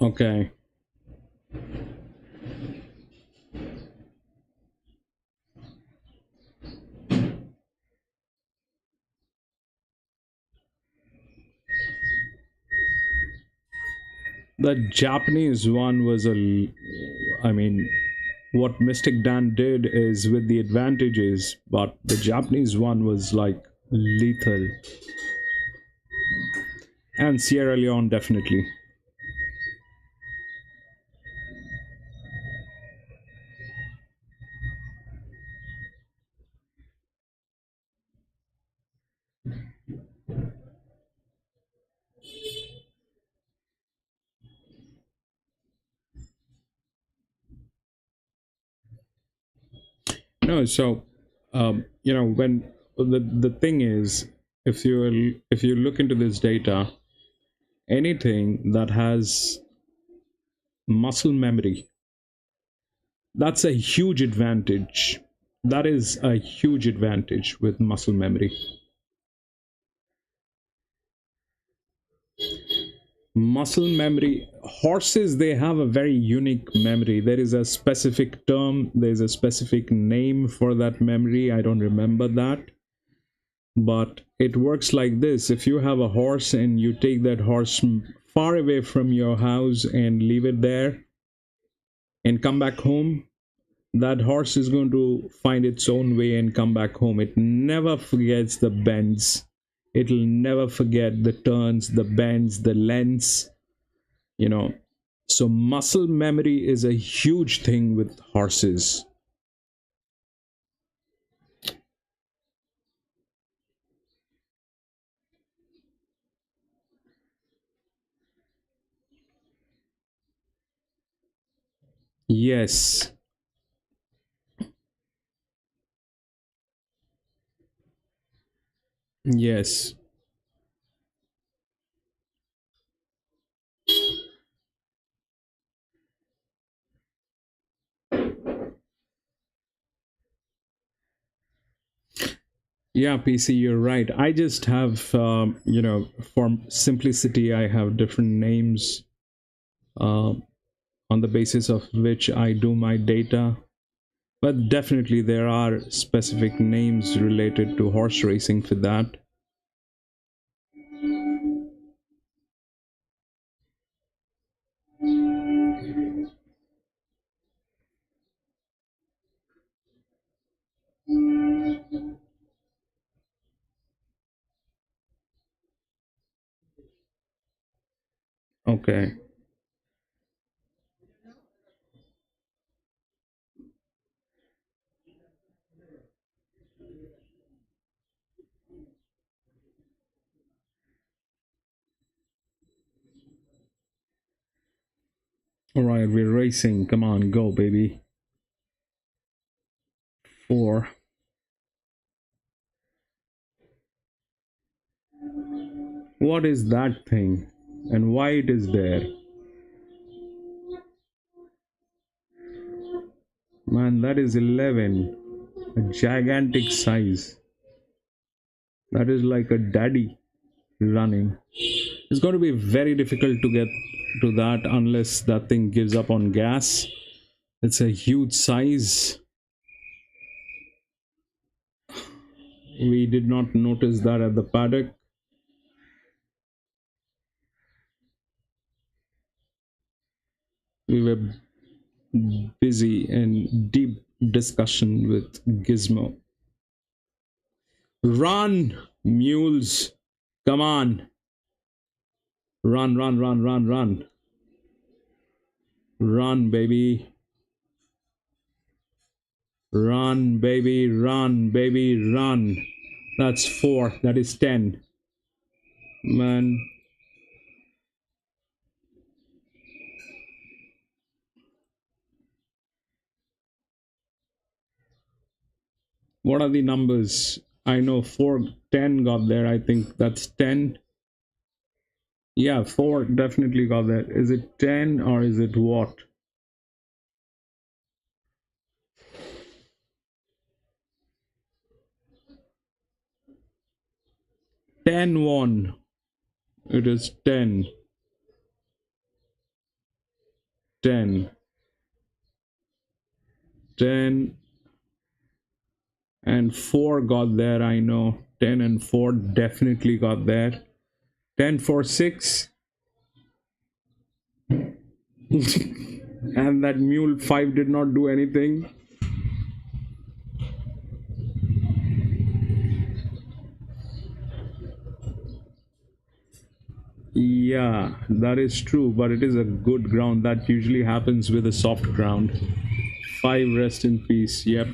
[SPEAKER 1] Okay. The Japanese one was I mean, what Mystic Dan did is with the advantages, but the Japanese one was like lethal. And Sierra Leone, definitely. No, so when the thing is, if you look into this data, anything that has muscle memory, that's a huge advantage. That is a huge advantage with muscle memory. Muscle memory, horses, they have a very unique memory. There is a specific term, there's a specific name for that memory. I don't remember that, but it works like this. If you have a horse and you take that horse far away from your house and leave it there and come back home, that horse is going to find its own way and come back home. It never forgets the bends, it'll never forget the turns, the bends, the lengths, you know. So muscle memory is a huge thing with horses. Yes, yes. Yeah, PC, you're right. I just have, for simplicity, I have different names uh, on the basis of which I do my data. But definitely there are specific names related to horse racing for that. Okay. All right, we're racing. Come on, go, baby. 4. What is that thing? And why it is there? Man, that is 11. A gigantic size. That is like a daddy running. It's going to be very difficult to get to that unless that thing gives up on gas. It's a huge size. We did not notice that at the paddock. We were busy in deep discussion with Gizmo. Run, mules! Come on! Run, run, run, run, run! Run, baby! Run, baby, run, baby, run! That's 4, that is 10. Man. What are the numbers? I know 4, 10 got there. I think that's 10. Yeah, 4 definitely got there. Is it 10 or is it what? 10 won. It is 10. 10. 10 and 4 got there. I know 10 and 4 definitely got there. 10 for 6. And that mule 5 did not do anything. Yeah, that is true, but it is a good ground. That usually happens with a soft ground. 5, rest in peace. Yep.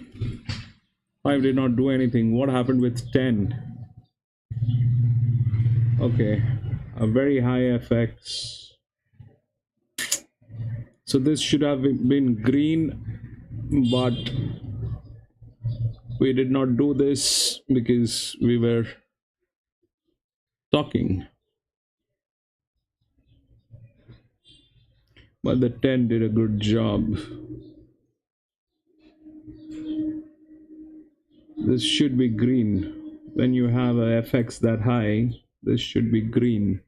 [SPEAKER 1] 5 did not do anything. What happened with 10? Okay, a very high FX. So this should have been green, but we did not do this because we were talking. But the 10 did a good job. This should be green. When you have a FX that high, this should be green.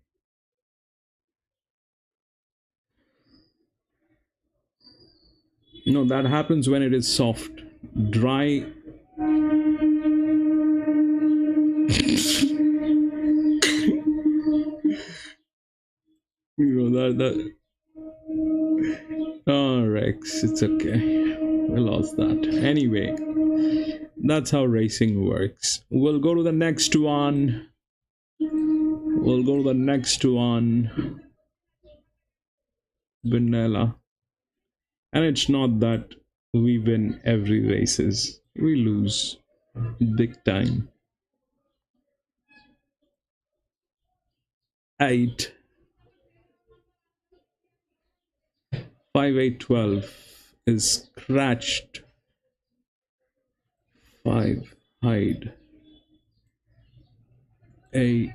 [SPEAKER 1] No, that happens when it is soft. Dry. That. Oh, Rex, it's okay. We lost that. Anyway, that's how racing works. We'll go to the next one. Benalla. And it's not that we win every races. We lose big time. 8. 5, 8, 12 is scratched. 5, hide. 8,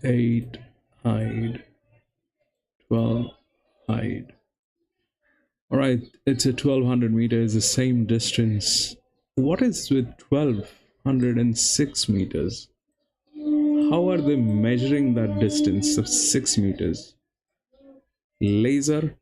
[SPEAKER 1] 8, hide. 12, hide. Alright, it's a 1200 meters, the same distance. What is with 1206 meters? How are they measuring that distance of 6 meters? Laser?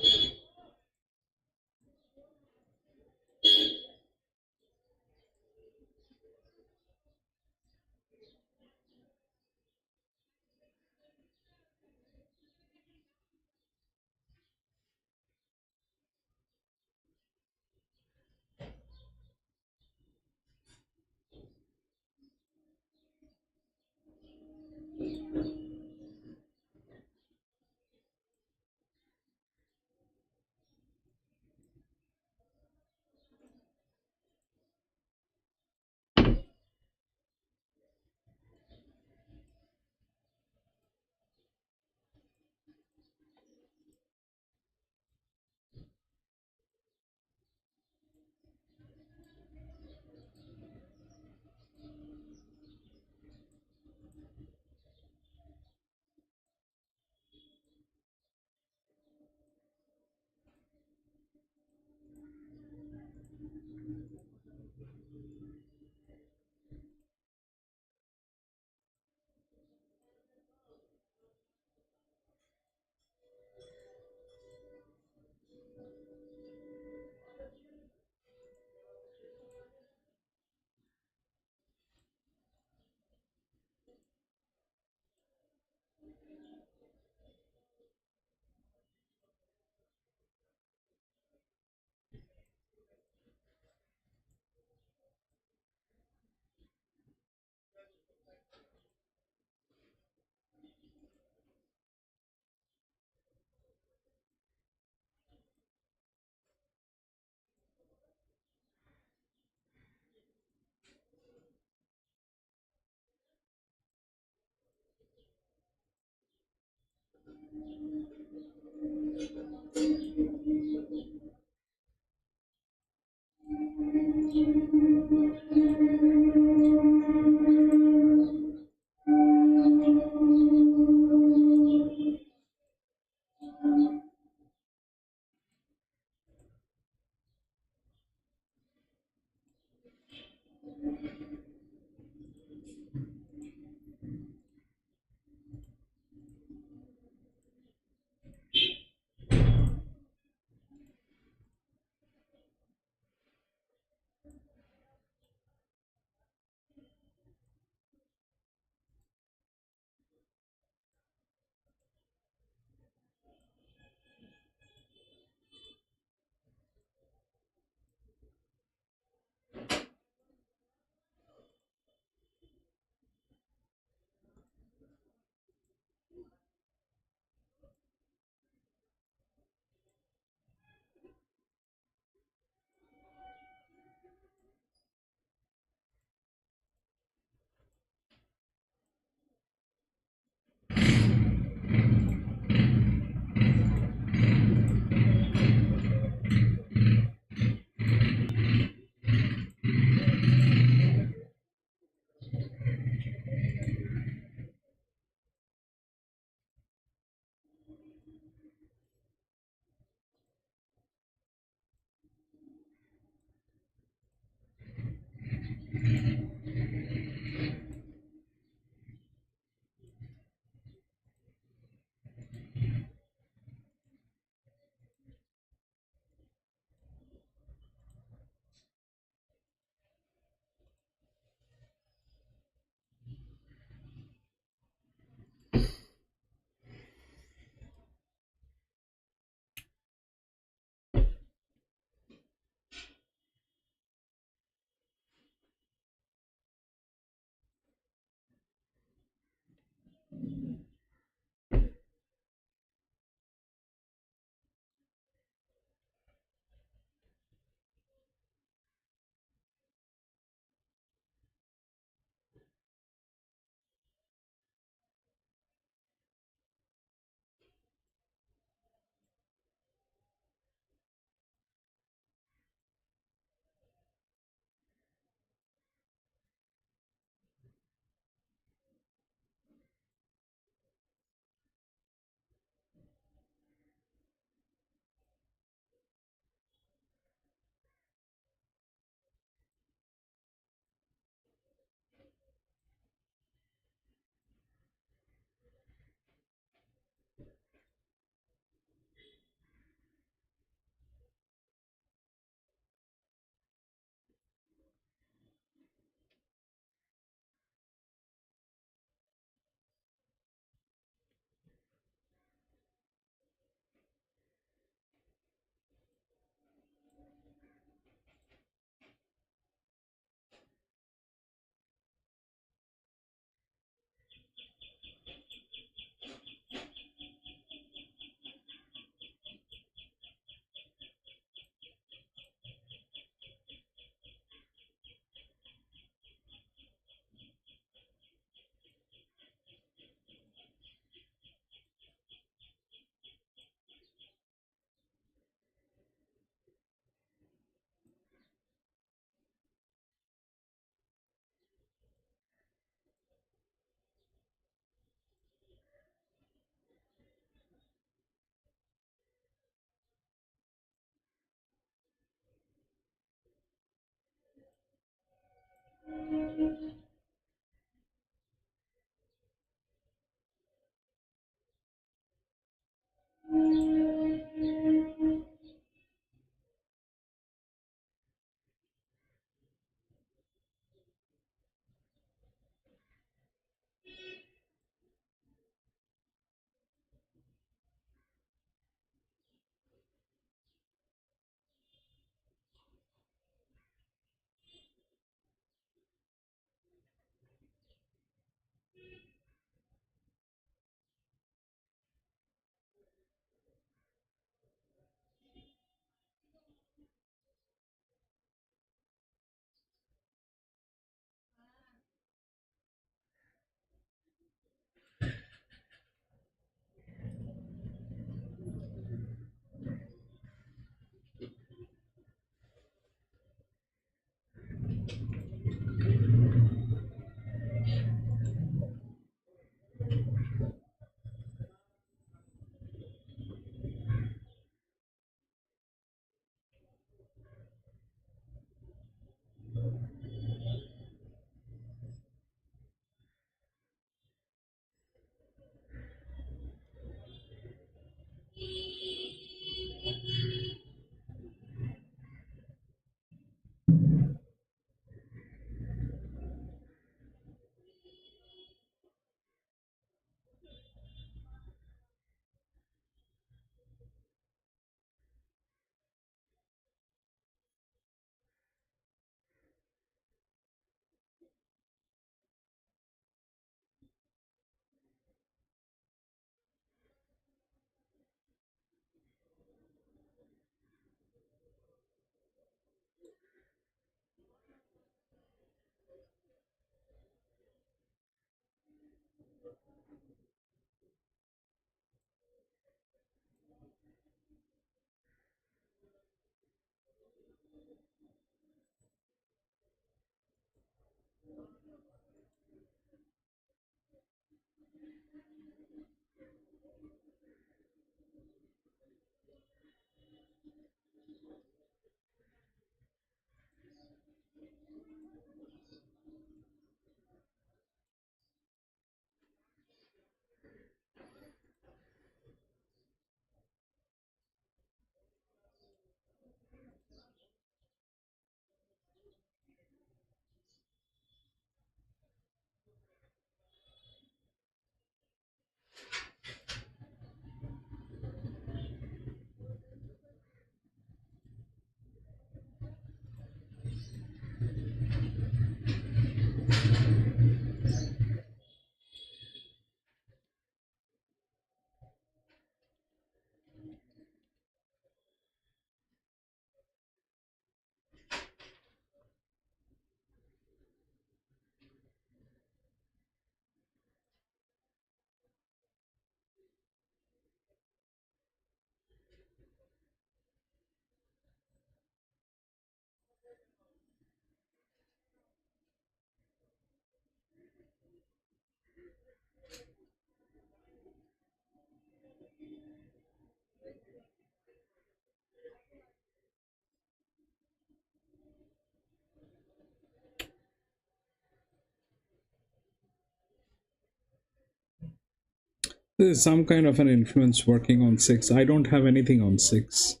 [SPEAKER 1] There's some kind of an influence working on 6. I don't have anything on 6.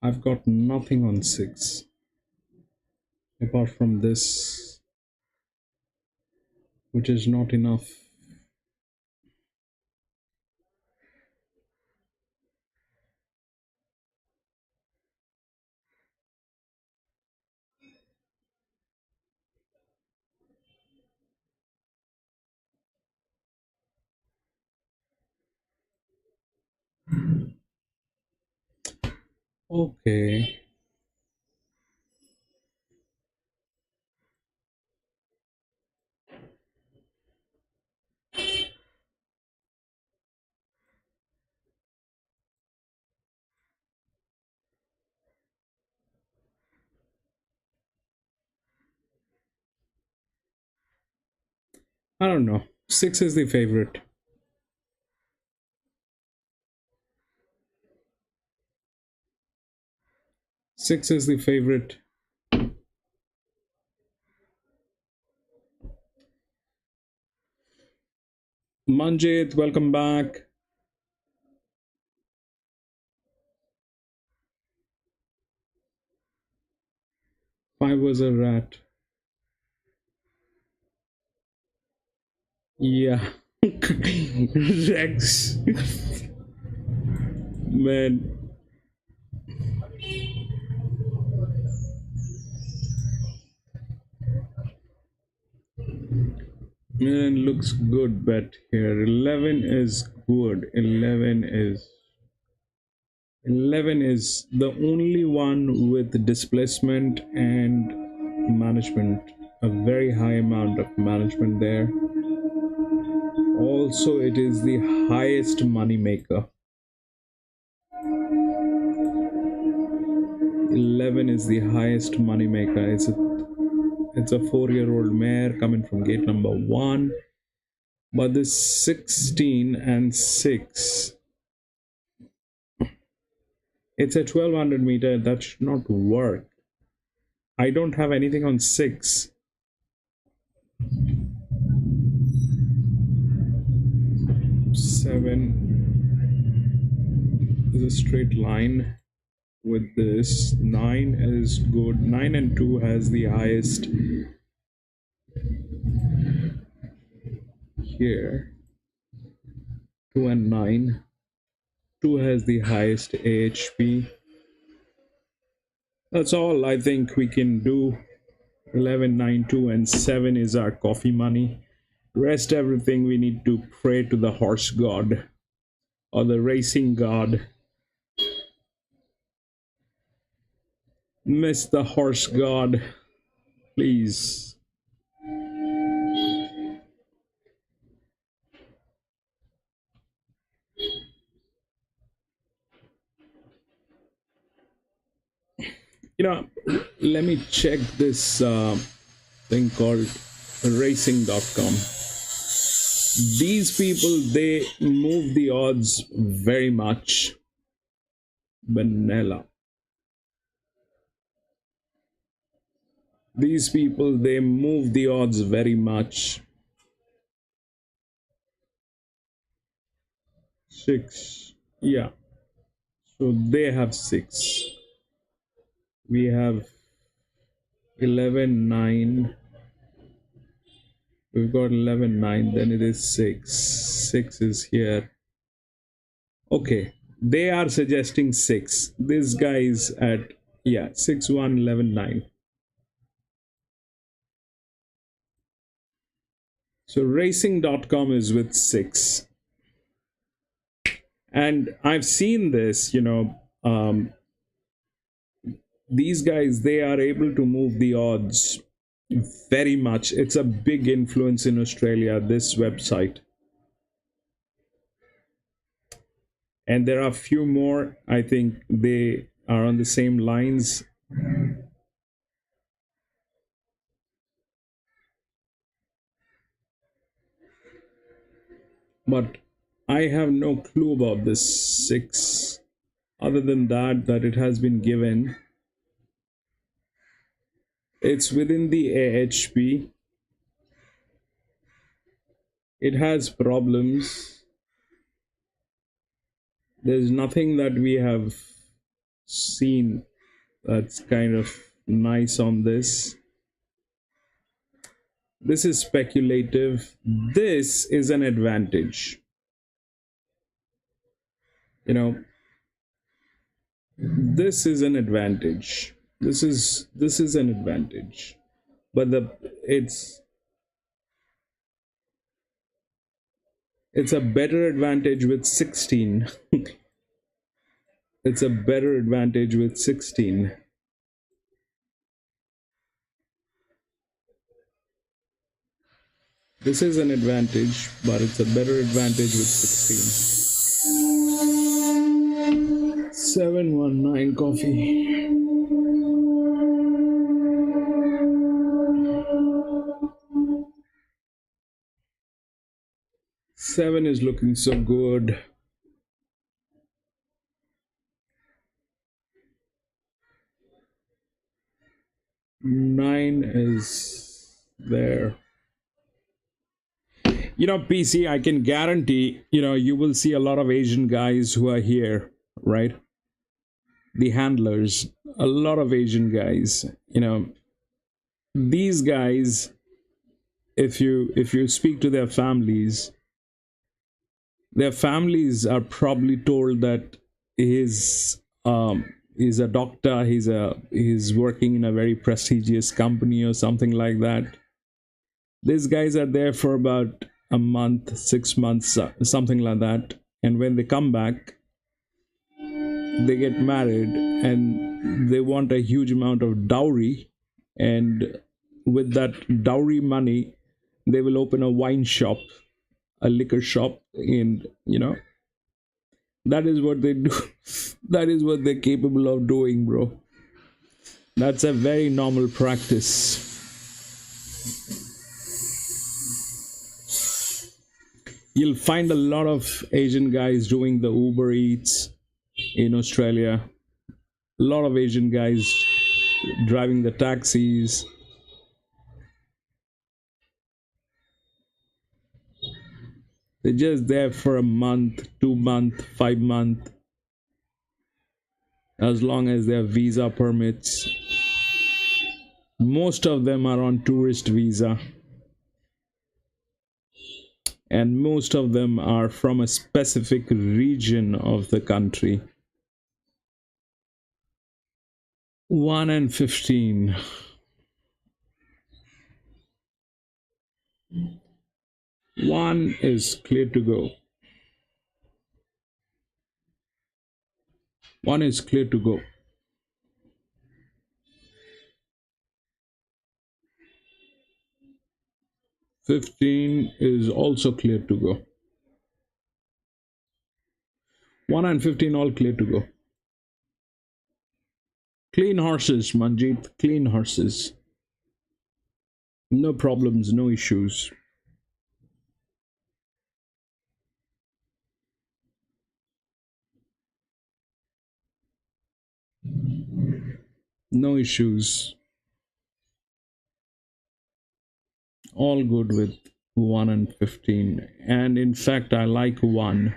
[SPEAKER 1] I've got nothing on 6 apart from this, which is not enough. Okay. I don't know. 6 is the favorite. Six is the favorite. Manjit, welcome back. Five was a rat. Yeah. Rex. Man. Man, looks good bet here. 11 is good. 11 is the only one with displacement and management. A very high amount of management there. Also, it is the highest money maker. 11 is the highest money maker. It's a 4-year-old mare coming from gate number 1. But this 16 and 6, it's a 1200 meter. That should not work. I don't have anything on 6. 7 is a straight line with this. 9 is good. 9 and 2 has the highest here. 2 and 9. 2 has the highest AHP. That's all I think we can do. 11, 9, 2 and 7 is our coffee money. Rest everything we need to pray to the horse god or the racing god. Miss the horse god. please. Let me check this thing called racing.com. These people, they move the odds very much. Benalla. These people, they move the odds very much. 6. Yeah. So they have 6. We have 11-9. We've got 11-9. Then it is 6. 6 is here. Okay. They are suggesting 6. This guy is at, 6-1, 11-9. So racing.com is with 6. And I've seen this, these guys, they are able to move the odds very much. It's a big influence in Australia, this website. And there are a few more, I think they are on the same lines. But I have no clue about this 6, other than that it has been given. It's within the AHP. It has problems. There's nothing that we have seen that's kind of nice on this. This is speculative. This is an advantage. This is an advantage. This is an advantage. But it's a better advantage with 16. It's a better advantage with 16. This is an advantage, but it's a better advantage with 16. 719 coffee. Seven is looking so good. Nine is there. PC, I can guarantee, you will see a lot of Asian guys who are here, right? The handlers, a lot of Asian guys. These guys, if you speak to their families are probably told that he's a doctor, he's working in a very prestigious company or something like that. These guys are there for about a month, 6 months, something like that, and when they come back, they get married and they want a huge amount of dowry, and with that dowry money they will open a wine shop, a liquor shop, and that is what they do. That is what they're capable of doing, bro. That's a very normal practice. You'll find a lot of Asian guys doing the Uber Eats in Australia. A lot of Asian guys driving the taxis. They're just there for a month, 2 months, 5 months, as long as they have visa permits. Most of them are on tourist visa, and most of them are from a specific region of the country. 1 and 15. One is clear to go. One is clear to go. 15 is also clear to go. 1 and 15 all clear to go. Clean horses, Manjeet. Clean horses. No problems, no issues. No issues. All good with 1 and 15. And in fact, I like 1.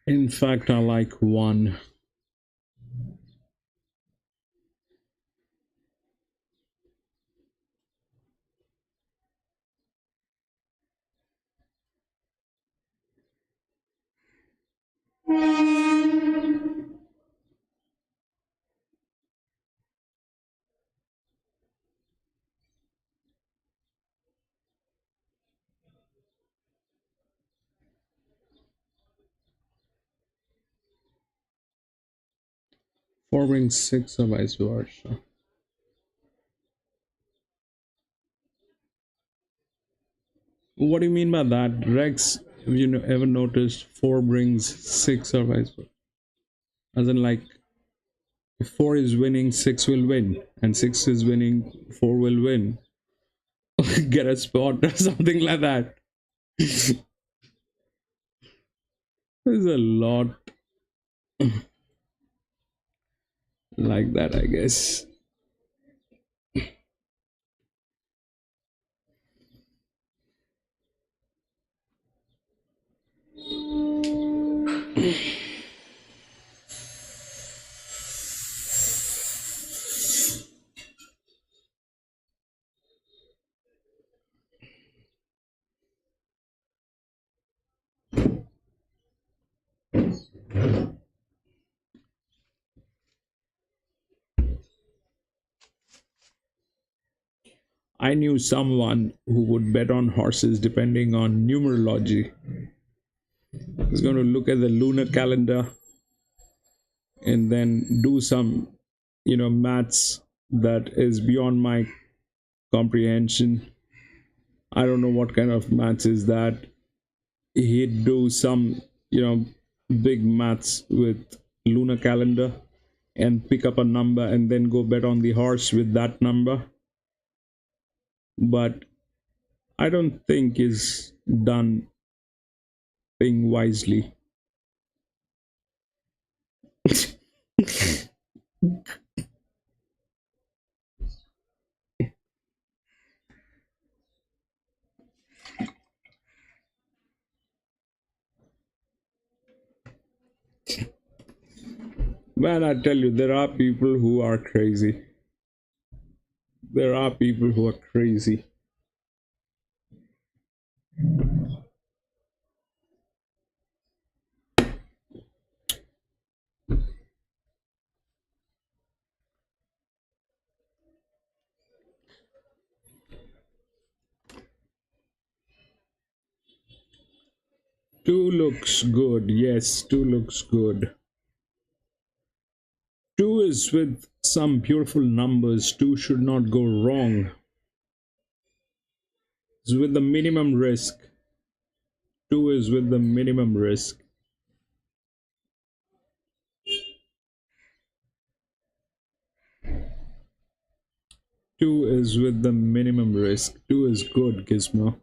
[SPEAKER 1] In fact, I like 1. Four brings 6 or vice versa. What do you mean by that, Rex? Have you ever noticed 4 brings 6 or vice versa? As in, like, if 4 is winning, 6 will win, and 6 is winning, 4 will win. Get a spot or something like that. There's a lot like that, I guess. I knew someone who would bet on horses depending on numerology. He's going to look at the lunar calendar and then do some, maths that is beyond my comprehension. I don't know what kind of maths is that. He'd do some, big maths with lunar calendar and pick up a number and then go bet on the horse with that number. But I don't think is done thing wisely. Man, I tell you, there are people who are crazy. There are people who are crazy. Two looks good. Yes, two looks good. Two is with some beautiful numbers. Two should not go wrong. It's with the minimum risk. Two is with the minimum risk. Two is with the minimum risk. Two is good, Gizmo.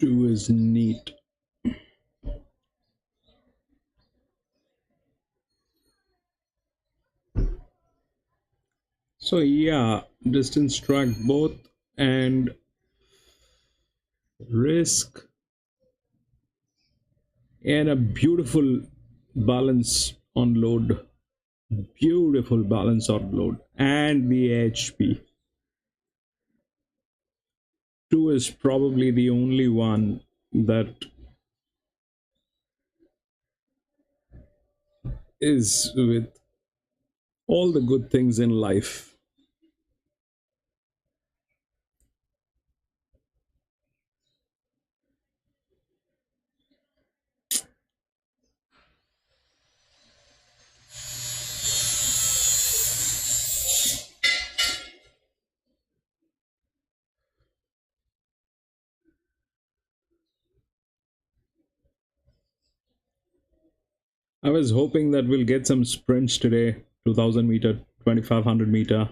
[SPEAKER 1] Two is neat. So yeah, distance track both, and risk, and a beautiful balance on load. Beautiful balance on load. And the HP. 2 is probably the only one that is with all the good things in life. I was hoping that we'll get some sprints today, 2000 meter, 2500 meter,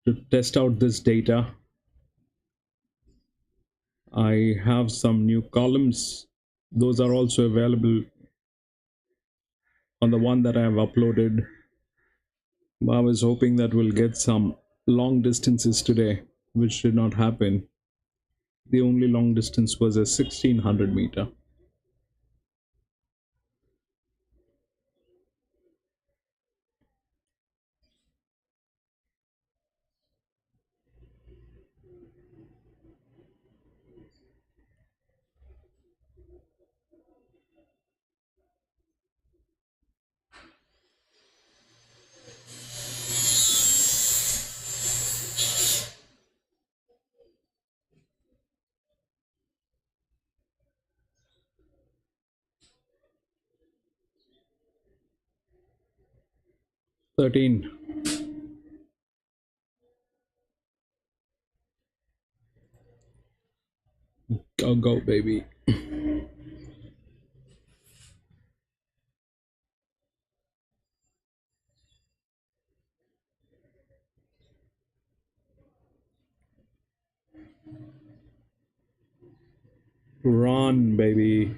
[SPEAKER 1] to test out this data. I have some new columns. Those are also available on the one that I have uploaded. I was hoping that we'll get some long distances today, which did not happen. The only long distance was a 1600 meter. Thirteen. Go, go, baby. Run, baby.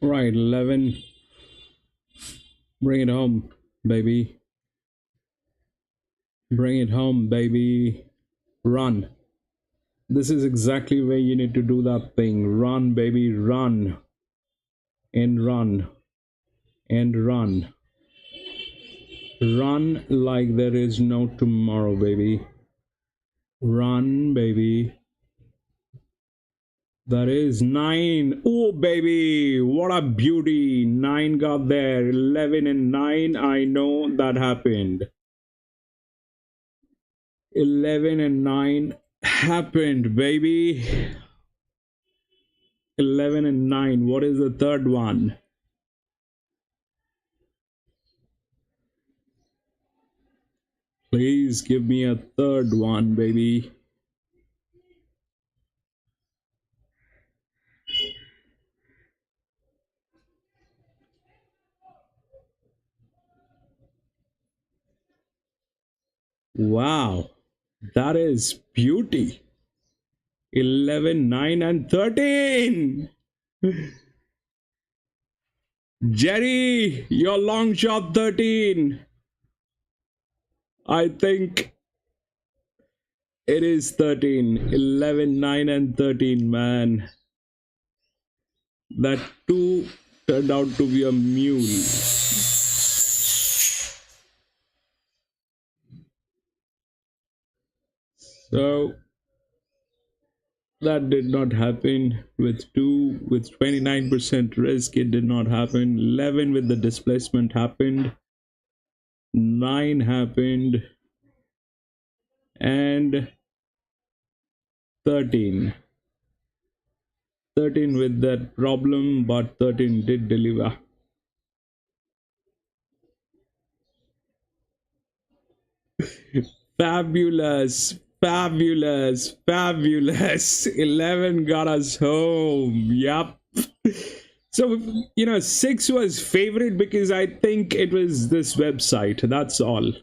[SPEAKER 1] Right, 11. Bring it home, baby. Bring it home, baby. Run. This is exactly where you need to do that thing. Run, baby, run. And run. And run. Run like there is no tomorrow, baby. Run, baby. That is 9. Oh, baby, what a beauty. 9 got there. 11 and 9. I know that happened. 11 and 9 happened, baby. 11 and 9. What is the third one? Please give me a third one, baby. Wow, that is beauty. 11, 9, and 13. Jerry, your long shot 13. I think it is 13. 11, 9, and 13, man. That 2 turned out to be a mule. So that did not happen with 2. With 29% risk, it did not happen. 11 with the displacement happened. 9 happened. And 13. 13 with that problem, but 13 did deliver. Fabulous, fabulous, fabulous. 11 got us home. Yup. So, 6 was favorite because I think it was this website. That's all.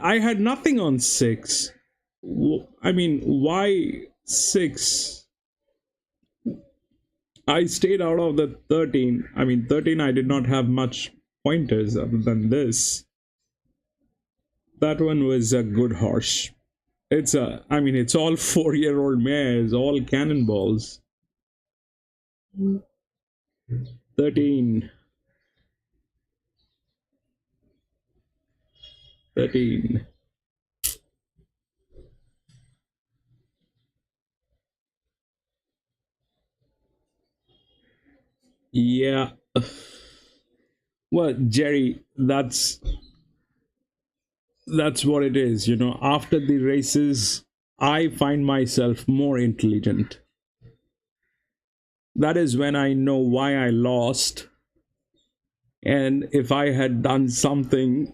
[SPEAKER 1] I had nothing on 6. I mean, why 6? I stayed out of the 13. I mean, 13, I did not have much pointers other than this. That one was a good horse. It's all 4-year-old mares, all cannonballs. 13. 13. Yeah. Well, Jerry, that's what it is. After the races, I find myself more intelligent. That is when I know why I lost. And if I had done something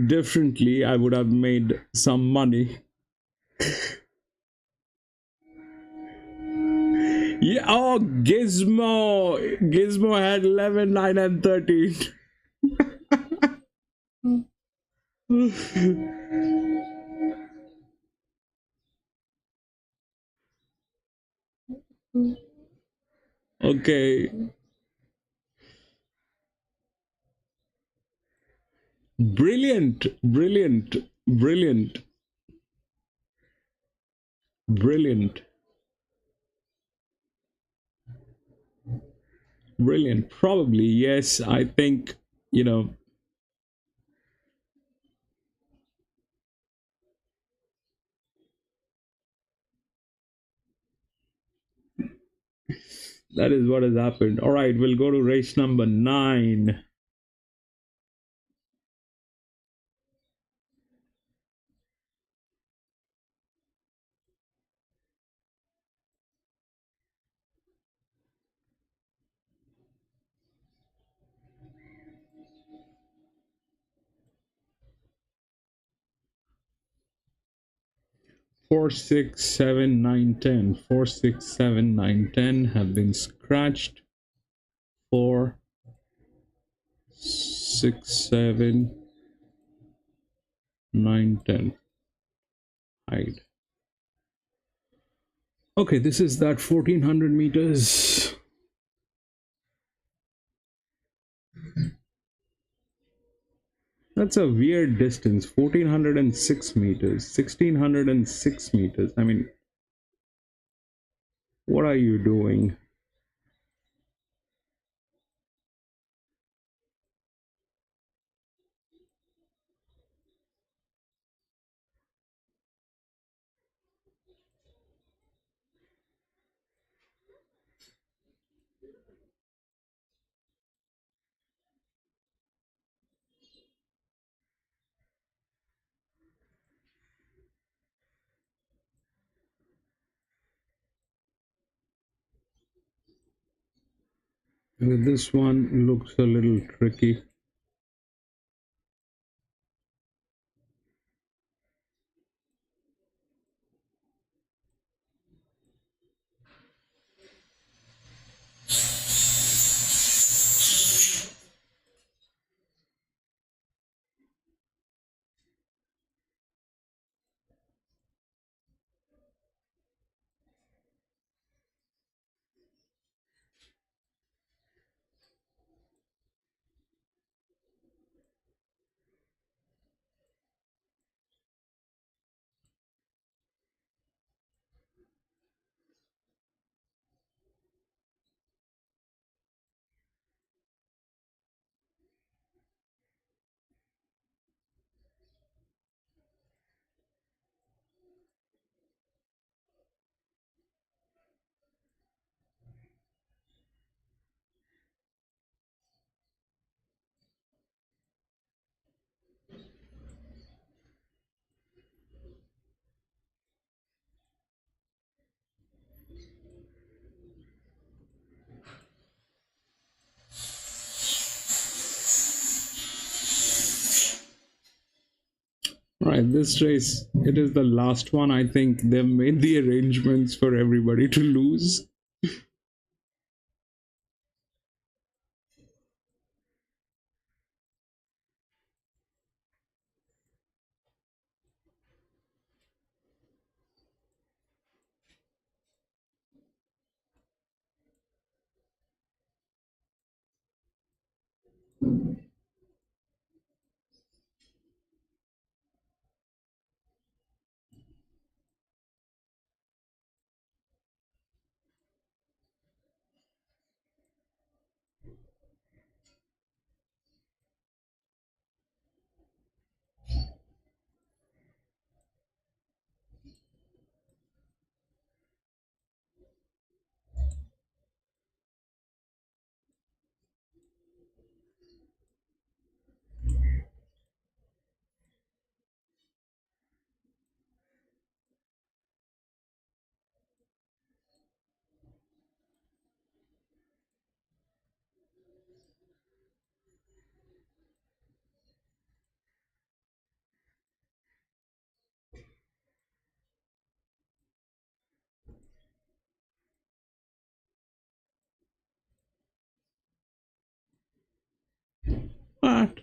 [SPEAKER 1] differently, I would have made some money. Yeah, oh, Gizmo. Gizmo had 11, 9, and 13. Okay. Brilliant, brilliant, brilliant, brilliant, brilliant. Probably, yes. I think, that is what has happened. All right, we'll go to race number 9. 4, 6, 7, 9, 10. 4, 6, 7, 9, 10 have been scratched. 4, 6, 7, 9, 10. Hide. Okay, this is that 1400 meters. That's a weird distance. 1406 meters, 1606 meters. I mean, what are you doing? This one looks a little tricky. Right, this race, it is the last one. I think they've made the arrangements for everybody to lose. But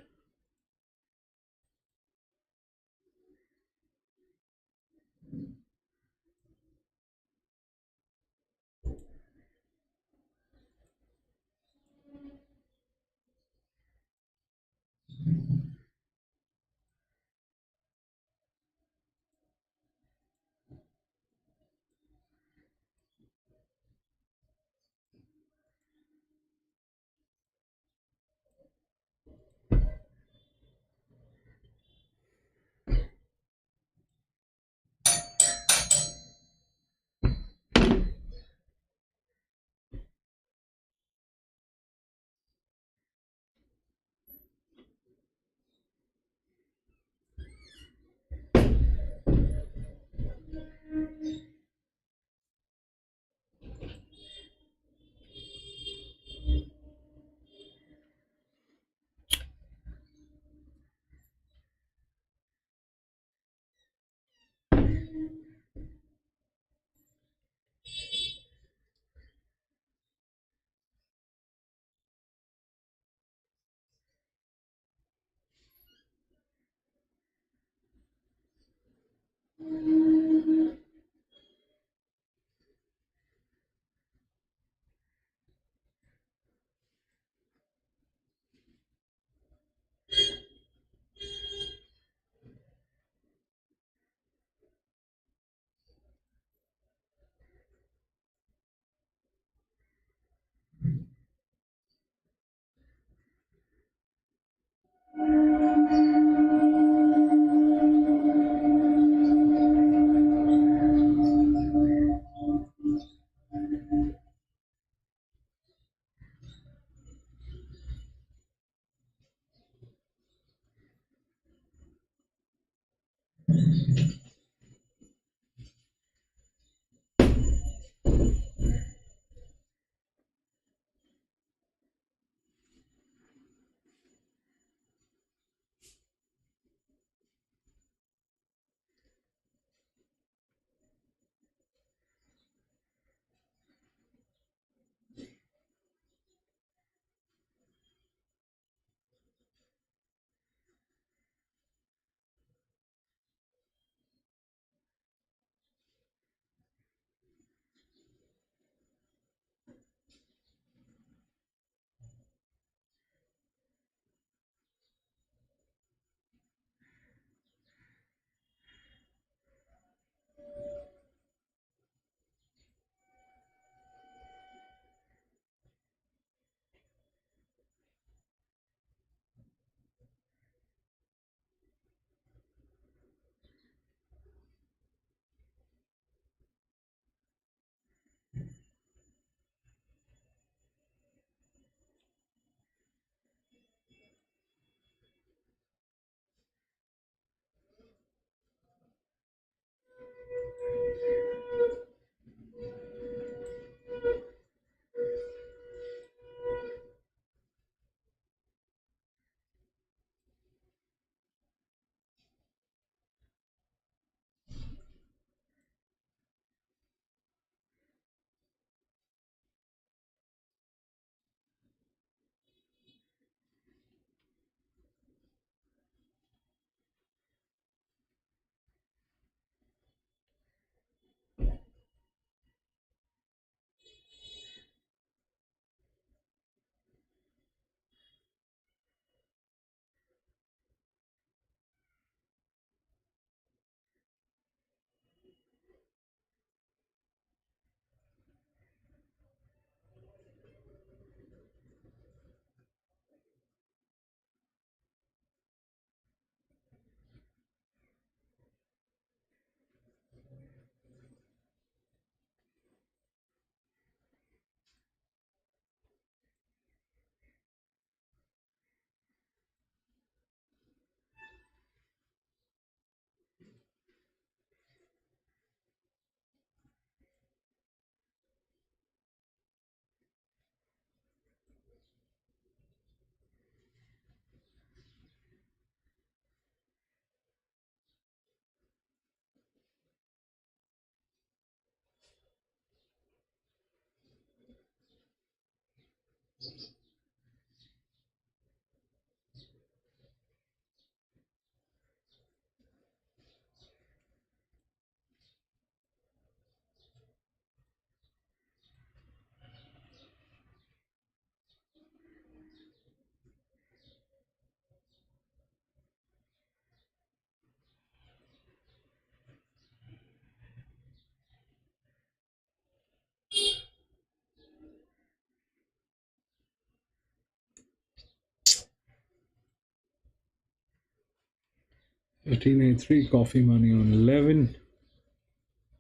[SPEAKER 1] 1383 coffee money on 11.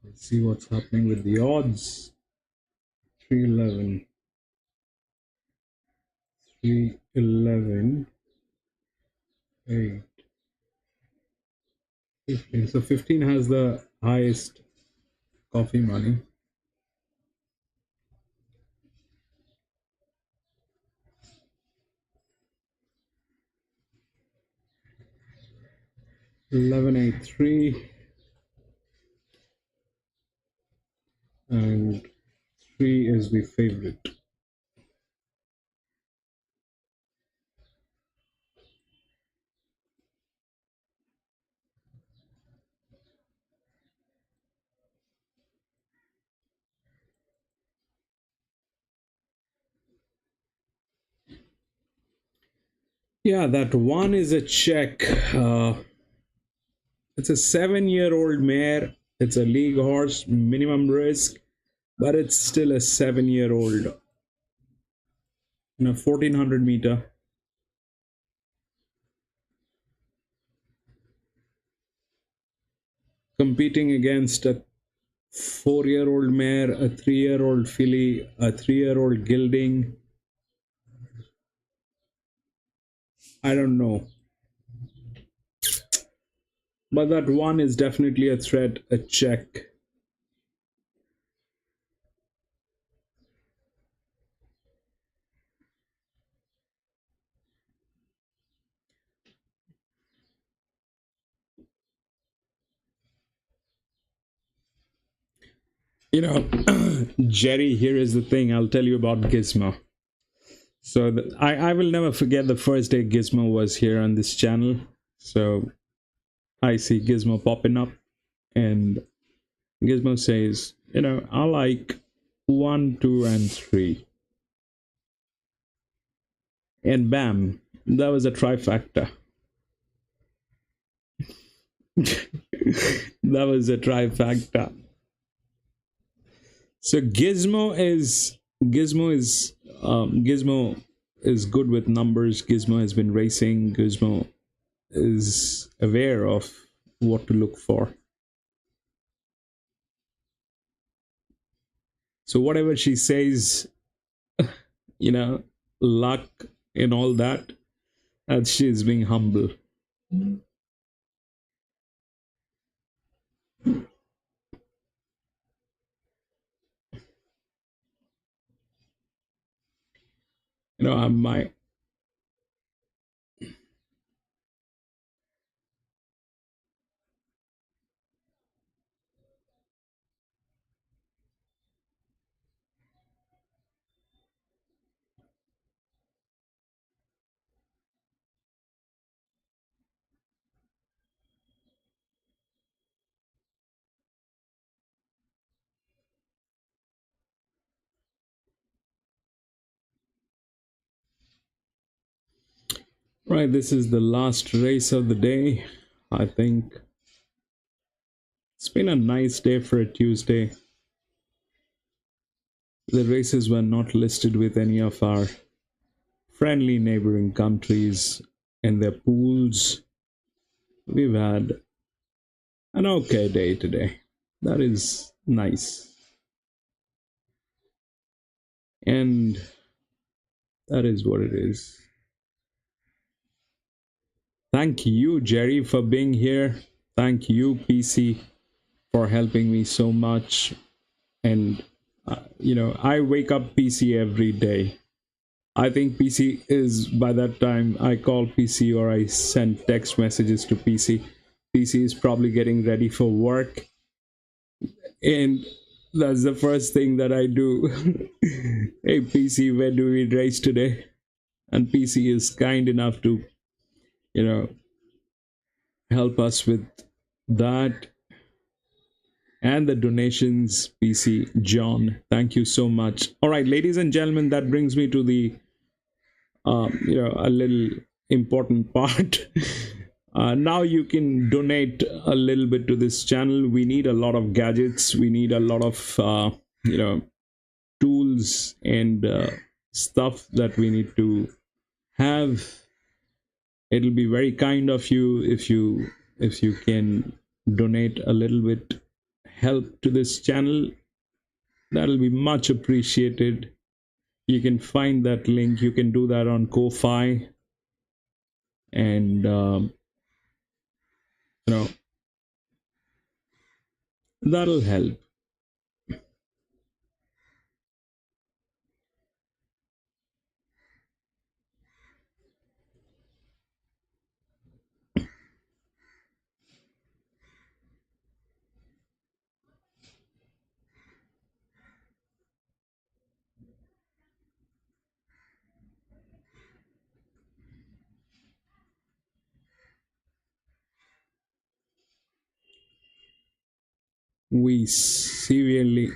[SPEAKER 1] Let's see what's happening with the odds. 311. 311. 8. 15. So 15 has the highest coffee money. $11.83 and 3 is the favorite. Yeah, that one is a check. It's a 7-year-old mare. It's a league horse, minimum risk, but it's still a 7-year-old. In a 1400 meter. Competing against a 4-year-old mare, a 3-year-old filly, a 3-year-old gelding. I don't know. But that one is definitely a threat, a check. You know, Jerry, here is the thing. I'll tell you about Gizmo. So I will never forget the first day Gizmo was here on this channel. So I see Gizmo popping up, and Gizmo says, I like 1, 2, and 3. And bam, that was a trifecta. That was a trifecta. So Gizmo is good with numbers. Gizmo has been racing. Gizmo is aware of what to look for. So whatever she says, luck and all that she's being humble. My Right, this is the last race of the day. I think it's been a nice day for a Tuesday. The races were not listed with any of our friendly neighboring countries and their pools. We've had an okay day today. That is nice. And that is what it is. Thank you, Jerry, for being here. Thank you, PC, for helping me so much. And, I wake up PC every day. I think PC is, by that time, I call PC or I send text messages to PC. PC is probably getting ready for work. And that's the first thing that I do. Hey, PC, where do we race today? And PC is kind enough to, help us with that. And the donations, PC, John, thank you so much. All right, ladies and gentlemen, that brings me to the, a little important part. Now you can donate a little bit to this channel. We need a lot of gadgets. We need a lot of, tools and stuff that we need to have. It'll be very kind of you if you if you can donate a little bit help to this channel, that'll be much appreciated. You can find that link. You can do that on Ko-Fi, and you know, that'll help. We severely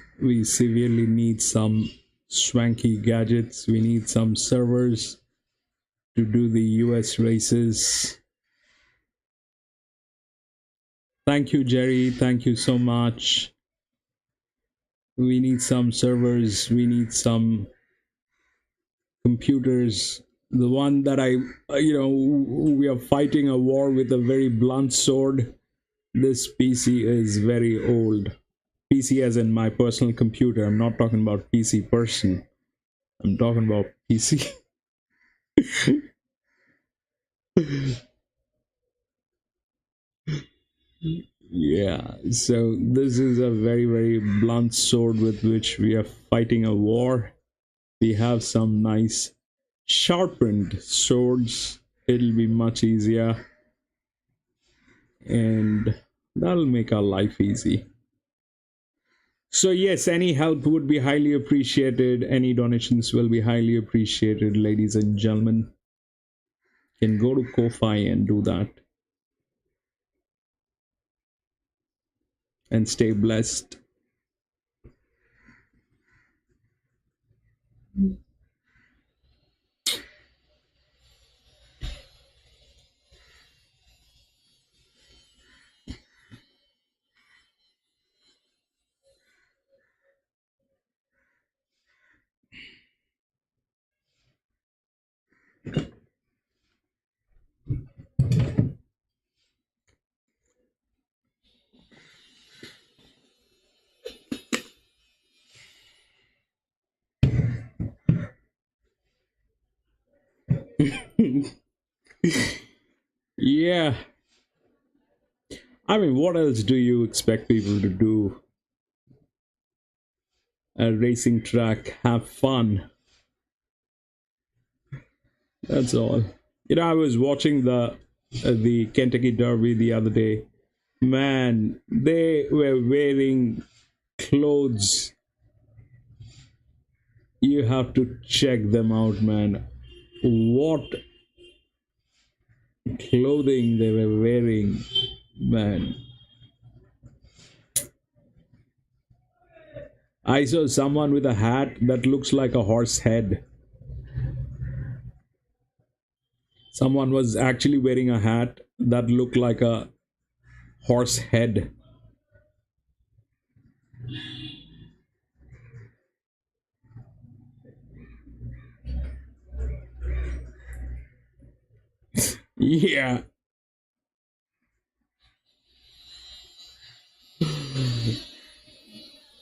[SPEAKER 1] need some swanky gadgets. We need some servers to do the US races. Thank you, Jerry. Thank you so much. We need some servers. We need some computers. The one that we are fighting a war with a very blunt sword. This PC is very old. PC as in my personal computer. I'm not talking about PC person. I'm talking about PC. Yeah, so this is a very, very blunt sword with which we are fighting a war. We have some nice sharpened swords. It'll be much easier, and that'll make our life easy. So yes, any help would be highly appreciated. Any donations will be highly appreciated, ladies and gentlemen. You can go to Ko-Fi and do that. And stay blessed. Yeah. I mean, what else do you expect people to do? A racing track, have fun. That's all. I was watching the Kentucky Derby the other day. Man, they were wearing clothes. You have to check them out, man. What clothing they were wearing, man. I saw someone with a hat that looks like a horse head. Someone was actually wearing a hat that looked like a horse head. Yeah.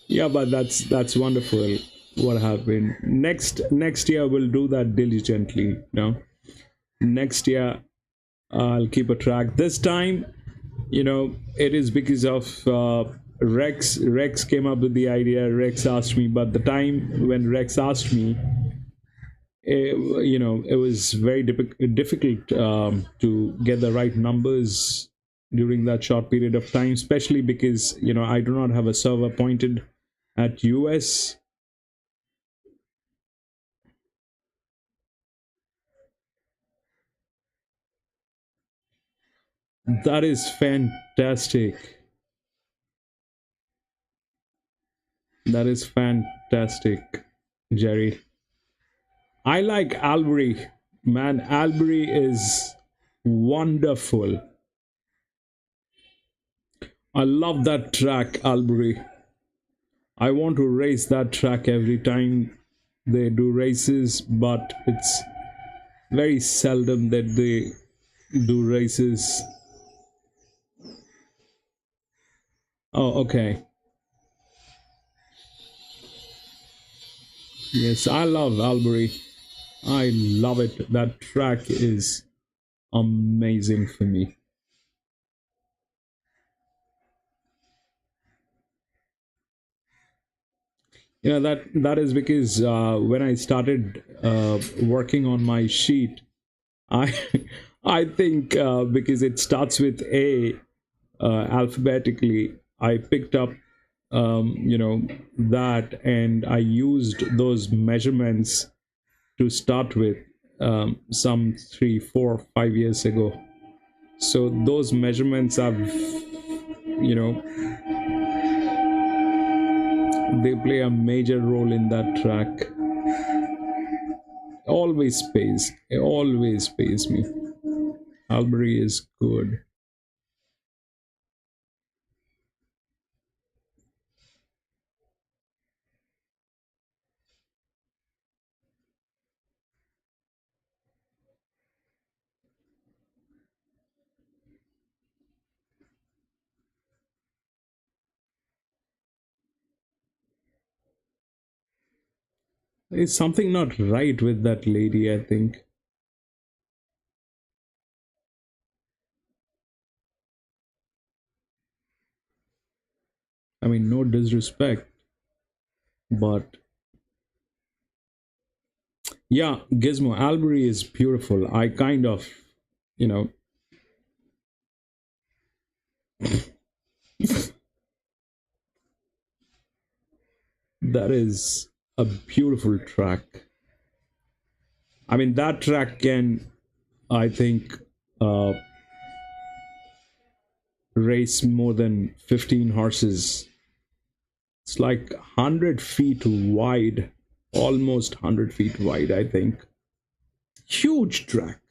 [SPEAKER 1] Yeah, but that's wonderful. What happened next year? We'll do that diligently. Next year I'll keep a track. This time, it is because of Rex. Rex came up with the idea. Rex asked me, but the time when Rex asked me, it was very difficult to get the right numbers during that short period of time, especially because I do not have a server pointed at US. That is fantastic. That is fantastic, Jerry. I like Albury. Man, Albury is wonderful. I love that track, Albury. I want to race that track every time they do races, but it's very seldom that they do races. Oh, okay. Yes, I love Albury. I love it. That track is amazing for me. That is because when I started working on my sheet, I I think because it starts with A alphabetically, I picked up that, and I used those measurements to start with some 3, 4, 5 years ago. So those measurements have, they play a major role in that track. It always pays me. Albury is good. Is something not right with that lady? I think. I mean, no disrespect, but yeah, Gizmo, Albury is beautiful. I kind of, you know, that is a beautiful track. I mean, that track can, I think, uh, race more than 15 horses. It's like 100 feet wide, almost 100 feet wide, I think. Huge track.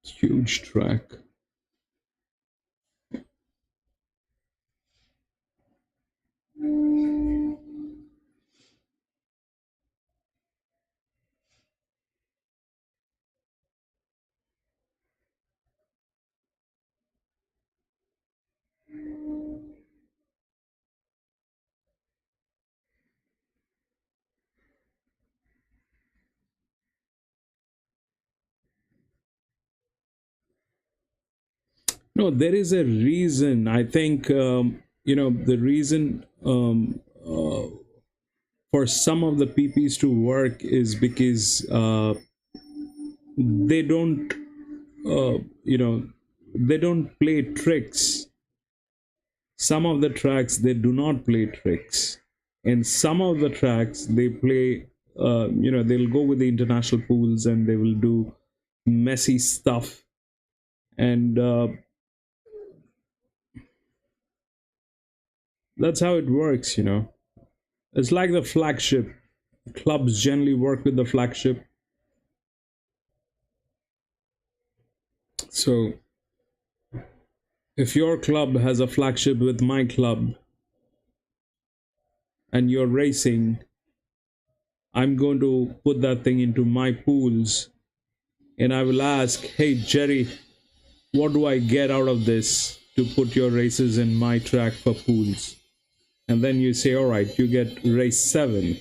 [SPEAKER 1] Huge track. No, there is a reason. I think, the reason for some of the PPs to work is because they don't, uh, you know, they don't play tricks. Some of the tracks they do not play tricks, and some of the tracks they play. They'll go with the international pools and they will do messy stuff, and that's how it works. It's like the flagship. Clubs generally work with the flagship. So if your club has a flagship with my club and you're racing, I'm going to put that thing into my pools and I will ask, hey, Jerry, what do I get out of this to put your races in my track for pools? And then you say, all right, you get race 7.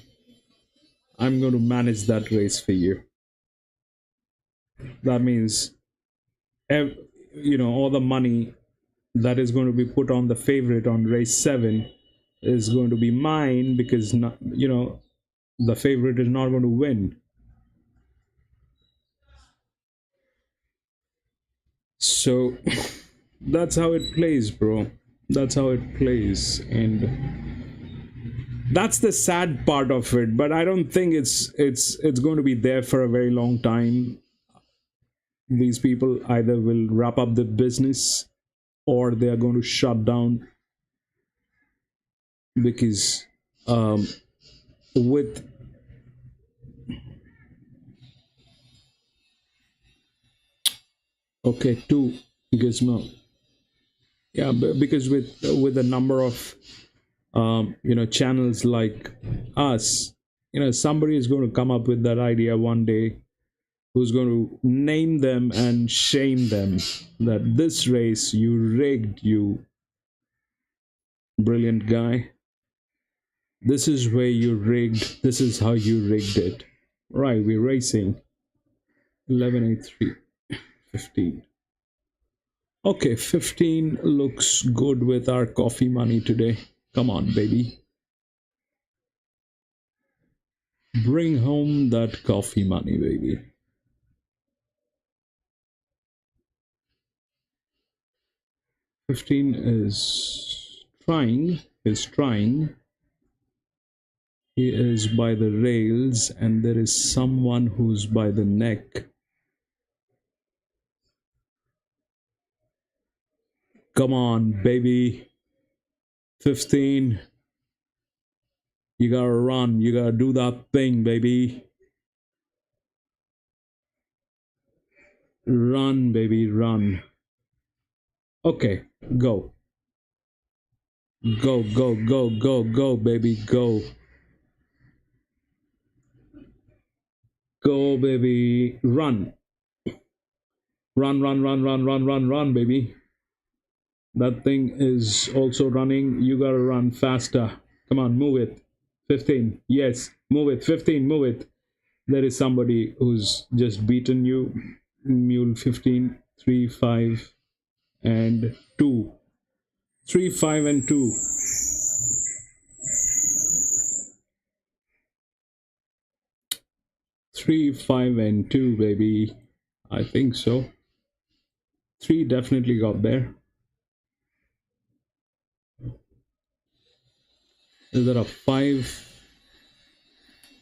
[SPEAKER 1] I'm going to manage that race for you. That means, all the money that is going to be put on the favorite on race 7 is going to be mine because, the favorite is not going to win. So that's how it plays, bro. That's how it plays. And that's the sad part of it, but I don't think it's going to be there for a very long time. These people either will wrap up the business or they are going to shut down because with okay, 2 Gizmo. Yeah, because with the number of channels like us, somebody is going to come up with that idea one day, who's going to name them and shame them that this race you rigged, you brilliant guy. This is where you rigged. This is how you rigged it. Right, we're racing. 11.83, 15. Okay, 15 looks good with our coffee money today. Come on, baby. Bring home that coffee money, baby. "15 is trying. He is by the rails, and there is someone who's by the neck. Come on, baby. 15. You gotta run. You gotta do that thing, baby. Run, baby, run. Okay, go. Go, go, go, go, go, baby, go. Go, baby, run. Run, run, run, run, run, run, run, baby. That thing is also running. You gotta run faster. Come on, move it. 15. Yes, move it. 15, move it. There is somebody who's just beaten you. Mule 15, 3, 5, and 2. 3, 5, and 2. Three, 5, and 2, baby. I think so. 3 definitely got there. Is there a 5?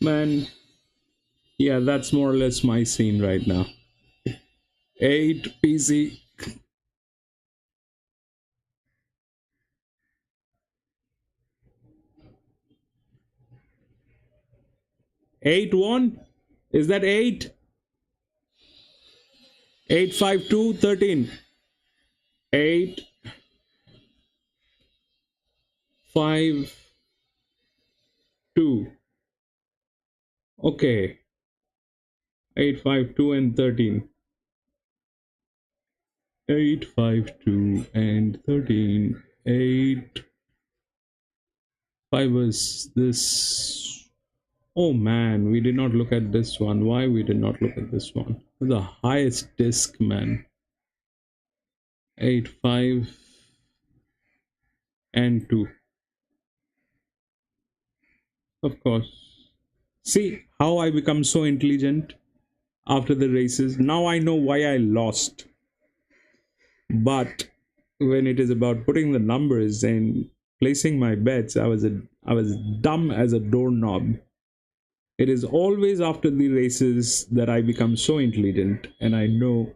[SPEAKER 1] Man, yeah, that's more or less my scene right now. 8, PC. Eight one? Is that 8? 8, 5, 2, 13. 8, 5, 2. Okay. 8, 5, 2, and 13. 8, 5, 2, and 13. 8, 5 was this. Oh man, we did not look at this one. Why we did not look at this one? The highest disc, man. 8, 5, and 2. Of course. See how I become so intelligent after the races. Now I know why I lost. But when it is about putting the numbers and placing my bets, I was dumb as a doorknob. It is always after the races that I become so intelligent and I know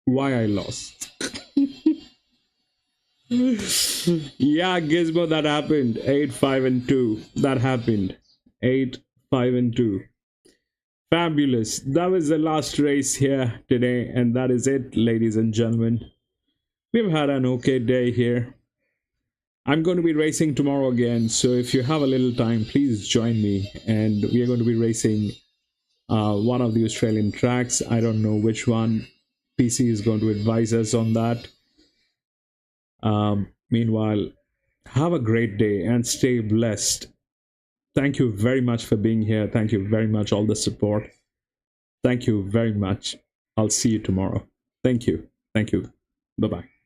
[SPEAKER 1] why I lost. Yeah, Gizmo, that happened. 8, 5, and 2. That happened. 8, 5, and 2. Fabulous. That was the last race here today, and that is it, ladies and gentlemen. We've had an okay day here. I'm going to be racing tomorrow again, so if you have a little time, please join me. And we are going to be racing one of the Australian tracks. I don't know which one. PC is going to advise us on that. Meanwhile, have a great day and stay blessed. Thank you very much for being here. Thank you very much, all the support. Thank you very much. I'll see you tomorrow. Thank you. Thank you. Bye-bye.